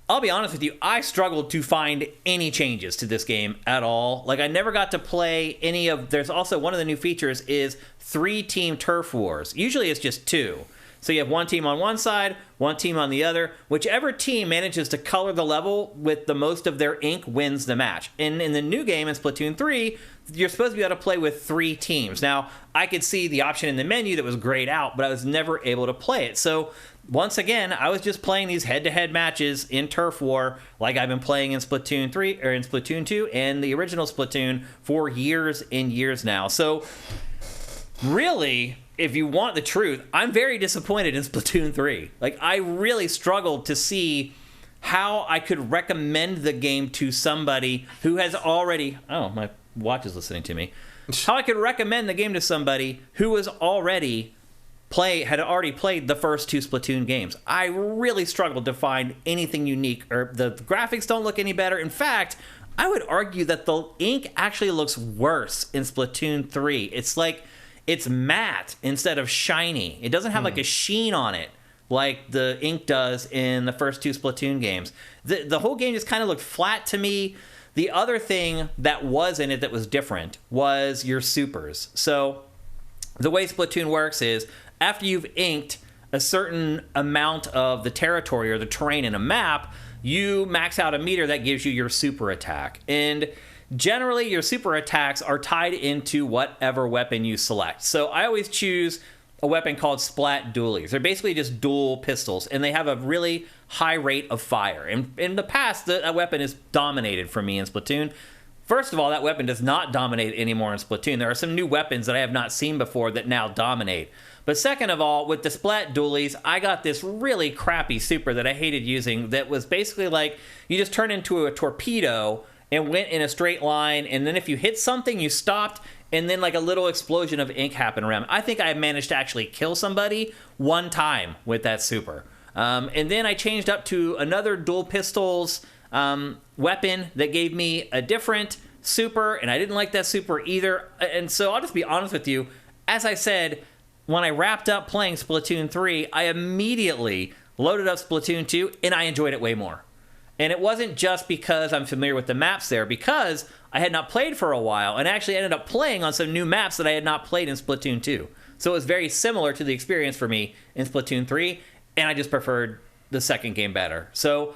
I'll be honest with you, I struggled to find any changes to this game at all. Like, I never got to play any of... There's also one of the new features is 3-team turf wars. Usually it's just 2. So you have one team on one side, one team on the other. Whichever team manages to color the level with the most of their ink wins the match. And in the new game, in Splatoon 3, you're supposed to be able to play with 3 teams. Now, I could see the option in the menu that was grayed out, but I was never able to play it. So once again, I was just playing these head-to-head matches in Turf War like I've been playing in Splatoon 3 or in Splatoon 2 and the original Splatoon for years and years now. So really, if you want the truth, I'm very disappointed in Splatoon 3. Like, I really struggled to see how I could recommend the game to somebody who has already... Oh, my watch is listening to me. How I could recommend the game to somebody who was already... had already played the first 2 Splatoon games. I really struggled to find anything unique, or the graphics don't look any better. In fact, I would argue that the ink actually looks worse in Splatoon 3. It's like, it's matte instead of shiny. It doesn't have like a sheen on it like the ink does in the first 2 Splatoon games. The whole game just kind of looked flat to me. The other thing that was in it that was different was your supers. So the way Splatoon works is after you've inked a certain amount of the territory or the terrain in a map, you max out a meter that gives you your super attack. And generally, your super attacks are tied into whatever weapon you select. So I always choose a weapon called Splat Dualies. They're basically just dual pistols, and they have a really high rate of fire. And in the past, that weapon is dominated for me in Splatoon. First of all, that weapon does not dominate anymore in Splatoon. There are some new weapons that I have not seen before that now dominate. But second of all, with the Splat Dualies, I got this really crappy super that I hated using that was basically like you just turn into a torpedo and went in a straight line, and then if you hit something, you stopped, and then like a little explosion of ink happened around. I think I managed to actually kill somebody one time with that super. And then I changed up to another dual pistols weapon that gave me a different super, and I didn't like that super either. And so I'll just be honest with you. As I said, when I wrapped up playing Splatoon 3, I immediately loaded up Splatoon 2, and I enjoyed it way more. And it wasn't just because I'm familiar with the maps there, because I had not played for a while and actually ended up playing on some new maps that I had not played in Splatoon 2. So it was very similar to the experience for me in Splatoon 3, and I just preferred the second game better. So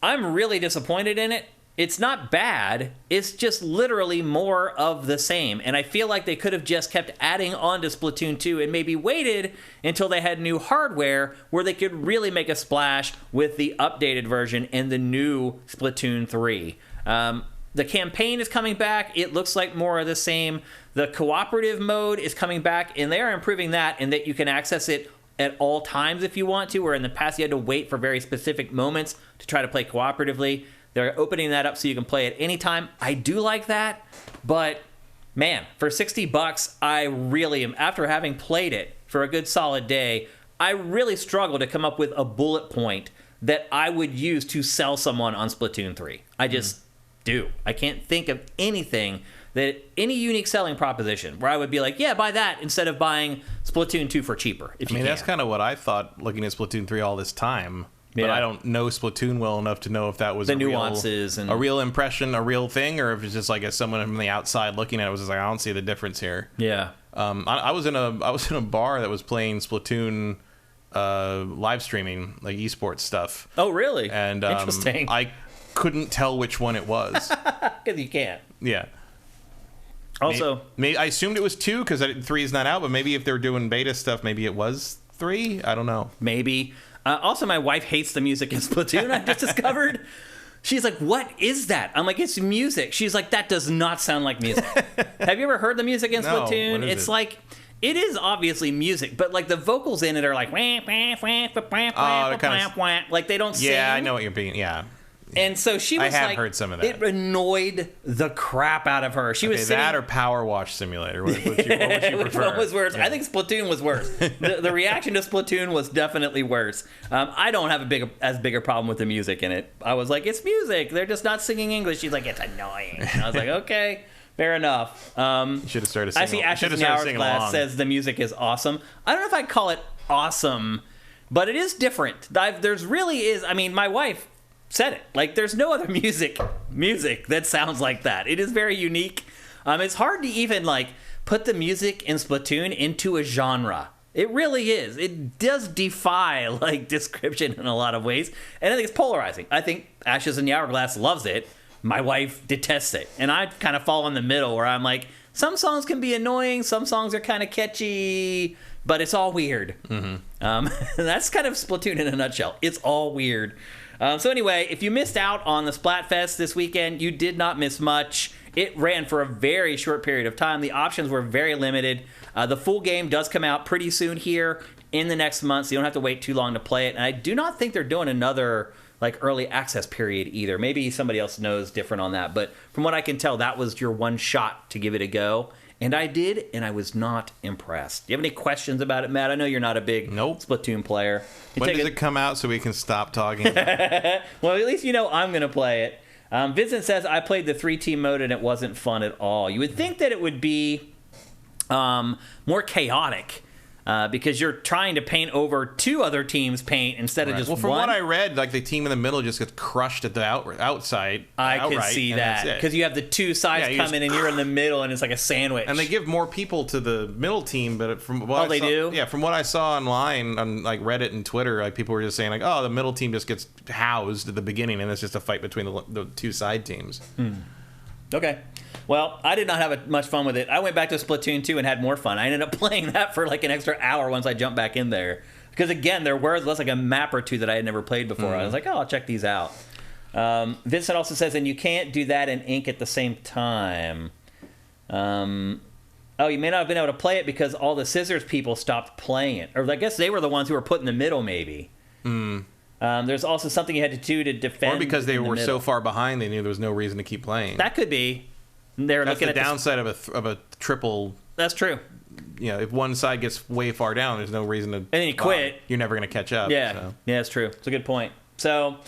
I'm really disappointed in it. It's not bad. It's just literally more of the same. And I feel like they could have just kept adding on to Splatoon 2 and maybe waited until they had new hardware where they could really make a splash with the updated version and the new Splatoon 3. The campaign is coming back. It looks like more of the same. The cooperative mode is coming back, and they are improving that in that you can access it at all times if you want to, where in the past you had to wait for very specific moments to try to play cooperatively. They're opening that up so you can play at any time. I do like that, but man, for $60, I really am, after having played it for a good solid day, I really struggle to come up with a bullet point that I would use to sell someone on Splatoon 3. I just do. I can't think of anything any unique selling proposition where I would be like, yeah, buy that instead of buying Splatoon 2 for cheaper. I mean, that's kind of what I thought looking at Splatoon 3 all this time. But I don't know Splatoon well enough to know if that was the nuances a real impression, a real thing, or if it's just like as someone from the outside looking at it was just like, I don't see the difference here. Yeah. I was in a bar that was playing Splatoon live streaming, like esports stuff. Oh, really? And interesting. I couldn't tell which one it was. Because you can't. Yeah. Also, I assumed it was 2 because 3 is not out, but maybe if they're doing beta stuff, maybe it was 3. I don't know. Maybe. Also, my wife hates the music in Splatoon, I just discovered. She's like, what is that? I'm like, it's music. She's like, that does not sound like music. Have you ever heard the music in Splatoon? It's like, it is obviously music, but like the vocals in it are like, like they don't sing. Yeah, I know what you're being, yeah. And so she was I have heard some of that. It annoyed the crap out of her. She was sitting, that or Power Wash Simulator. What would you prefer? Which one was worse? Yeah. I think Splatoon was worse. The reaction to Splatoon was definitely worse. I don't have as big a problem with the music in it. I was like, it's music. They're just not singing English. She's like, it's annoying. And I was like, okay, fair enough. You should have started singing. I see Ashes in the Hourglass says the music is awesome. I don't know if I'd call it awesome, but it is different. There's really is. I mean, my wife said it. Like, there's no other music that sounds like that. It is very unique. It's hard to even like put the music in Splatoon into a genre. It really is. It does defy like description in a lot of ways, and I think it's polarizing. I think Ashes in the Hourglass loves it. My wife detests it, and I kind of fall in the middle where I'm like, some songs can be annoying, some songs are kind of catchy, but it's all weird. That's kind of Splatoon in a nutshell. It's all weird. So anyway, if you missed out on the Splatfest this weekend, you did not miss much. It ran for a very short period of time. The options were very limited. The full game does come out pretty soon here in the next month, so you don't have to wait too long to play it. And I do not think they're doing another like early access period either. Maybe somebody else knows different on that. But from what I can tell, that was your one shot to give it a go. And I did, and I was not impressed. Do you have any questions about it, Matt? I know you're not a big Splatoon player. When does it come out so we can stop talking about it? Well, at least you know I'm going to play it. Vincent says, I played the 3-team mode, and it wasn't fun at all. You would think that it would be more chaotic. because you're trying to paint over 2 other teams' paint instead of just well, from one. what I read, like the team in the middle just gets crushed at the outside. I could see that because you have the 2 sides coming and you're in the middle and it's like a sandwich. And they give more people to the middle team, but from what they do? Yeah, from what I saw online on like Reddit and Twitter, like people were just saying like, oh, the middle team just gets housed at the beginning, and it's just a fight between the 2 side teams. Okay. Well, I did not have much fun with it. I went back to Splatoon 2 and had more fun. I ended up playing that for like an extra hour once I jumped back in there. Because, again, there was like a map or 2 that I had never played before. I was like, oh, I'll check these out. Vincent also says, and you can't do that in ink at the same time. Oh, you may not have been able to play it because all the scissors people stopped playing it. Or I guess they were the ones who were put in the middle, maybe. There's also something you had to do to defend. Or because they were so far behind, they knew there was no reason to keep playing. That could be. They're That's looking the at downside of a triple. That's true. You know, if one side gets way far down, there's no reason to. And then you quit. You're never going to catch up. Yeah, so. Yeah, that's true. It's a good point. So,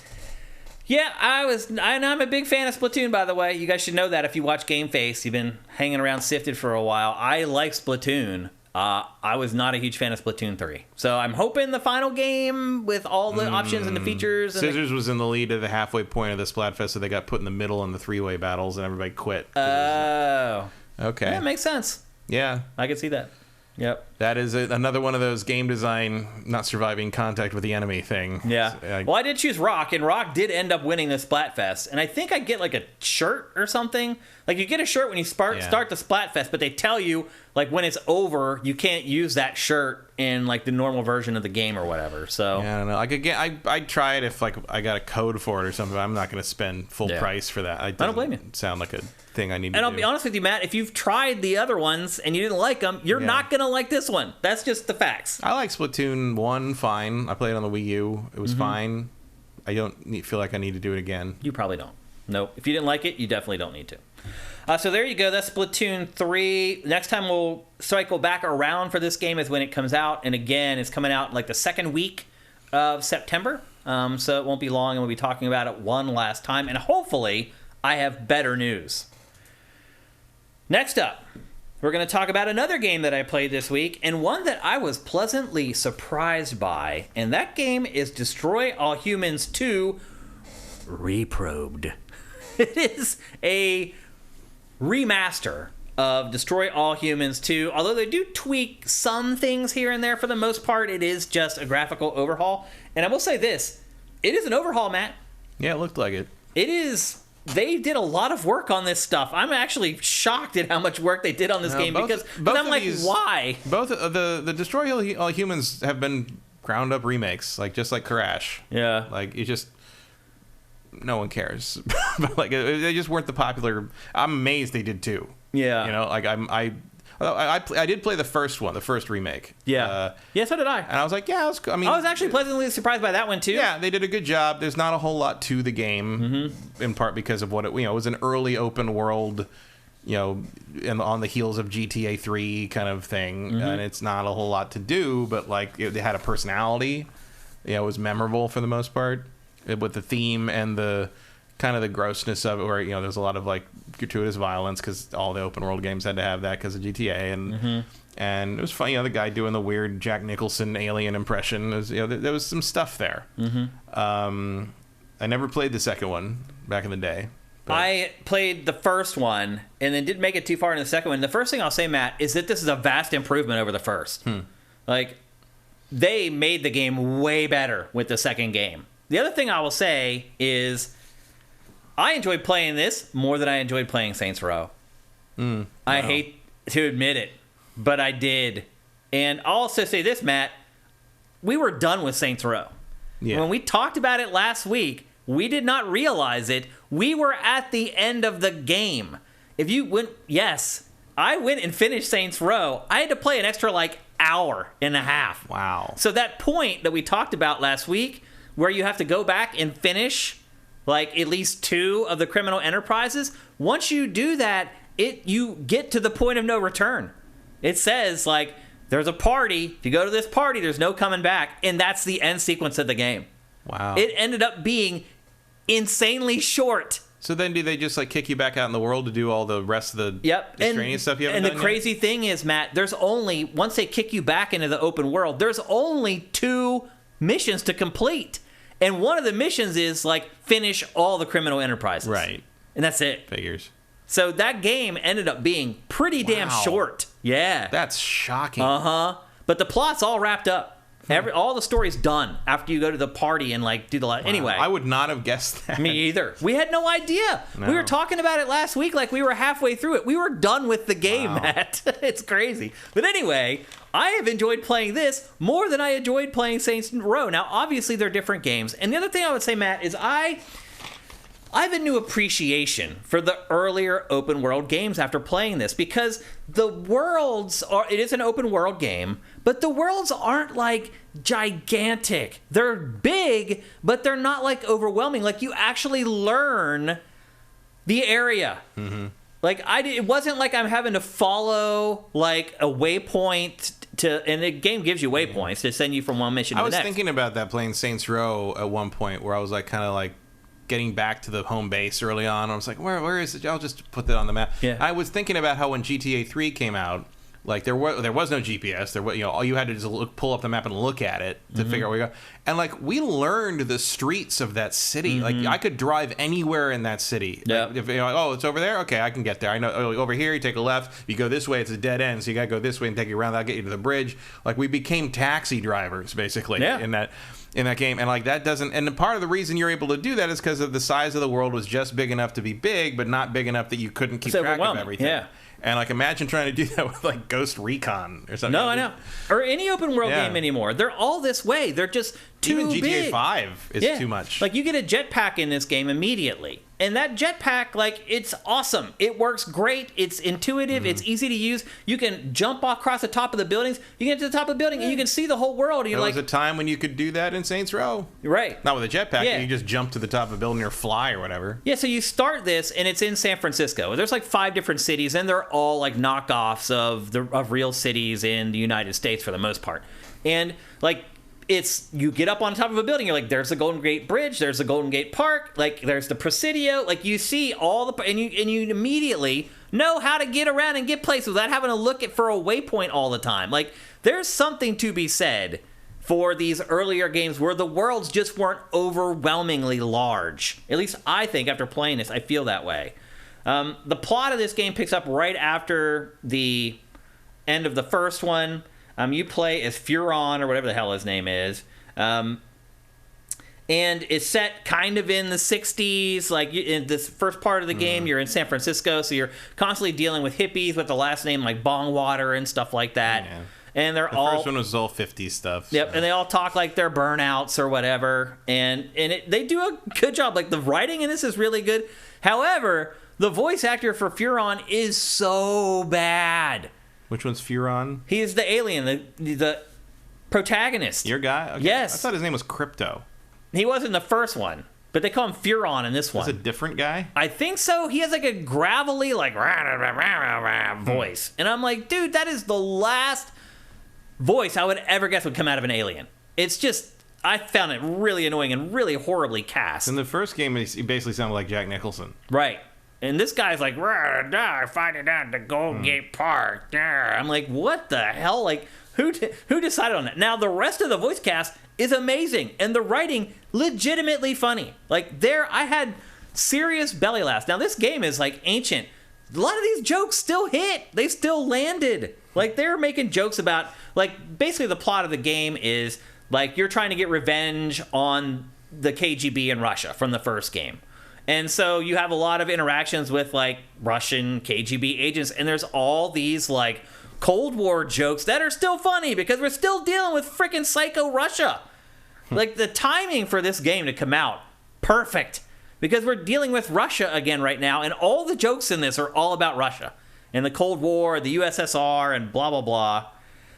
yeah, I'm a big fan of Splatoon, by the way. You guys should know that if you watch GameFace. You've been hanging around Sifted for a while. I like Splatoon. I was not a huge fan of Splatoon 3. So I'm hoping the final game with all the options and the features. Scissors was in the lead at the halfway point of the Splatfest, so they got put in the middle in the 3-way battles, and everybody quit. Oh. Okay. Yeah, makes sense. Yeah. I can see that. Yep. That is another one of those game design not surviving contact with the enemy thing. Yeah. Well, I did choose Rock, and Rock did end up winning the Splatfest. And I think I get like a shirt or something. Like you get a shirt when you start the Splatfest, but they tell you like when it's over, you can't use that shirt in like the normal version of the game or whatever. So yeah, I don't know. Like again, I'd try it if like I got a code for it or something. But I'm not going to spend full price for that. I don't blame you. Sound like a thing I need to do. And I'll be honest with you, Matt. If you've tried the other ones and you didn't like them, you're not going to like this one. That's just the facts. I like Splatoon 1 fine. I played it on the Wii U. It was fine. I don't feel like I need to do it again. You probably don't. Nope. If you didn't like it, you definitely don't need to. So there you go. That's Splatoon 3. Next time we'll cycle back around for this game is when it comes out. And again, it's coming out like the second week of September. So it won't be long, and we'll be talking about it one last time. And hopefully, I have better news. Next up, we're going to talk about another game that I played this week, and one that I was pleasantly surprised by. And that game is Destroy All Humans 2 Reprobed. It is a remaster of Destroy All Humans 2. Although they do tweak some things here and there, for the most part, it is just a graphical overhaul. And I will say this, it is an overhaul, Matt. Yeah, it looked like it. It is. They did a lot of work on this stuff. I'm actually shocked at how much work they did on this game because I'm like, why? Both the Destroy All Humans have been ground up remakes, like just like Crash. Yeah. Like it just no one cares. But like they just weren't the popular. I'm amazed they did too. Yeah. You know, like I did play the first one, the first remake. Yeah. Yeah, so did I. And I was like, yeah, I was actually pleasantly surprised by that one too. Yeah, they did a good job. There's not a whole lot to the game, in part because of what it was an early open world, and on the heels of GTA 3 kind of thing, and it's not a whole lot to do, but like it had a personality. Yeah, it was memorable for the most part, with the theme and the kind of the grossness of it, where there's a lot of like gratuitous violence because all the open world games had to have that because of GTA, and it was fun. The guy doing the weird Jack Nicholson alien impression. There was some stuff there. I never played the second one back in the day. But I played the first one and then didn't make it too far in the second one. The first thing I'll say, Matt, is that this is a vast improvement over the first. Like, they made the game way better with the second game. The other thing I will say is I enjoyed playing this more than I enjoyed playing Saints Row. I hate to admit it, but I did. And I'll also say this, Matt. We were done with Saints Row. Yeah. When we talked about it last week, we did not realize it. We were at the end of the game. I went and finished Saints Row. I had to play an extra hour and a half. Wow. So that point that we talked about last week, where you have to go back and finish at least 2 of the criminal enterprises, once you do that, you get to the point of no return. It says there's a party. If you go to this party, there's no coming back, and that's the end sequence of the game. Wow. It ended up being insanely short So then do they just like kick you back out in the world to do all the rest of the extraneous stuff you haven't done And the crazy thing is, Matt, there's only, once they kick you back into the open world, there's only 2 missions to complete. And one of the missions is like finish all the criminal enterprises. Right. And that's it. Figures. So that game ended up being pretty damn short. Yeah. That's shocking. But the plot's all wrapped up. All the story's done after you go to the party and like do the anyway. I would not have guessed that. Me either. We had no idea. No. We were talking about it last week like we were halfway through it. We were done with the game, Matt. It's crazy. But anyway, I have enjoyed playing this more than I enjoyed playing Saints Row. Now, obviously, they're different games. And the other thing I would say, Matt, is I have a new appreciation for the earlier open world games after playing this, because the worlds it is an open world game, but the worlds aren't like gigantic. They're big, but they're not like overwhelming. Like you actually learn the area. Mm-hmm. Like it wasn't like I'm having to follow like a waypoint and the game gives you waypoints to send you from one mission to the next. I was thinking about that playing Saints Row at one point where I was like kind of like getting back to the home base early on. I was like, where is it? I'll just put that on the map. Yeah. I was thinking about how when GTA 3 came out, like there was no GPS. There was, all you had to just pull up the map and look at it to figure out where you go. And like we learned the streets of that city. Like I could drive anywhere in that city. Yeah. Like, if it's over there, okay, I can get there. I know over here. You take a left. You go this way. It's a dead end. So you got to go this way and take you around. That'll get you to the bridge. Like we became taxi drivers basically in that game. And like that doesn't, and part of the reason you're able to do that is because of the size of the world was just big enough to be big, but not big enough that you couldn't keep track of everything. Yeah. And like imagine trying to do that with like Ghost Recon or something. No, I know. Or any open world game anymore. They're all this way. They're just too Even GTA big. 5 is too much. Like you get a jetpack in this game immediately. And that jetpack, like, it's awesome. It works great. It's intuitive. It's easy to use. You can jump across the top of the buildings. You get to the top of the building and you can see the whole world. There was a time when you could do that in Saints Row. Right. Not with a jetpack. You just jump to the top of a building or fly or whatever. Yeah, so you start this and it's in San Francisco. There's like 5 different cities and they're all like knockoffs of real cities in the United States for the most part. And like you get up on top of a building, you're like, there's the Golden Gate Bridge, there's the Golden Gate Park, like there's the Presidio, like you see all the and you immediately know how to get around and get places without having to look for a waypoint all the time. Like there's something to be said for these earlier games where the worlds just weren't overwhelmingly large. At least I think after playing this, I feel that way. The plot of this game picks up right after the end of the first one. You play as Furon, or whatever the hell his name is. And it's set kind of in the 60s. Like, in this first part of the game, you're in San Francisco, so you're constantly dealing with hippies with the last name like Bongwater and stuff like that. Yeah. And the first one was all 50s stuff. Yep, and they all talk like they're burnouts or whatever. And they do a good job. Like, the writing in this is really good. However, the voice actor for Furon is so bad. Which one's Furon? He is the alien, the protagonist. Your guy? Okay. Yes. I thought his name was Crypto. He was in the first one, but they call him Furon in this one. That's a different guy? I think so. He has like a gravelly, like, voice. And I'm like, dude, that is the last voice I would ever guess would come out of an alien. It's just, I found it really annoying and really horribly cast. In the first game, he basically sounded like Jack Nicholson. Right. And this guy's like, fighting down the Golden Gate Park. I'm like, what the hell? Like, who decided on that? Now, the rest of the voice cast is amazing. And the writing, legitimately funny. Like, I had serious belly laughs. Now, this game is, like, ancient. A lot of these jokes still hit. They still landed. Like, they're making jokes about, like, basically the plot of the game is, like, you're trying to get revenge on the KGB in Russia from the first game. And so you have a lot of interactions with, like, Russian KGB agents, and there's all these, like, Cold War jokes that are still funny because we're still dealing with freaking psycho Russia. Like, the timing for this game to come out, perfect, because we're dealing with Russia again right now, and all the jokes in this are all about Russia and the Cold War, the USSR, and blah, blah, blah.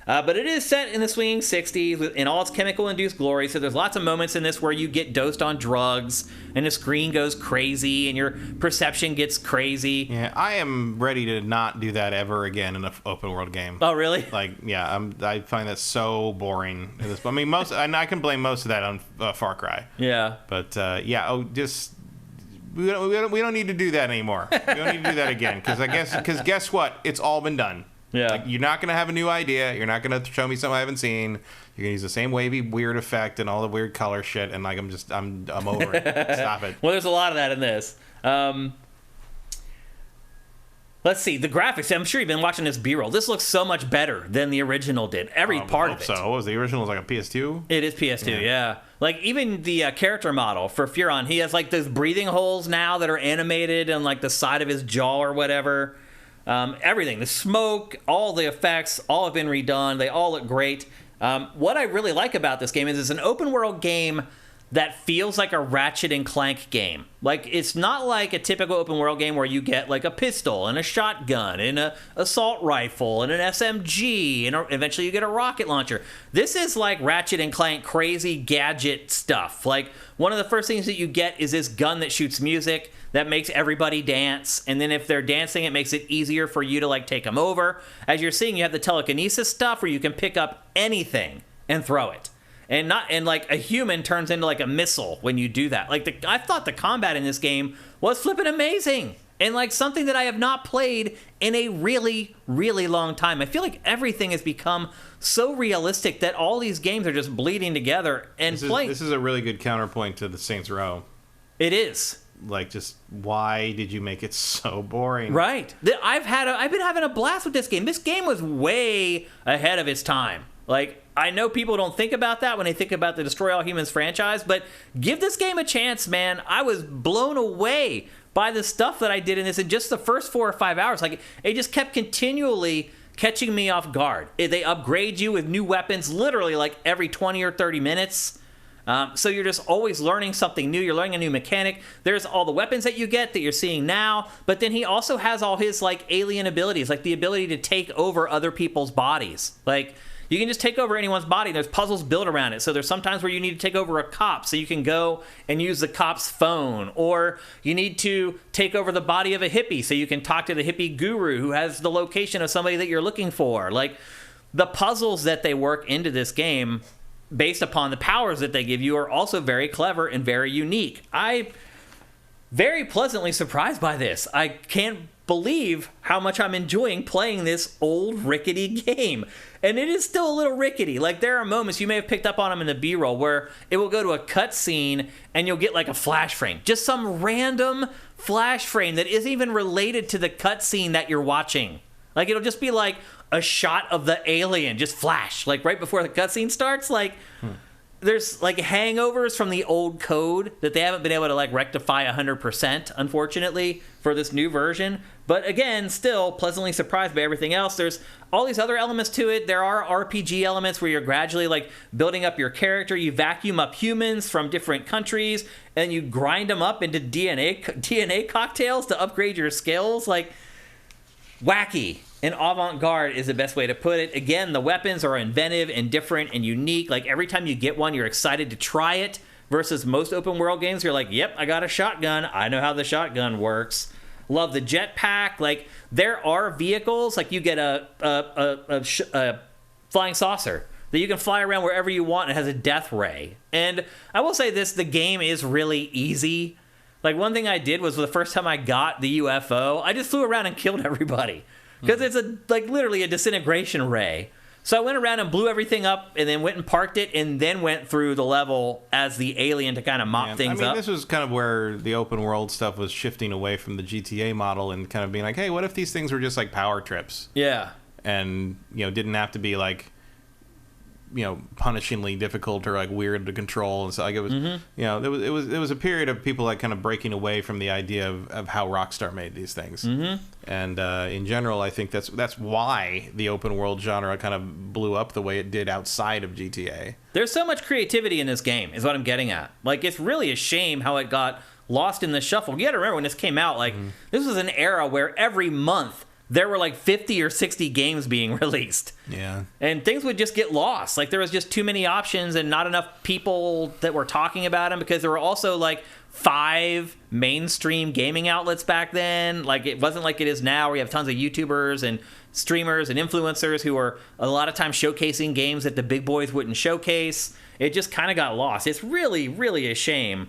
But it is set in the swinging 60s in all its chemical-induced glory, so there's lots of moments in this where you get dosed on drugs, and the screen goes crazy, and your perception gets crazy. Yeah, I am ready to not do that ever again in an open-world game. Oh, really? Like, yeah, I find that so boring. I mean, I can blame most of that on Far Cry. Yeah. But, just we don't need to do that anymore. We don't need to do that again because guess what? It's all been done. Yeah. Like, you're not going to have a new idea. You're not going to show me something I haven't seen. You're going to use the same wavy, weird effect and all the weird color shit. And like, I'm over it. Stop it. Well, there's a lot of that in this. Let's see. The graphics, I'm sure you've been watching this B-roll. This looks so much better than the original did. Every part of it. So, what was the original? Was like a PS2? It is PS2, yeah. Like, even the character model for Furon, he has like those breathing holes now that are animated on like the side of his jaw or whatever. Everything, the smoke, all the effects, all have been redone. They all look great. What I really like about this game is it's an open world game that feels like a Ratchet and Clank game. Like, it's not like a typical open world game where you get like a pistol and a shotgun and a assault rifle and an SMG and eventually you get a rocket launcher. This is like Ratchet and Clank crazy gadget stuff. Like, one of the first things that you get is this gun that shoots music that makes everybody dance, and then if they're dancing, it makes it easier for you to like take them over. As you're seeing, you have the telekinesis stuff where you can pick up anything and throw it. And like a human turns into like a missile when you do that. Like, I thought the combat in this game was flipping amazing, and like something that I have not played in a really, really long time. I feel like everything has become so realistic that all these games are just bleeding together and playing. This is a really good counterpoint to the Saints Row. It is. Like, just why did you make it so boring? Right. I've been having a blast with this game. This game was way ahead of its time. Like, I know people don't think about that when they think about the Destroy All Humans franchise, but give this game a chance, man. I was blown away by the stuff that I did in this in just the first 4 or 5 hours. Like, it just kept continually catching me off guard. They upgrade you with new weapons literally like every 20 or 30 minutes. So you're just always learning something new. You're learning a new mechanic. There's all the weapons that you get that you're seeing now, but then he also has all his like alien abilities, like the ability to take over other people's bodies. Like, you can just take over anyone's body. There's puzzles built around it. So there's sometimes where you need to take over a cop, so you can go and use the cop's phone, or you need to take over the body of a hippie, so you can talk to the hippie guru who has the location of somebody that you're looking for. Like, the puzzles that they work into this game based upon the powers that they give you are also very clever and very unique. I'm very pleasantly surprised by this. I can't believe how much I'm enjoying playing this old rickety game. And it is still a little rickety. Like, there are moments, you may have picked up on them in the B-roll, where it will go to a cutscene and you'll get like a flash frame. Just some random flash frame that isn't even related to the cutscene that you're watching. Like, it'll just be like a shot of the alien just flash, like right before the cutscene starts. Like, there's like hangovers from the old code that they haven't been able to like rectify 100%, unfortunately, for this new version. But again, still pleasantly surprised by everything else. There's all these other elements to it. There are RPG elements where you're gradually like building up your character. You vacuum up humans from different countries and you grind them up into DNA cocktails to upgrade your skills. Like, wacky and avant-garde is the best way to put it. Again, the weapons are inventive and different and unique. Like, every time you get one, you're excited to try it, versus most open world games, you're like, yep, I got a shotgun. I know how the shotgun works. Love the jetpack. Like, there are vehicles, like you get a flying saucer that you can fly around wherever you want. It has a death ray. And I will say this, the game is really easy. Like, one thing I did was the first time I got the UFO, I just flew around and killed everybody. Because it's literally a disintegration ray. So I went around and blew everything up and then went and parked it and then went through the level as the alien to kind of mop things up. This was kind of where the open world stuff was shifting away from the GTA model and kind of being like, hey, what if these things were just like power trips? Yeah. And, didn't have to be like, punishingly difficult or like weird to control. And so like it was, it was a period of people like kind of breaking away from the idea of how Rockstar made these things. And in general, I think that's why the open world genre kind of blew up the way it did outside of GTA. There's so much creativity in this game is what I'm getting at. Like, it's really a shame how it got lost in the shuffle. You gotta remember when this came out, like, this was an era where every month there were like 50 or 60 games being released. Yeah. And things would just get lost. Like, there was just too many options and not enough people that were talking about them, because there were also like 5 mainstream gaming outlets back then. Like, it wasn't like it is now where you have tons of YouTubers and streamers and influencers who are a lot of times showcasing games that the big boys wouldn't showcase. It just kind of got lost. It's really, really a shame.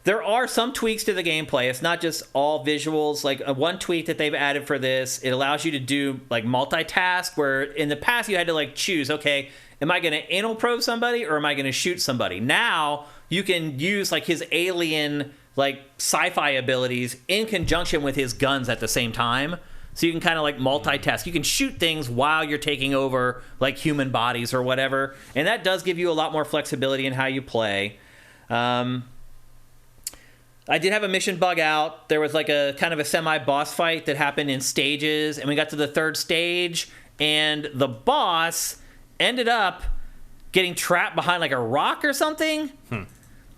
There are some tweaks to the gameplay. It's not just all visuals. Like one tweak that they've added for this, it allows you to do like multitask, where in the past you had to like choose, okay, am I going to anal probe somebody or am I going to shoot somebody? Now you can use like his alien like sci-fi abilities in conjunction with his guns at the same time. So you can kind of like multitask. You can shoot things while you're taking over like human bodies or whatever. And that does give you a lot more flexibility in how you play. I did have a mission bug out. There was like a kind of a semi-boss fight that happened in stages, and we got to the third stage, and the boss ended up getting trapped behind like a rock or something.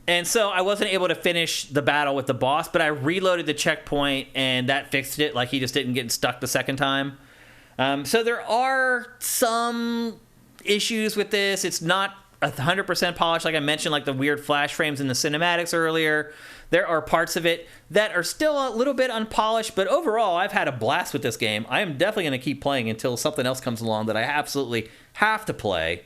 And so I wasn't able to finish the battle with the boss, but I reloaded the checkpoint, and that fixed it. Like, he just didn't get stuck the second time. So there are some issues with this. It's not 100% polished, like I mentioned, like the weird flash frames in the cinematics earlier. There are parts of it that are still a little bit unpolished, but overall, I've had a blast with this game. I am definitely going to keep playing until something else comes along that I absolutely have to play.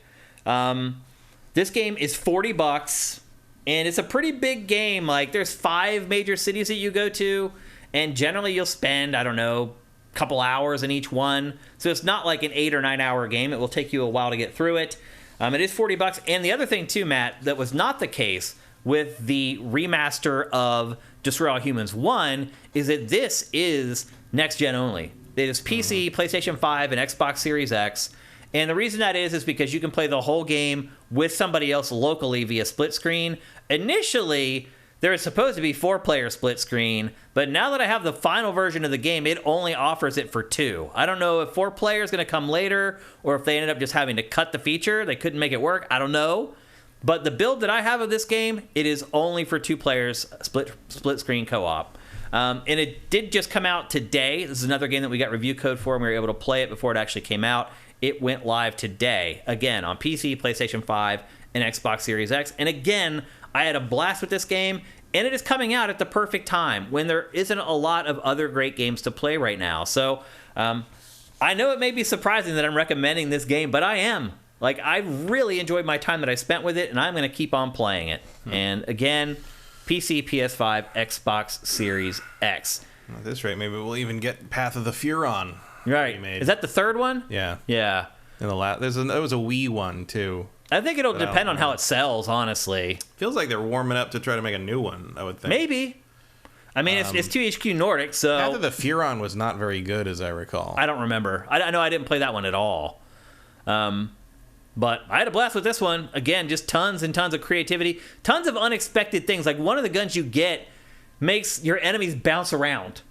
This game is $40, and it's a pretty big game. Like, there's 5 major cities that you go to, and generally you'll spend, I don't know, a couple hours in each one. So it's not like an 8 or 9 hour game. It will take you a while to get through it. It is $40, and the other thing too, Matt, that was not the case with the remaster of Destroy All Humans 1 is that this is next-gen only. It is PC, PlayStation 5, and Xbox Series X. And the reason that is because you can play the whole game with somebody else locally via split screen. Initially, there was supposed to be 4-player split screen, but now that I have the final version of the game, it only offers it for 2. I don't know if 4-player is going to come later, or if they ended up just having to cut the feature. They couldn't make it work. I don't know. But the build that I have of this game, it is only for 2 players, split screen co-op. And it did just come out today. This is another game that we got review code for, and we were able to play it before it actually came out. It went live today, again, on PC, PlayStation 5, and Xbox Series X. And again, I had a blast with this game, and it is coming out at the perfect time when there isn't a lot of other great games to play right now. So I know it may be surprising that I'm recommending this game, but I am. Like, I really enjoyed my time that I spent with it, and I'm going to keep on playing it. And again, PC, PS5, Xbox Series X. At this rate, maybe we'll even get Path of the Furon. Right. Is that the third one? Yeah. Yeah. And there was a Wii one, too. I think it'll depend on how it sells, honestly. Feels like they're warming up to try to make a new one, I would think. Maybe. I mean, it's 2HQ Nordic, so... Path of the Furon was not very good, as I recall. I don't remember. I know I didn't play that one at all. But I had a blast with this one. Again, just tons and tons of creativity. Tons of unexpected things. Like, one of the guns you get makes your enemies bounce around.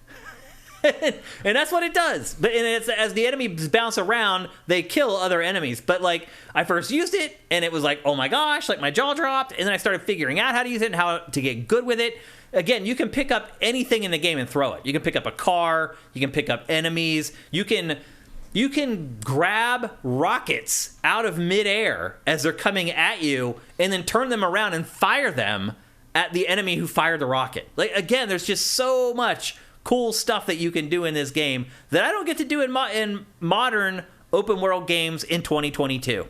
And that's what it does. But as the enemies bounce around, they kill other enemies. But, like, I first used it, and it was like, oh my gosh, like, my jaw dropped. And then I started figuring out how to use it and how to get good with it. Again, you can pick up anything in the game and throw it. You can pick up a car. You can pick up enemies. You can grab rockets out of midair as they're coming at you and then turn them around and fire them at the enemy who fired the rocket. Like, again, there's just so much cool stuff that you can do in this game that I don't get to do in modern open world games in 2022.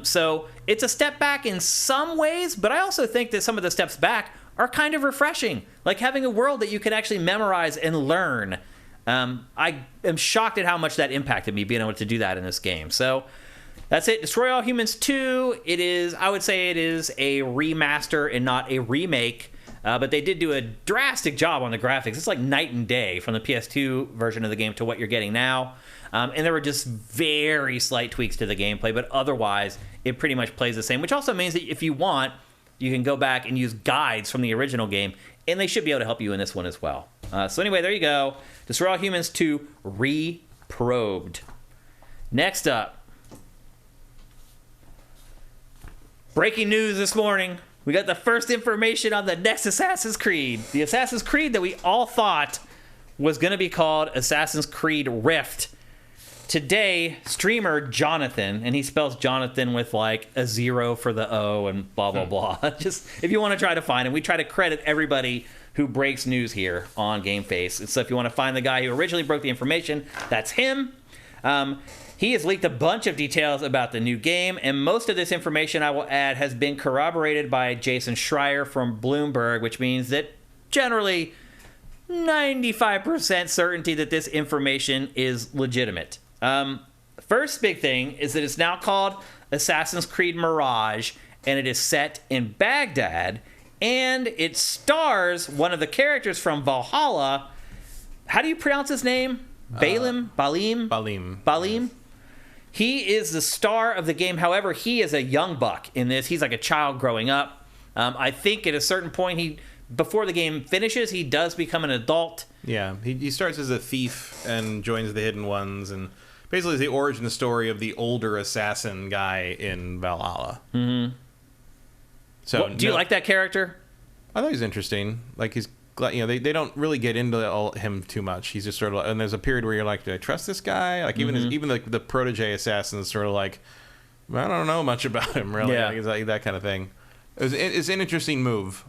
So it's a step back in some ways, but I also think that some of the steps back are kind of refreshing. Like having a world that you can actually memorize and learn. I am shocked at how much that impacted me, being able to do that in this game. So that's it. Destroy All Humans 2. I would say it is a remaster and not a remake. But they did do a drastic job on the graphics. It's like night and day from the PS2 version of the game to what you're getting now. And there were just very slight tweaks to the gameplay, but otherwise it pretty much plays the same, which also means that if you want, you can go back and use guides from the original game, and they should be able to help you in this one as well. So anyway, there you go. Destroy All Humans 2 Reprobed. Next up, breaking news this morning. We got the first information on the next Assassin's Creed. The Assassin's Creed that we all thought was going to be called Assassin's Creed Rift. Today, streamer Jonathan, and he spells Jonathan with like a 0 for the O and blah, blah, blah. Just if you want to try to find him, we try to credit everybody who breaks news here on GameFace. And so if you want to find the guy who originally broke the information, that's him. He has leaked a bunch of details about the new game, and most of this information, I will add, has been corroborated by Jason Schreier from Bloomberg, which means that generally 95% certainty that this information is legitimate. First big thing is that it's now called Assassin's Creed Mirage, and it is set in Baghdad, and it stars one of the characters from Valhalla. How do you pronounce his name? Balim? Balim? He is the star of the game. However, he is a young buck in this. He's like a child growing up. I think at a certain point, before the game finishes, he does become an adult. Yeah, he starts as a thief and joins the Hidden Ones, and basically is the origin story of the older assassin guy in Valhalla. Mm-hmm. So, do you like that character? I thought he was interesting. Like, he's, you know, they don't really get into him too much. He's just sort of, and there's a period where you're like, do I trust this guy? Like, even the protege assassin is sort of like, I don't know much about him, really. Yeah. Like, it's like that kind of thing. It's an interesting move.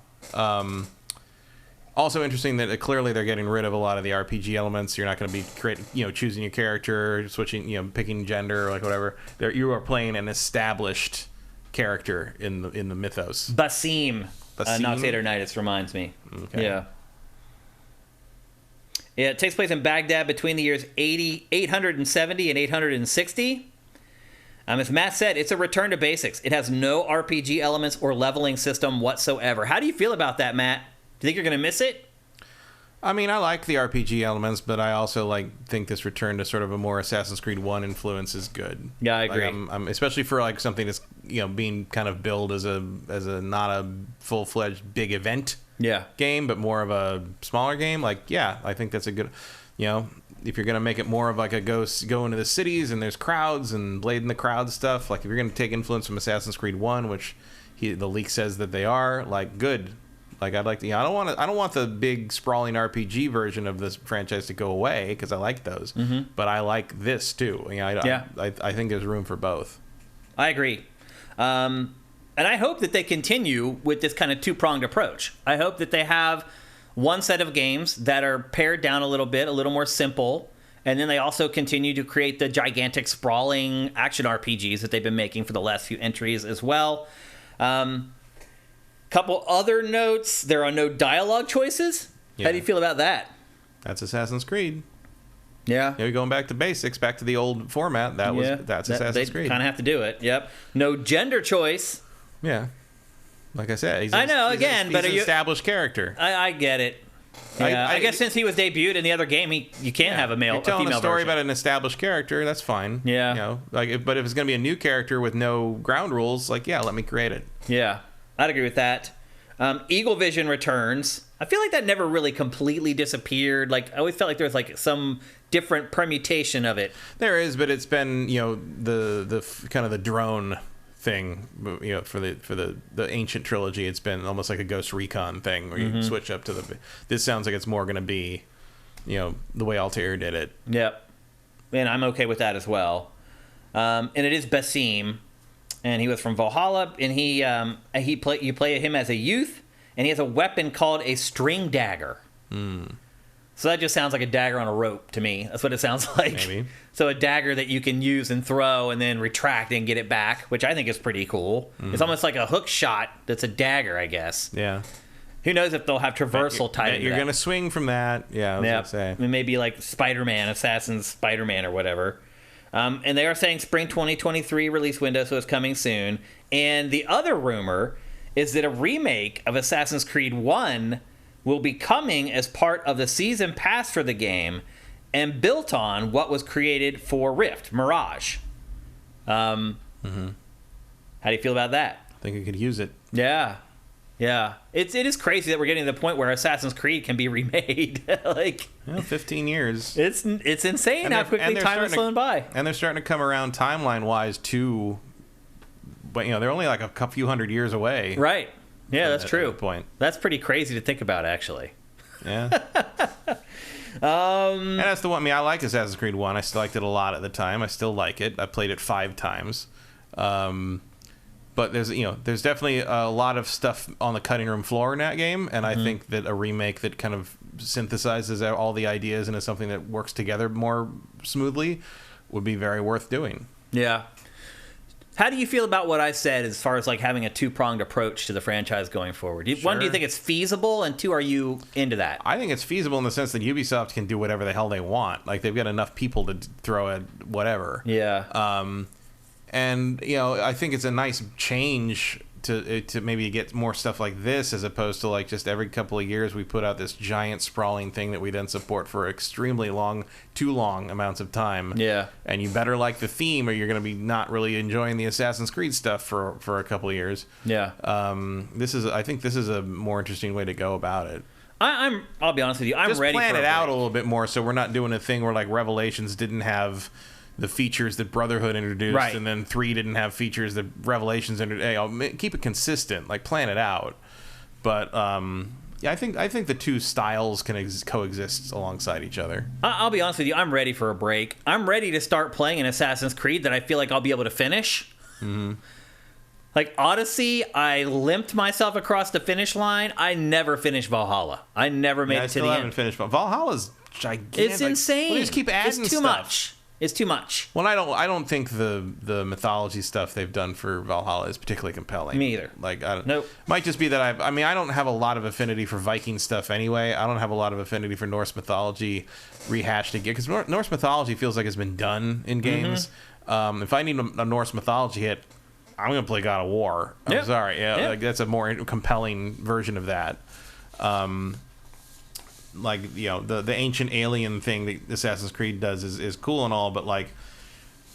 Also interesting that clearly they're getting rid of a lot of the RPG elements. You're not going to be choosing your character, switching, picking gender, or like whatever. You are playing an established character in the mythos. Basim. Noxator reminds me. Okay. Yeah. Yeah, it takes place in Baghdad between the years 870 and 860. As Matt said, it's a return to basics. It has no RPG elements or leveling system whatsoever. How do you feel about that, Matt? Do you think you're going to miss it? I mean, I like the RPG elements, but I also think this return to sort of a more Assassin's Creed 1 influence is good. Yeah, I agree. I'm especially for like something that's being kind of billed as a not a full-fledged big event game, but more of a smaller game. Like, yeah, I think that's a good, if you're going to make it more of like a go into the cities and there's crowds and blade in the crowd stuff, like if you're going to take influence from Assassin's Creed 1, which the leak says that they are, like, good. Like, I'd like to, I don't want the big sprawling RPG version of this franchise to go away, because I like those. Mm-hmm. But I like this too. I think there's room for both. I agree. And I hope that they continue with this kind of two-pronged approach. I hope that they have one set of games that are pared down a little bit, a little more simple, and then they also continue to create the gigantic sprawling action RPGs that they've been making for the last few entries as well. Couple other notes. There are no dialogue choices. Yeah. How do you feel about that? That's Assassin's Creed. Yeah. Maybe going back to basics, back to the old format. That's Assassin's Creed. They kind of have to do it. Yep. No gender choice. Yeah. Like I said, he's an established character. I get it. Yeah, I guess since he was debuted in the other game, you can't have a female version. You're telling a story about an established character, that's fine. Yeah. But if it's going to be a new character with no ground rules, let me create it. Yeah. I'd agree with that. Eagle Vision returns. I feel like that never really completely disappeared. Like, I always felt like there was some different permutation of it. There is, but it's been the kind of the drone thing. For the ancient trilogy, it's been almost like a Ghost Recon thing where you switch up to the. This sounds like it's more going to be, the way Altair did it. Yep, and I'm okay with that as well. And it is Basim. And he was from Valhalla, and you play him as a youth, and he has a weapon called a string dagger. So that just sounds like a dagger on a rope to me. That's what it sounds like. Maybe. So a dagger that you can use and throw and then retract and get it back, which I think is pretty cool. It's almost like a hook shot that's a dagger, I guess. Yeah. Who knows if they'll have traversal tied into that. You're going to swing from that. Yeah, I was going to say. It may be like Spider-Man, Assassin's Spider-Man or whatever. And they are saying spring 2023 release window, so it's coming soon. And the other rumor is that a remake of Assassin's Creed 1 will be coming as part of the season pass for the game and built on what was created for Rift, Mirage. How do you feel about that? I think I could use it. Yeah. Yeah, it is crazy that we're getting to the point where Assassin's Creed can be remade. 15 years. It's insane how quickly time is flowing by. And they're starting to come around timeline-wise, too. But, they're only like a few hundred years away. Right. Yeah, that's true. Point. That's pretty crazy to think about, actually. Yeah. And that's the one. I mean, I like Assassin's Creed 1. I still liked it a lot at the time. I still like it. I played it 5 times. But there's definitely a lot of stuff on the cutting room floor in that game, and I think that a remake that kind of synthesizes all the ideas into something that works together more smoothly would be very worth doing. Yeah. How do you feel about what I said as far as like having a two-pronged approach to the franchise going forward? One, do you think it's feasible? And two, are you into that? I think it's feasible in the sense that Ubisoft can do whatever the hell they want. Like, they've got enough people to throw at whatever. Yeah. And, you know, I think it's a nice change to maybe get more stuff like this, as opposed to like just every couple of years we put out this giant sprawling thing that we then support for extremely too long amounts of time. Yeah. And you better like the theme, or you're going to be not really enjoying the Assassin's Creed stuff for a couple of years. Yeah. I think this is a more interesting way to go about it. I'll be honest with you, I'm just ready plan for it out a little bit more, so we're not doing a thing where like Revelations didn't have the features that Brotherhood introduced, right, and then 3 didn't have features that Revelations introduced. Hey, I'll keep it consistent, like plan it out. But yeah, I think the two styles can coexist alongside each other. I'll be honest with you, I'm ready for a break. I'm ready to start playing an Assassin's Creed that I feel like I'll be able to finish. Mm-hmm. Like Odyssey, I limped myself across the finish line. I never finished Valhalla. I never made it to the end. I still haven't finished, but Valhalla's gigantic. It's insane. Well, just keep adding it's too stuff. much. It's too much. Well, I don't think the mythology stuff they've done for Valhalla is particularly compelling. Me either. Like, nope. Might just be that I don't have a lot of affinity for Viking stuff anyway. I don't have a lot of affinity for Norse mythology rehashed again, because Norse mythology feels like it's been done in games. Mm-hmm. If I need a Norse mythology hit, I'm gonna play God of War. I'm sorry. Yeah, like, that's a more compelling version of that. Like, you know, the ancient alien thing that Assassin's Creed does is cool and all, but like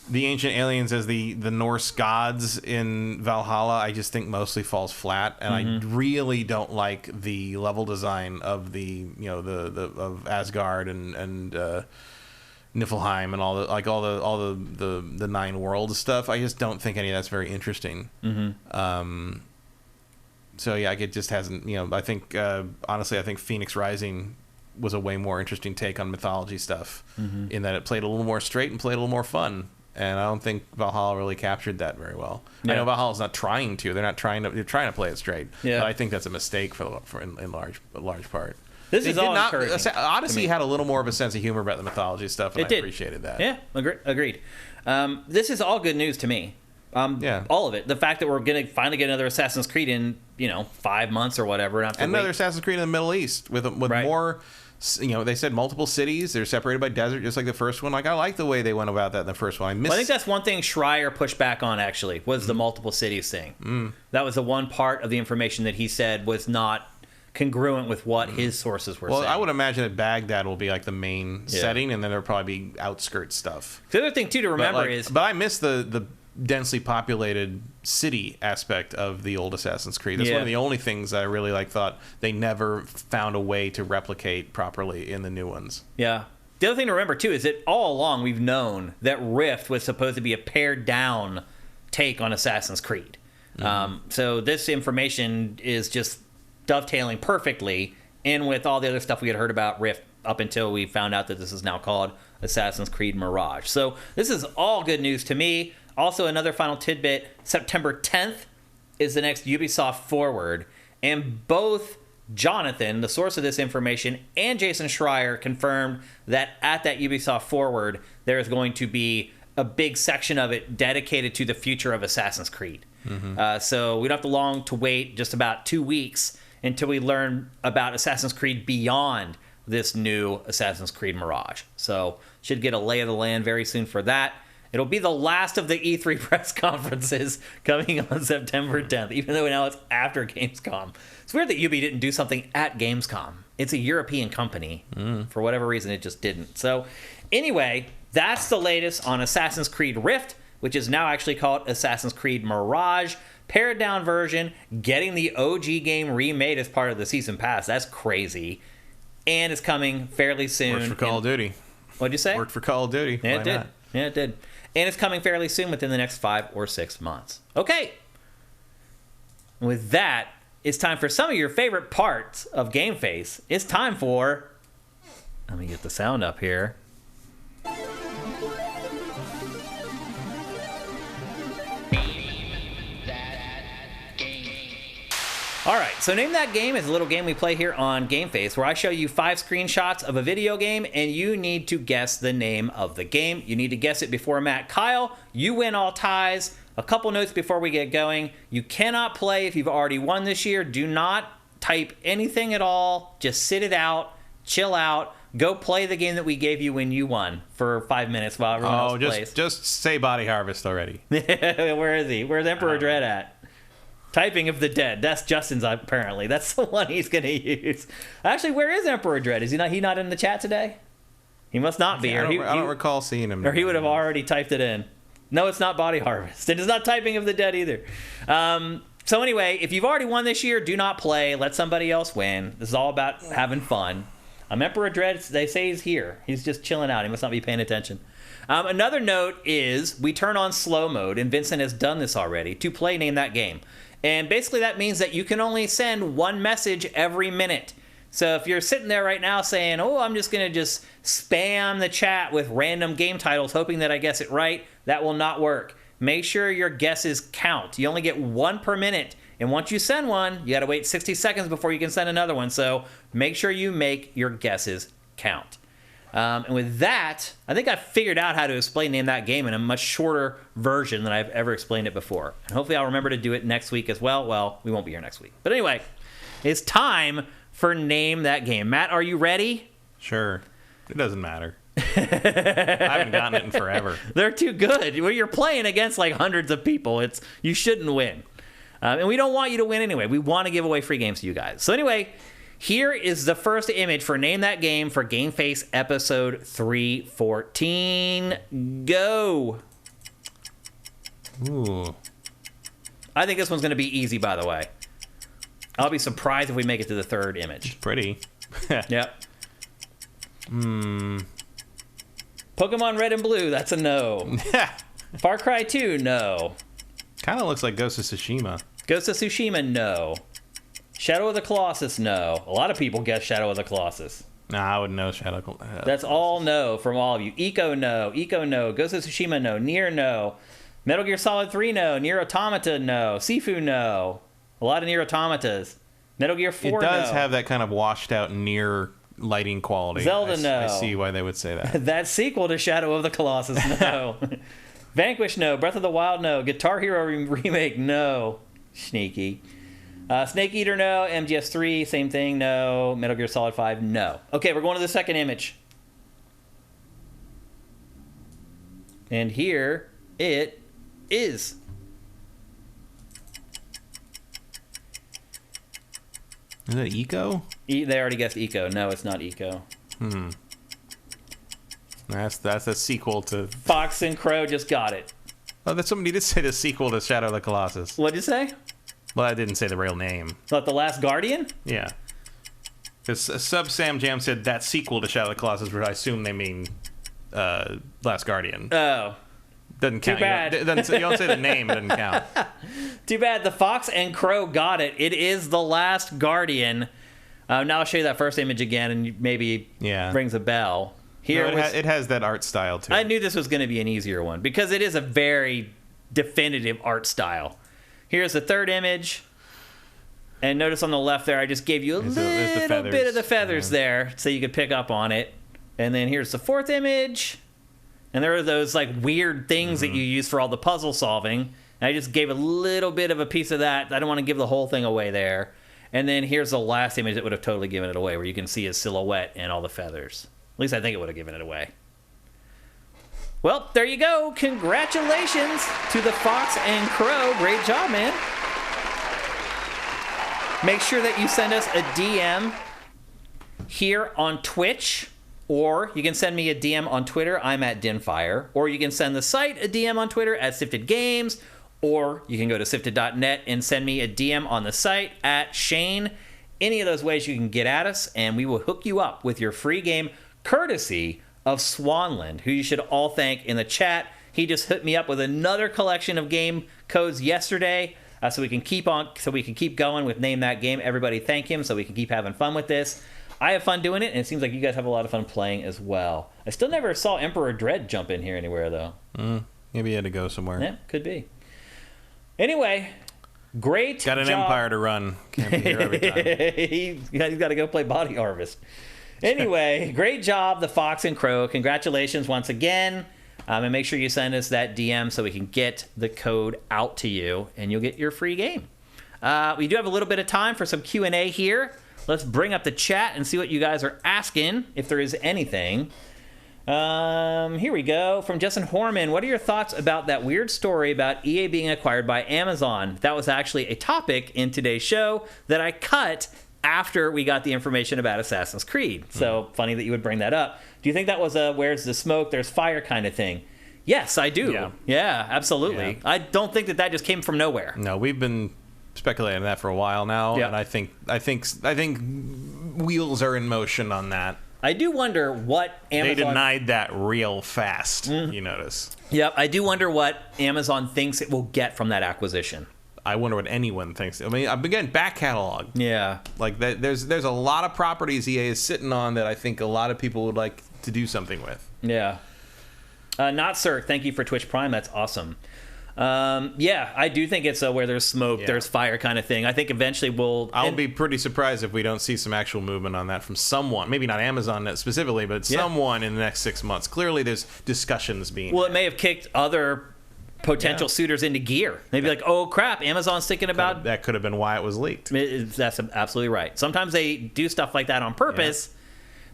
the ancient aliens as the Norse gods in Valhalla, I just think mostly falls flat, and I really don't like the level design of the of Asgard and Niflheim and all the 9 worlds stuff. I just don't think any of that's very interesting. Mm-hmm. So yeah, it just hasn't. You know, I think honestly, I think Phoenix Rising was a way more interesting take on mythology stuff, in that it played a little more straight and played a little more fun. And I don't think Valhalla really captured that very well. Yeah. I know Valhalla's not trying to. They're trying to play it straight. Yeah. But I think that's a mistake in large part. This is all encouraging. Odyssey had a little more of a sense of humor about the mythology stuff, and I appreciated that. Yeah, agreed. This is all good news to me. All of it. The fact that we're going to finally get another Assassin's Creed in 5 months or whatever. And another Assassin's Creed in the Middle East with more. They said multiple cities. They're separated by desert, just like the first one. Like, I like the way they went about that in the first one. I think that's one thing Schreier pushed back on, actually, was the multiple cities thing. That was the one part of the information that he said was not congruent with what his sources were saying. Well, I would imagine that Baghdad will be like the main setting, and then there'll probably be outskirts stuff. The other thing, too, to remember But I miss the densely populated city aspect of the old Assassin's Creed. That's one of the only things I really thought they never found a way to replicate properly in the new ones. Yeah. The other thing to remember, too, is that all along we've known that Rift was supposed to be a pared down take on Assassin's Creed. So this information is just dovetailing perfectly in with all the other stuff we had heard about Rift up until we found out that this is now called Assassin's Creed Mirage. So this is all good news to me. Also, another final tidbit, September 10th is the next Ubisoft Forward, and both Jonathan, the source of this information, and Jason Schreier confirmed that at that Ubisoft Forward, there is going to be a big section of it dedicated to the future of Assassin's Creed. So we don't have to long to wait just about 2 weeks until we learn about Assassin's Creed beyond this new Assassin's Creed Mirage. So should get a lay of the land very soon for that. It'll be the last of the E3 press conferences coming on September 10th, even though now it's after Gamescom. It's weird that Ubi didn't do something at Gamescom. It's a European company. For whatever reason, it just didn't. So anyway, that's the latest on Assassin's Creed Rift, which is now actually called Assassin's Creed Mirage. Pared down version, getting the OG game remade as part of the season pass. That's crazy. And it's coming fairly soon. Worked for Call of Duty. What'd you say? Worked for Call of Duty. Yeah, it did. Yeah, it did. And it's coming fairly soon, within the next 5 or 6 months. Okay. With that, it's time for some of your favorite parts of GameFace. It's time for... Let me get the sound up here. All right, so Name That Game is a little game we play here on GameFace where I show you 5 screenshots of a video game and you need to guess the name of the game. You need to guess it before Matt Kyle. You win all ties. A couple notes before we get going. You cannot play if you've already won this year. Do not type anything at all. Just sit it out, chill out, go play the game that we gave you when you won for 5 minutes while everyone else plays. Just say Body Harvest already. Where is he? Where's Emperor Dread at? Typing of the Dead. That's Justin's, apparently. That's the one he's going to use. Actually, where is Emperor Dread? Is he not in the chat today? He must not be. I don't recall seeing him. Or he would have already typed it in. No, it's not Body Harvest. It is not Typing of the Dead either. So anyway, if you've already won this year, do not play. Let somebody else win. This is all about having fun. Emperor Dread, they say he's here. He's just chilling out. He must not be paying attention. Another note is we turn on slow mode, and Vincent has done this already, to play Name That Game. And basically that means that you can only send one message every minute. So if you're sitting there right now saying, oh, I'm just going to just spam the chat with random game titles hoping that I guess it right, that will not work. Make sure your guesses count. You only get one per minute. And once you send one, you got to wait 60 seconds before you can send another one. So make sure you make your guesses count. And with that, I think I figured out how to explain Name That Game in a much shorter version than I've ever explained it before. And hopefully I'll remember to do it next week as well. Well, we won't be here next week. But anyway, it's time for Name That Game. Matt, are you ready? Sure. It doesn't matter. I haven't gotten it in forever. They're too good. When you're playing against like hundreds of people, you shouldn't win. And we don't want you to win anyway. We want to give away free games to you guys. So anyway, here is the first image for Name That Game for GameFace episode 314. Go. Ooh. I think this one's going to be easy, by the way. I'll be surprised if we make it to the third image. It's pretty. Yep. Pokemon Red and Blue, that's a no. Far Cry 2, no. Kind of looks like Ghost of Tsushima. Ghost of Tsushima, no. Shadow of the Colossus, no. A lot of people guess Shadow of the Colossus. Nah, I would know Shadow of the Colossus. That's all no from all of you. Eco, no. Eco, no. Ghost of Tsushima, no. Nier, no. Metal Gear Solid 3, no. Nier Automata, no. Sifu, no. A lot of Nier Automatas. Metal Gear 4, no. It does have that kind of washed out Nier lighting quality. Zelda, no. I see why they would say that. That sequel to Shadow of the Colossus, no. Vanquish, no. Breath of the Wild, no. Guitar Hero Remake, no. Sneaky. Snake Eater, no. MGS3, same thing, no. Metal Gear Solid 5, no. Okay, we're going to the second image. And here it is. Is it Eco? They already guessed Eco. No, it's not Eco. That's a sequel to... Fox and Crow just got it. Oh, that somebody did say the sequel to Shadow of the Colossus. What'd you say? Well, I didn't say the real name. What, The Last Guardian? Yeah. Because Sub Sam Jam said that sequel to Shadow of the Colossus, which I assume they mean Last Guardian. Oh. Doesn't count. Too bad. You don't say the name, it doesn't count. Too bad. The Fox and Crow got it. It is The Last Guardian. Now I'll show you that first image again, and maybe rings a bell. Here it has that art style, too. I knew this was going to be an easier one, because it is a very definitive art style. Here's the third image. And notice on the left there, I just gave you a little bit of the feathers there so you could pick up on it. And then here's the fourth image. And there are those like weird things that you use for all the puzzle solving. And I just gave a little bit of a piece of that. I don't want to give the whole thing away there. And then here's the last image that would have totally given it away, where you can see his silhouette and all the feathers. At least I think it would have given it away. Well, there you go. Congratulations to the Fox and Crow. Great job, man. Make sure that you send us a DM here on Twitch, or you can send me a DM on Twitter. I'm at Dinfire. Or you can send the site a DM on Twitter at Sifted Games, or you can go to sifted.net and send me a DM on the site at Shane. Any of those ways you can get at us, and we will hook you up with your free game, courtesy of Swanland, who you should all thank in the chat. He just hooked me up with another collection of game codes yesterday, so we can keep going with Name That Game. Everybody thank him so we can keep having fun with this. I have fun doing it, and it seems like you guys have a lot of fun playing as well. I still never saw Emperor Dread jump in here anywhere, though. Maybe he had to go somewhere. Yeah, could be. Anyway, Great Got an job. empire to run. Can't be here every time. He's got to go play Body Harvest. Anyway, great job, the Fox and Crow. Congratulations once again. And make sure you send us that DM so we can get the code out to you, and you'll get your free game. We do have a little bit of time for some Q&A here. Let's bring up the chat and see what you guys are asking, if there is anything. Here we go. From Justin Horman. What are your thoughts about that weird story about EA being acquired by Amazon? That was actually a topic in today's show that I cut after we got the information about Assassin's Creed. So funny that you would bring that up. Do you think that was a where's the smoke, there's fire kind of thing? Yes, I do. Yeah, absolutely. Yeah. I don't think that just came from nowhere. No, we've been speculating on that for a while now, and I think wheels are in motion on that. I do wonder what Amazon... They denied that real fast, you notice. Yep, I do wonder what Amazon thinks it will get from that acquisition. I wonder what anyone thinks. I mean, again, back catalog. Yeah. Like, there's a lot of properties EA is sitting on that I think a lot of people would like to do something with. Yeah. Not Sir, thank you for Twitch Prime. That's awesome. Yeah, I do think it's where there's smoke, there's fire kind of thing. I think eventually I'll be pretty surprised if we don't see some actual movement on that from someone. Maybe not Amazon specifically, but someone in the next 6 months. Clearly, there's discussions being. Well, it may have kicked other potential suitors into gear. They'd be like, "Oh crap, Amazon's thinking about." That could have been why it was leaked. That's absolutely right. Sometimes they do stuff like that on purpose. Yeah.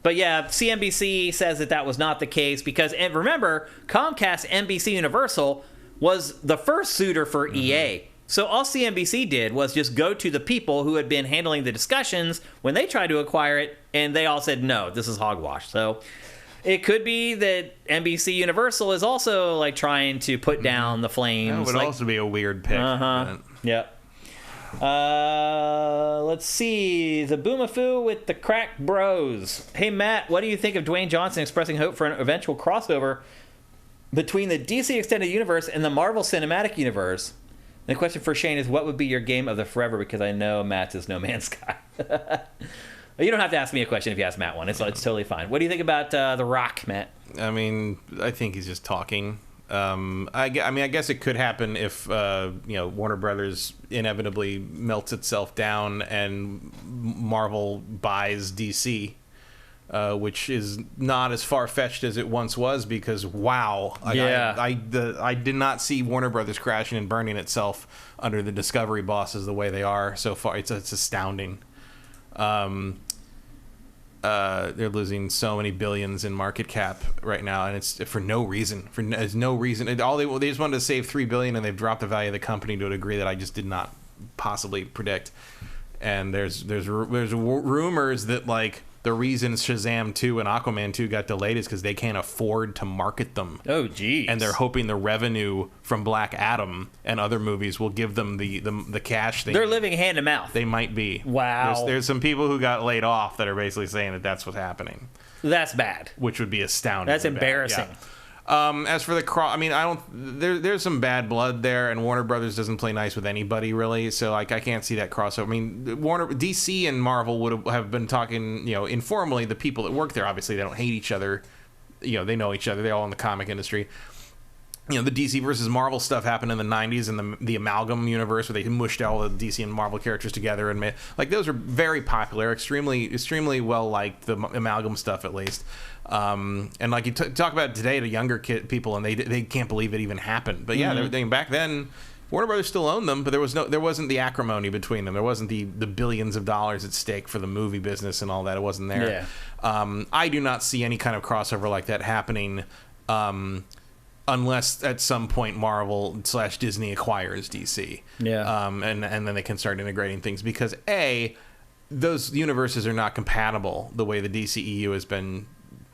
But yeah, CNBC says that was not the case because, and remember, Comcast, NBC Universal was the first suitor for EA. So all CNBC did was just go to the people who had been handling the discussions when they tried to acquire it, and they all said, no, this is hogwash. So it could be that NBC Universal is also like trying to put down the flames. That would also be a weird pick. Yep. Let's see. The Boomafoo with the Crack Bros. Hey, Matt, what do you think of Dwayne Johnson expressing hope for an eventual crossover between the DC Extended Universe and the Marvel Cinematic Universe? And the question for Shane is, what would be your game of the forever? Because I know Matt's is No Man's Sky. You don't have to ask me a question if you ask Matt one. It's totally fine. What do you think about The Rock, Matt? I mean, I think he's just talking. I guess it could happen if Warner Brothers inevitably melts itself down and Marvel buys DC. Which is not as far-fetched as it once was because, wow. I did not see Warner Brothers crashing and burning itself under the Discovery bosses the way they are so far. It's astounding. They're losing so many billions in market cap right now, and it's for no reason. There's no reason. They just wanted to save $3 billion, and they've dropped the value of the company to a degree that I just did not possibly predict. And there's rumors that like the reason Shazam 2 and Aquaman 2 got delayed is because they can't afford to market them. Oh, geez. And they're hoping the revenue from Black Adam and other movies will give them the cash. They're living hand to mouth. They might be. Wow. There's some people who got laid off that are basically saying that that's what's happening. That's bad. Which would be astounding. That's embarrassing. Yeah. As for the there's some bad blood there, and Warner Brothers doesn't play nice with anybody really, so like I can't see that crossover. I mean, DC and Marvel would have been talking, informally. The people that work there, obviously, they don't hate each other. They know each other. They're all in the comic industry. The DC versus Marvel stuff happened in the 90s in the Amalgam universe where they mushed all the DC and Marvel characters together and made, like, those are very popular, extremely well liked, the Amalgam stuff at least. And like you talk about today to younger people and they can't believe it even happened. But yeah, back then Warner Brothers still owned them, but there wasn't the acrimony between them. There wasn't the billions of dollars at stake for the movie business and all that. It wasn't there. Yeah. I do not see any kind of crossover like that happening. Unless at some point Marvel/Disney acquires DC. Yeah. And then they can start integrating things because those universes are not compatible the way the DCEU has been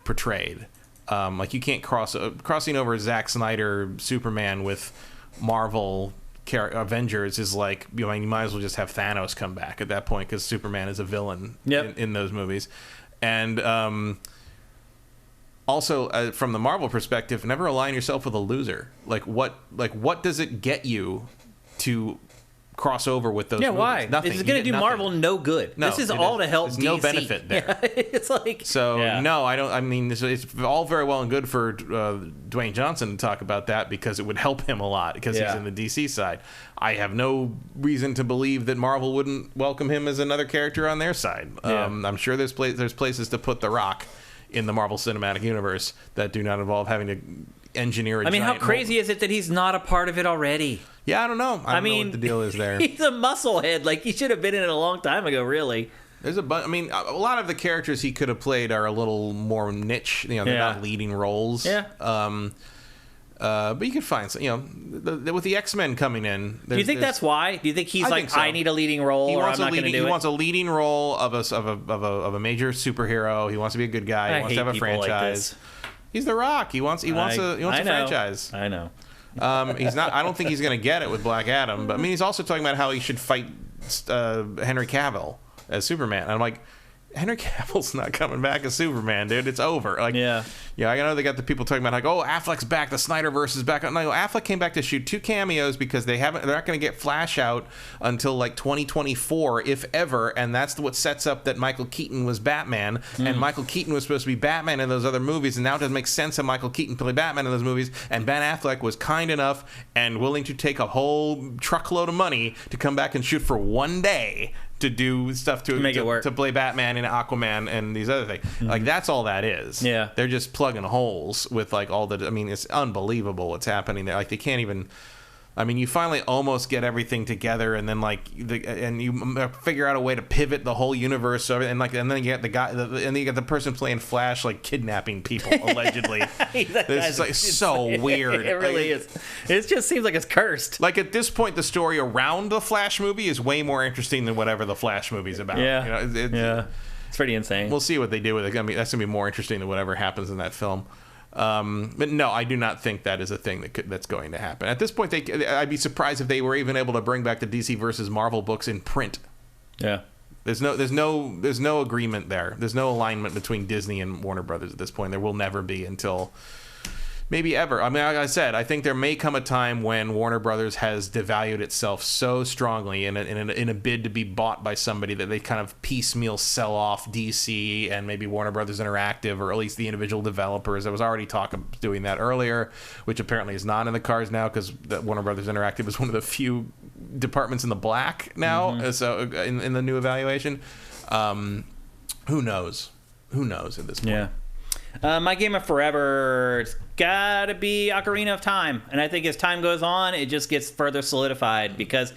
portrayed. Like you can't crossing over Zack Snyder Superman with Marvel Avengers is like, you might as well just have Thanos come back at that point because Superman is a villain in those movies. And also, from the Marvel perspective, never align yourself with a loser. What does it get you to cross over with those. Yeah, movies. why? Nothing. It's going to do nothing. Marvel no good. No, this is all to help There's DC. no benefit there. Yeah, it's like No, I don't. I mean, it's all very well and good for Dwayne Johnson to talk about that because it would help him a lot because he's in the DC side. I have no reason to believe that Marvel wouldn't welcome him as another character on their side. I'm sure there's places to put The Rock in the Marvel Cinematic Universe that do not involve having to engineer a I mean, how giant crazy is it that he's not a part of it already? Yeah, I don't know. I don't know what the deal is there. He's a musclehead. Like, he should have been in it a long time ago, really. There's I mean, a lot of the characters he could have played are a little more niche. You know, they're not leading roles. Yeah. But you could find some, with the X-Men coming in. Do you think that's why? Do you think he's think so. I need a leading role, or I'm not going to do it? He wants a leading role of a major superhero. He wants to be a good guy. He wants to have a franchise. Like he's The Rock. He wants a franchise. I know. He's not. I don't think he's going to get it with Black Adam. But I mean, he's also talking about how he should fight Henry Cavill as Superman. And I'm like, Henry Cavill's not coming back as Superman, dude. It's over. Like, yeah. I know they got the people talking about like, oh, Affleck's back. The Snyderverse is back. No, Affleck came back to shoot 2 cameos because they're not going to get Flash out until like 2024, if ever. And that's what sets up that Michael Keaton was Batman, and Michael Keaton was supposed to be Batman in those other movies. And now it doesn't make sense that Michael Keaton play Batman in those movies. And Ben Affleck was kind enough and willing to take a whole truckload of money to come back and shoot for one day to do stuff to make it work, to play Batman and Aquaman and these other things. Like, that's all that is. Yeah, they're just plugging holes with like all the. I mean, it's unbelievable what's happening there. Like, they can't even. I mean, you finally almost get everything together, and then and you figure out a way to pivot the whole universe. And then you get the guy, and then you get the person playing Flash like kidnapping people allegedly. This is like so weird. It really is. It just seems like it's cursed. Like, at this point, the story around the Flash movie is way more interesting than whatever the Flash movie's about. Yeah, it's pretty insane. We'll see what they do with it. I mean, that's gonna be more interesting than whatever happens in that film. But no, I do not think that is a thing that's going to happen. At this point, I'd be surprised if they were even able to bring back the DC versus Marvel books in print. Yeah. There's no agreement there. There's no alignment between Disney and Warner Brothers at this point. There will never be until maybe ever. I mean, like I said, I think there may come a time when Warner Brothers has devalued itself so strongly in a bid to be bought by somebody that they kind of piecemeal sell off DC and maybe Warner Brothers Interactive, or at least the individual developers. There was already talk of doing that earlier, which apparently is not in the cards now because Warner Brothers Interactive is one of the few departments in the black now. So in the new evaluation, who knows? Who knows at this point? Yeah. My game of forever, it's gotta be Ocarina of Time. And I think as time goes on, it just gets further solidified, because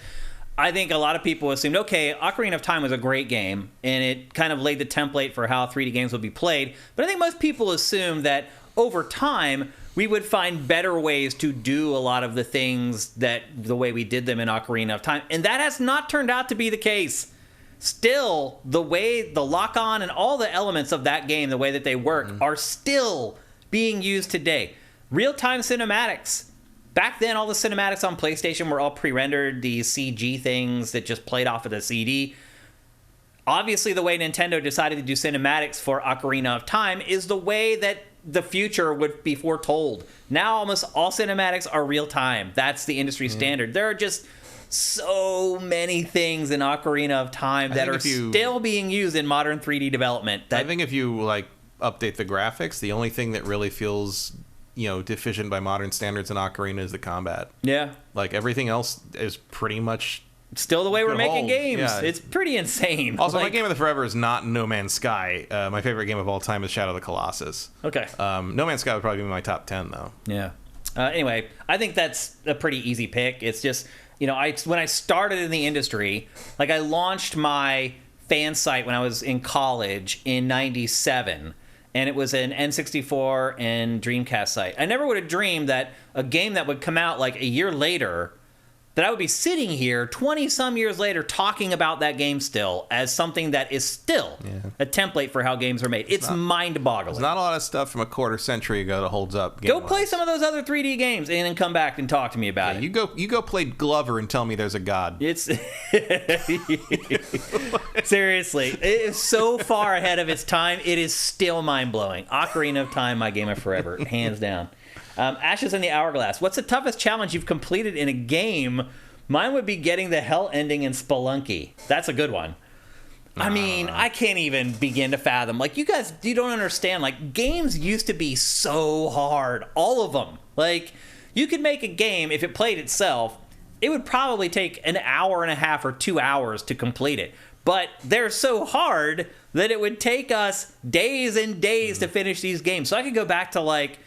I think a lot of people assumed, okay, Ocarina of Time was a great game, and it kind of laid the template for how 3D games would be played. But I think most people assumed that over time, we would find better ways to do a lot of the things that the way we did them in Ocarina of Time. And that has not turned out to be the case. Still, the way the lock-on and all the elements of that game, the way that they work, are still being used today. Real-time cinematics. Back then, all the cinematics on PlayStation were all pre-rendered, these CG things that just played off of the CD. Obviously, the way Nintendo decided to do cinematics for Ocarina of Time is the way that the future would be foretold. Now, almost all cinematics are real-time. That's the industry standard. There are just so many things in Ocarina of Time that are still being used in modern 3D development. I think if you update the graphics, the only thing that really feels deficient by modern standards in Ocarina is the combat. Yeah, like everything else is pretty much still the way we're making games. Yeah. It's pretty insane. Also, my game of the forever is not No Man's Sky. My favorite game of all time is Shadow of the Colossus. Okay. No Man's Sky would probably be my top 10 though. Yeah. Anyway, I think that's a pretty easy pick. It's just, when I started in the industry, I launched my fan site when I was in college in '97, and it was an N64 and Dreamcast site. I never would have dreamed that a game that would come out a year later, that I would be sitting here 20-some years later talking about that game still as something that is still a template for how games are made. It's mind-boggling. There's not a lot of stuff from a quarter century ago that holds up. Go play some of those other 3D games and then come back and talk to me about it. You go play Glover and tell me there's a god. It's seriously, it is so far ahead of its time. It is still mind-blowing. Ocarina of Time, my game of forever, hands down. Ashes in the Hourglass. What's the toughest challenge you've completed in a game Mine would be getting the hell ending in Spelunky. That's a good one. I mean, I can't even begin to fathom. Like, you guys, you don't understand. Like, games used to be so hard. All of them. Like, you could make a game, if it played itself, it would probably take an hour and a half or 2 hours to complete it. But they're so hard that it would take us days and days to finish these games. So I could go back to, like,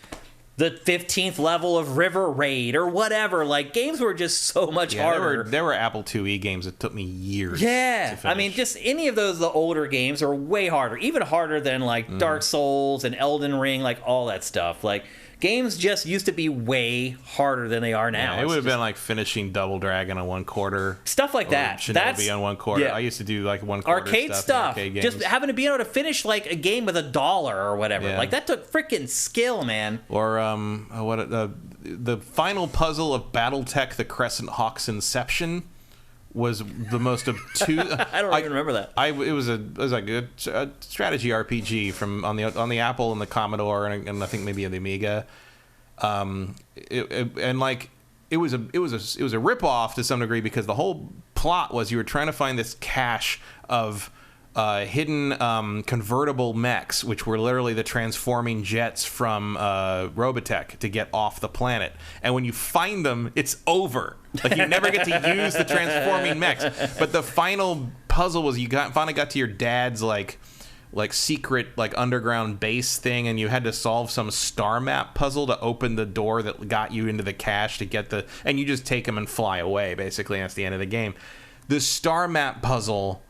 the 15th level of River Raid or whatever. Like, games were just so much harder. There were Apple IIe games that took me years to finish. I mean, just any of those, the older games are way harder. Even harder than, like, Dark Souls and Elden Ring, like, all that stuff. Like, games just used to be way harder than they are now. Yeah, it would have been like finishing Double Dragon on 1 quarter. Stuff like that. Shinobi on 1 quarter. Yeah. I used to do like 1 quarter arcade stuff. Arcade games. Just having to be able to finish like a game with $1 or whatever. Yeah. Like, that took freaking skill, man. Or the final puzzle of BattleTech: The Crescent Hawk's Inception was the most obtuse. I don't even remember that. It was like a strategy RPG from on the Apple and the Commodore and I think maybe the Amiga. It was a rip off to some degree because the whole plot was you were trying to find this cache of hidden convertible mechs, which were literally the transforming jets from Robotech to get off the planet. And when you find them, it's over. Like, you never get to use the transforming mechs. But the final puzzle was finally got to your dad's like secret like underground base thing, and you had to solve some star map puzzle to open the door that got you into the cache to get and you just take them and fly away basically, and that's the end of the game. The star map puzzle,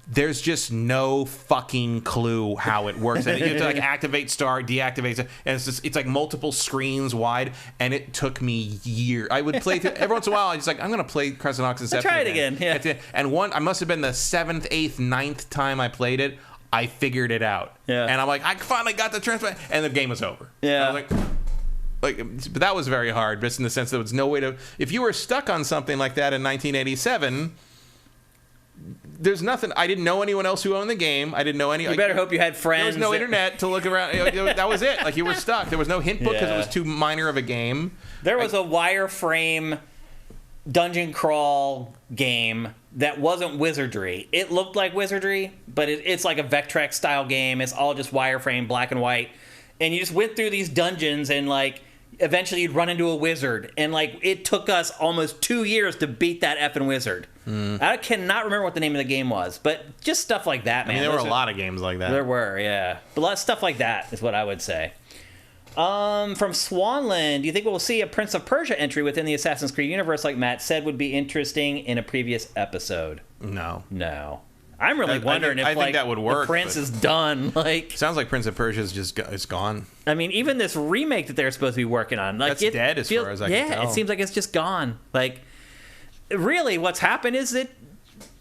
there's just no fucking clue how it works. And you have to like activate star, deactivate, and it's like multiple screens wide, and it took me years. I would play through every once in a while. I was like, I'm gonna play Crescent Hawk's Inception. Try it again. Yeah. And I must have been the 7th, 8th, 9th time I played it. I figured it out. Yeah. And I'm like, I finally got the transfer, and the game was over. Yeah. I was like, but that was very hard, just in the sense that there was no way to. If you were stuck on something like that in 1987. There's nothing. I didn't know anyone else who owned the game. I didn't know any. You better hope you had friends. There was no internet to look around. That was it. Like, you were stuck. There was no hint book because it was too minor of a game. There was a wireframe dungeon crawl game that wasn't wizardry. It looked like wizardry, but it's like a Vectrex style game. It's all just wireframe, black and white, and you just went through these dungeons and like. Eventually, you'd run into a wizard, and like it took us almost 2 years to beat that effing wizard. I cannot remember what the name of the game was, but just stuff like that, man. I mean, there were a lot of games like that. There were, yeah, but a lot of stuff like that is what I would say. From Swanland, do you think we'll see a Prince of Persia entry within the Assassin's Creed universe, like Matt said, would be interesting in a previous episode? No. I'm really wondering if I think that would work, the Prince is done. Like, sounds like Prince of Persia is gone. I mean, even this remake that they're supposed to be working on, like, that's dead as far as I can tell. Yeah, it seems like it's just gone. Like, really, what's happened is that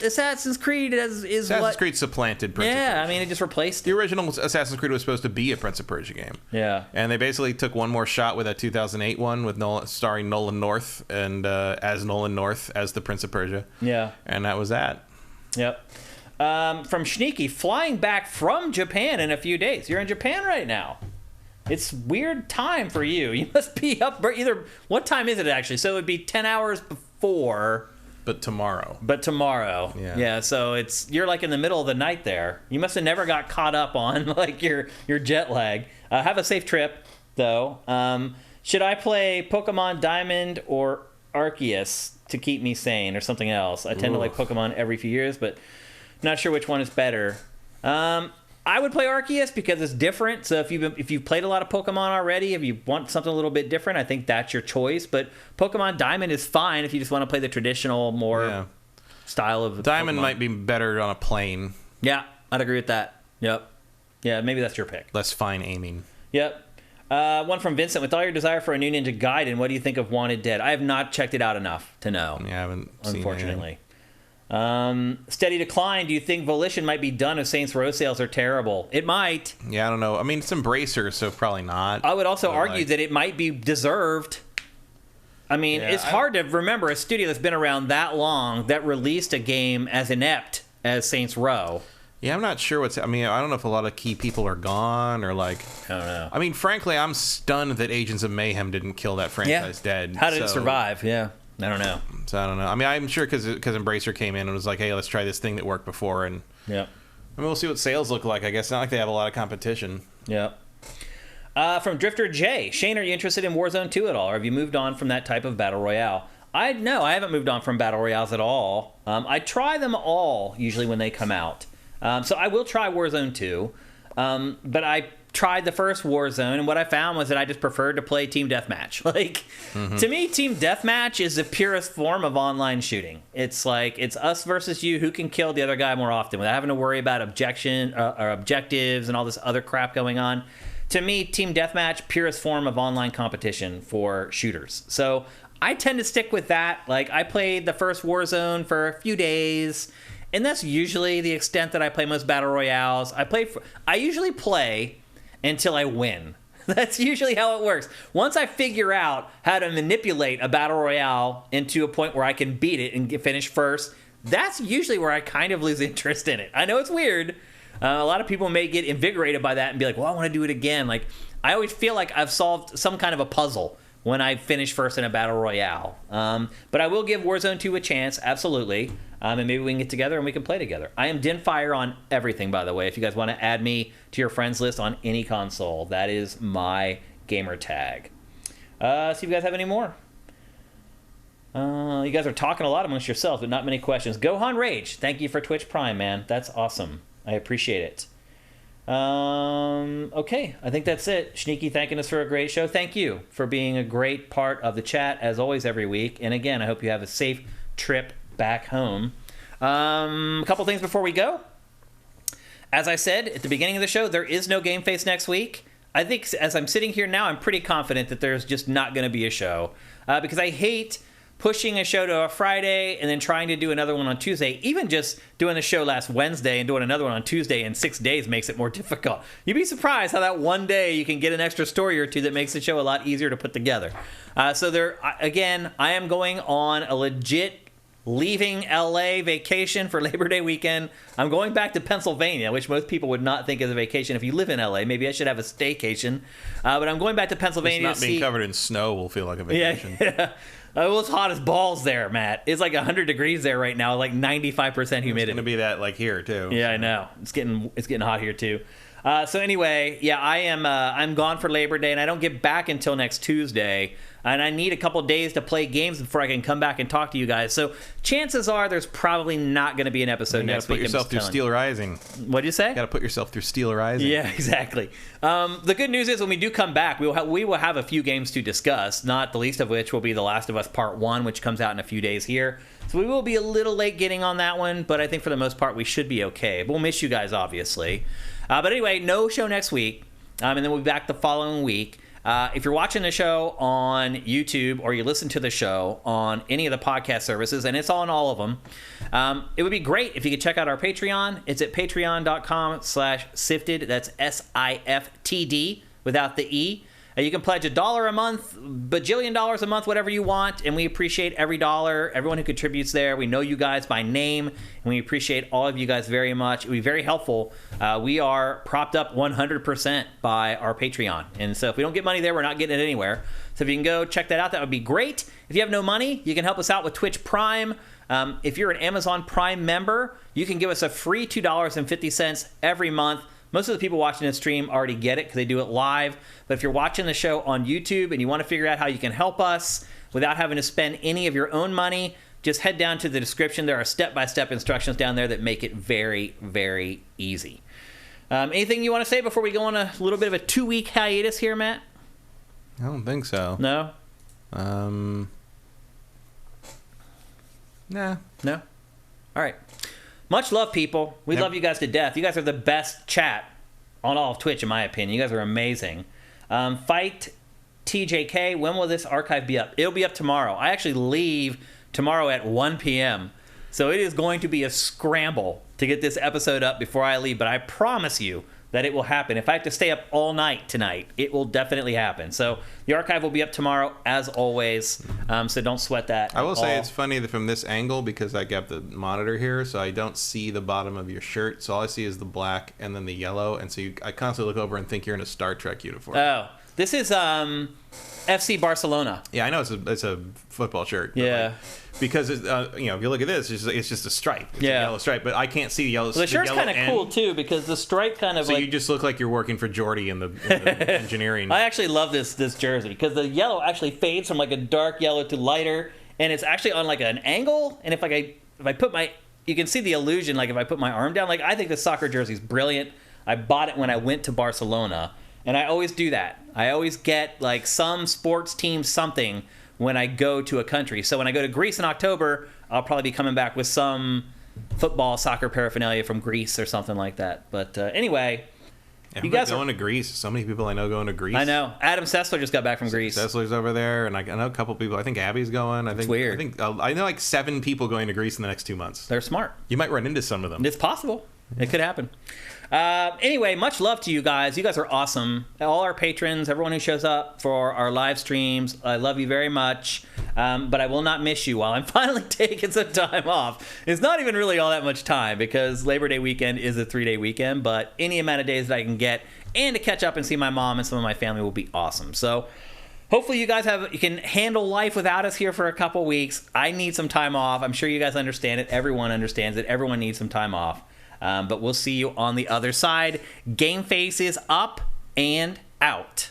Assassin's Creed Assassin's Creed supplanted Prince of Persia. Yeah, I mean, it just replaced the original Assassin's Creed was supposed to be a Prince of Persia game. Yeah, and they basically took one more shot with that 2008 one with starring Nolan North and as Nolan North as the Prince of Persia. Yeah, and that was that. Yep. From Sneaky, flying back from Japan in a few days. You're in Japan right now. It's weird time for you. You must be up either. What time is it actually? So it would be 10 hours before. But tomorrow. Yeah. So you're like in the middle of the night there. You must have never got caught up on like your jet lag. Have a safe trip though. Should I play Pokemon Diamond or Arceus to keep me sane, or something else? I tend to like Pokemon every few years, but not sure which one is better. I would play Arceus because it's different. So if you've played a lot of Pokemon already, if you want something a little bit different, I think that's your choice. But Pokemon Diamond is fine if you just want to play the traditional, more style of Diamond Pokemon. might be better on a plane. Yeah, I'd agree with that. Yep. Yeah, maybe that's your pick. Less fine aiming. Yep. One from Vincent. With all your desire for a new Ninja Gaiden, what do you think of Wanted Dead? I have not checked it out enough to know. Yeah, I haven't seen it. Unfortunately. Steady decline. Do you think Volition might be done if Saints Row sales are terrible? It might. Yeah, I don't know. I mean, it's Embracer, so probably not. I would also argue that it might be deserved. I mean, it's hard to remember a studio that's been around that long that released a game as inept as Saints Row. Yeah, I'm not sure I mean, I don't know if a lot of key people are gone or like. I don't know. I mean, frankly, I'm stunned that Agents of Mayhem didn't kill that franchise dead. How did it survive? Yeah. I don't know. So I don't know. I mean, I'm sure because Embracer came in and was like, hey, let's try this thing that worked before, and yeah. I mean, we'll see what sales look like. I guess not like they have a lot of competition. Yeah. From Drifter J, Shane, are you interested in Warzone 2 at all, or have you moved on from that type of battle royale? No, I haven't moved on from battle royales at all. I try them all usually when they come out. So I will try Warzone 2, but I tried the first Warzone, and what I found was that I just preferred to play Team Deathmatch. To me, Team Deathmatch is the purest form of online shooting. It's like, it's us versus you, who can kill the other guy more often without having to worry about or objectives and all this other crap going on. To me, Team Deathmatch, purest form of online competition for shooters. So I tend to stick with that. Like, I played the first Warzone for a few days, and that's usually the extent that I play most battle royales. I usually play until I win. That's usually how it works. Once I figure out how to manipulate a battle royale into a point where I can beat it and finish first, that's usually where I kind of lose interest in it. I know it's weird. A lot of people may get invigorated by that and be like, well, I want to do it again. Like, I always feel like I've solved some kind of a puzzle when I finish first in a battle royale. But I will give Warzone 2 a chance, absolutely. And maybe we can get together and we can play together. I am Dinfire on everything, by the way. If you guys want to add me to your friends list on any console, that is my gamer tag. See if you guys have any more. You guys are talking a lot amongst yourselves, but not many questions. Gohan Rage, thank you for Twitch Prime, man. That's awesome. I appreciate it. Okay, I think that's it. Sneaky thanking us for a great show. Thank you for being a great part of the chat, as always, every week. And again, I hope you have a safe trip back home. A couple things before we go. As I said at the beginning of the show, there is no GameFace next week. I think as I'm sitting here now, I'm pretty confident that there's just not going to be a show. Because I hate pushing a show to a Friday and then trying to do another one on Tuesday. Even just doing the show last Wednesday and doing another one on Tuesday in 6 days makes it more difficult. You'd be surprised how that one day you can get an extra story or two that makes the show a lot easier to put together. So there, again, I am going on a legit leaving LA vacation for Labor Day weekend. I'm going back to Pennsylvania, which most people would not think is a vacation if you live in LA. Maybe I should have a staycation. But I'm going back to Pennsylvania. It's not being covered in snow will feel like a vacation. Yeah. Well, it's hot as balls there, Matt. It's like 100 degrees there right now, like 95% humidity. It's going to be that like here too. Yeah, I know. It's getting hot here too. So anyway, yeah, I'm gone for Labor Day, and I don't get back until next Tuesday. And I need a couple days to play games before I can come back and talk to you guys. So chances are there's probably not going to be an episode next week. You got to put yourself through Steelrising. What'd you say? You got to put yourself through Steelrising. Yeah, exactly. The good news is when we do come back, we will have a few games to discuss, not the least of which will be The Last of Us Part 1, which comes out in a few days here. So we will be a little late getting on that one, but I think for the most part we should be okay. We'll miss you guys, obviously. But anyway, no show next week, and then we'll be back the following week. If you're watching the show on YouTube or you listen to the show on any of the podcast services, and it's on all of them, it would be great if you could check out our Patreon. It's at patreon.com/sifted. That's SIFTD without the E. You can pledge $1 a month, bajillion dollars a month, whatever you want, and we appreciate every dollar, everyone who contributes there. We know you guys by name, and we appreciate all of you guys very much. It would be very helpful. We are propped up 100% by our Patreon, and so if we don't get money there, we're not getting it anywhere. So if you can go check that out, that would be great. If you have no money, you can help us out with Twitch Prime. If you're an Amazon Prime member, you can give us a free $2.50 every month. Most of the people watching this stream already get it because they do it live. But if you're watching the show on YouTube and you want to figure out how you can help us without having to spend any of your own money, just head down to the description. There are step-by-step instructions down there that make it very, very easy. Anything you want to say before we go on a little bit of a 2-week hiatus here, Matt? I don't think so. No? Nah. No? All right. Much love, people. We love you guys to death. You guys are the best chat on all of Twitch, in my opinion. You guys are amazing. Fight TJK. When will this archive be up? It'll be up tomorrow. I actually leave tomorrow at 1 p.m. So it is going to be a scramble to get this episode up before I leave. But I promise you that it will happen. If I have to stay up all night tonight, it will definitely happen. So the archive will be up tomorrow, as always. So don't sweat that. I will say it's funny that from this angle, because I got the monitor here, so I don't see the bottom of your shirt. So all I see is the black and then the yellow. And so I constantly look over and think you're in a Star Trek uniform. Oh, This is FC Barcelona. Yeah, I know it's a football shirt. Yeah. Because if you look at this, it's just a stripe. It's a yellow stripe, but I can't see the yellow. Well, the shirt's kind of cool too because the stripe kind of. So you just look like you're working for Jordy in the engineering. I actually love this jersey because the yellow actually fades from like a dark yellow to lighter, and it's actually on like an angle. And if I put my, you can see the illusion. Like if I put my arm down, like I think the soccer jersey is brilliant. I bought it when I went to Barcelona, and I always do that. I always get like some sports team something when I go to a country. So when I go to Greece in October, I'll probably be coming back with some football, soccer paraphernalia from Greece or something like that. But anyway, you guys going to Greece. So many people I know going to Greece. I know. Adam Sessler just got back from Greece. Sessler's over there, and I know a couple people. I think Abby's going. It's weird. I know like 7 people going to Greece in the next 2 months. They're smart. You might run into some of them. It's possible. It could happen. Anyway, much love to you guys. You guys are awesome. All our patrons, everyone who shows up for our live streams, I love you very much. But I will not miss you while I'm finally taking some time off. It's not even really all that much time because Labor Day weekend is a 3-day weekend, but any amount of days that I can get and to catch up and see my mom and some of my family will be awesome. So hopefully you guys you can handle life without us here for a couple weeks. I need some time off. I'm sure you guys understand it. Everyone understands it. Everyone needs some time off. But we'll see you on the other side. GameFace is up and out.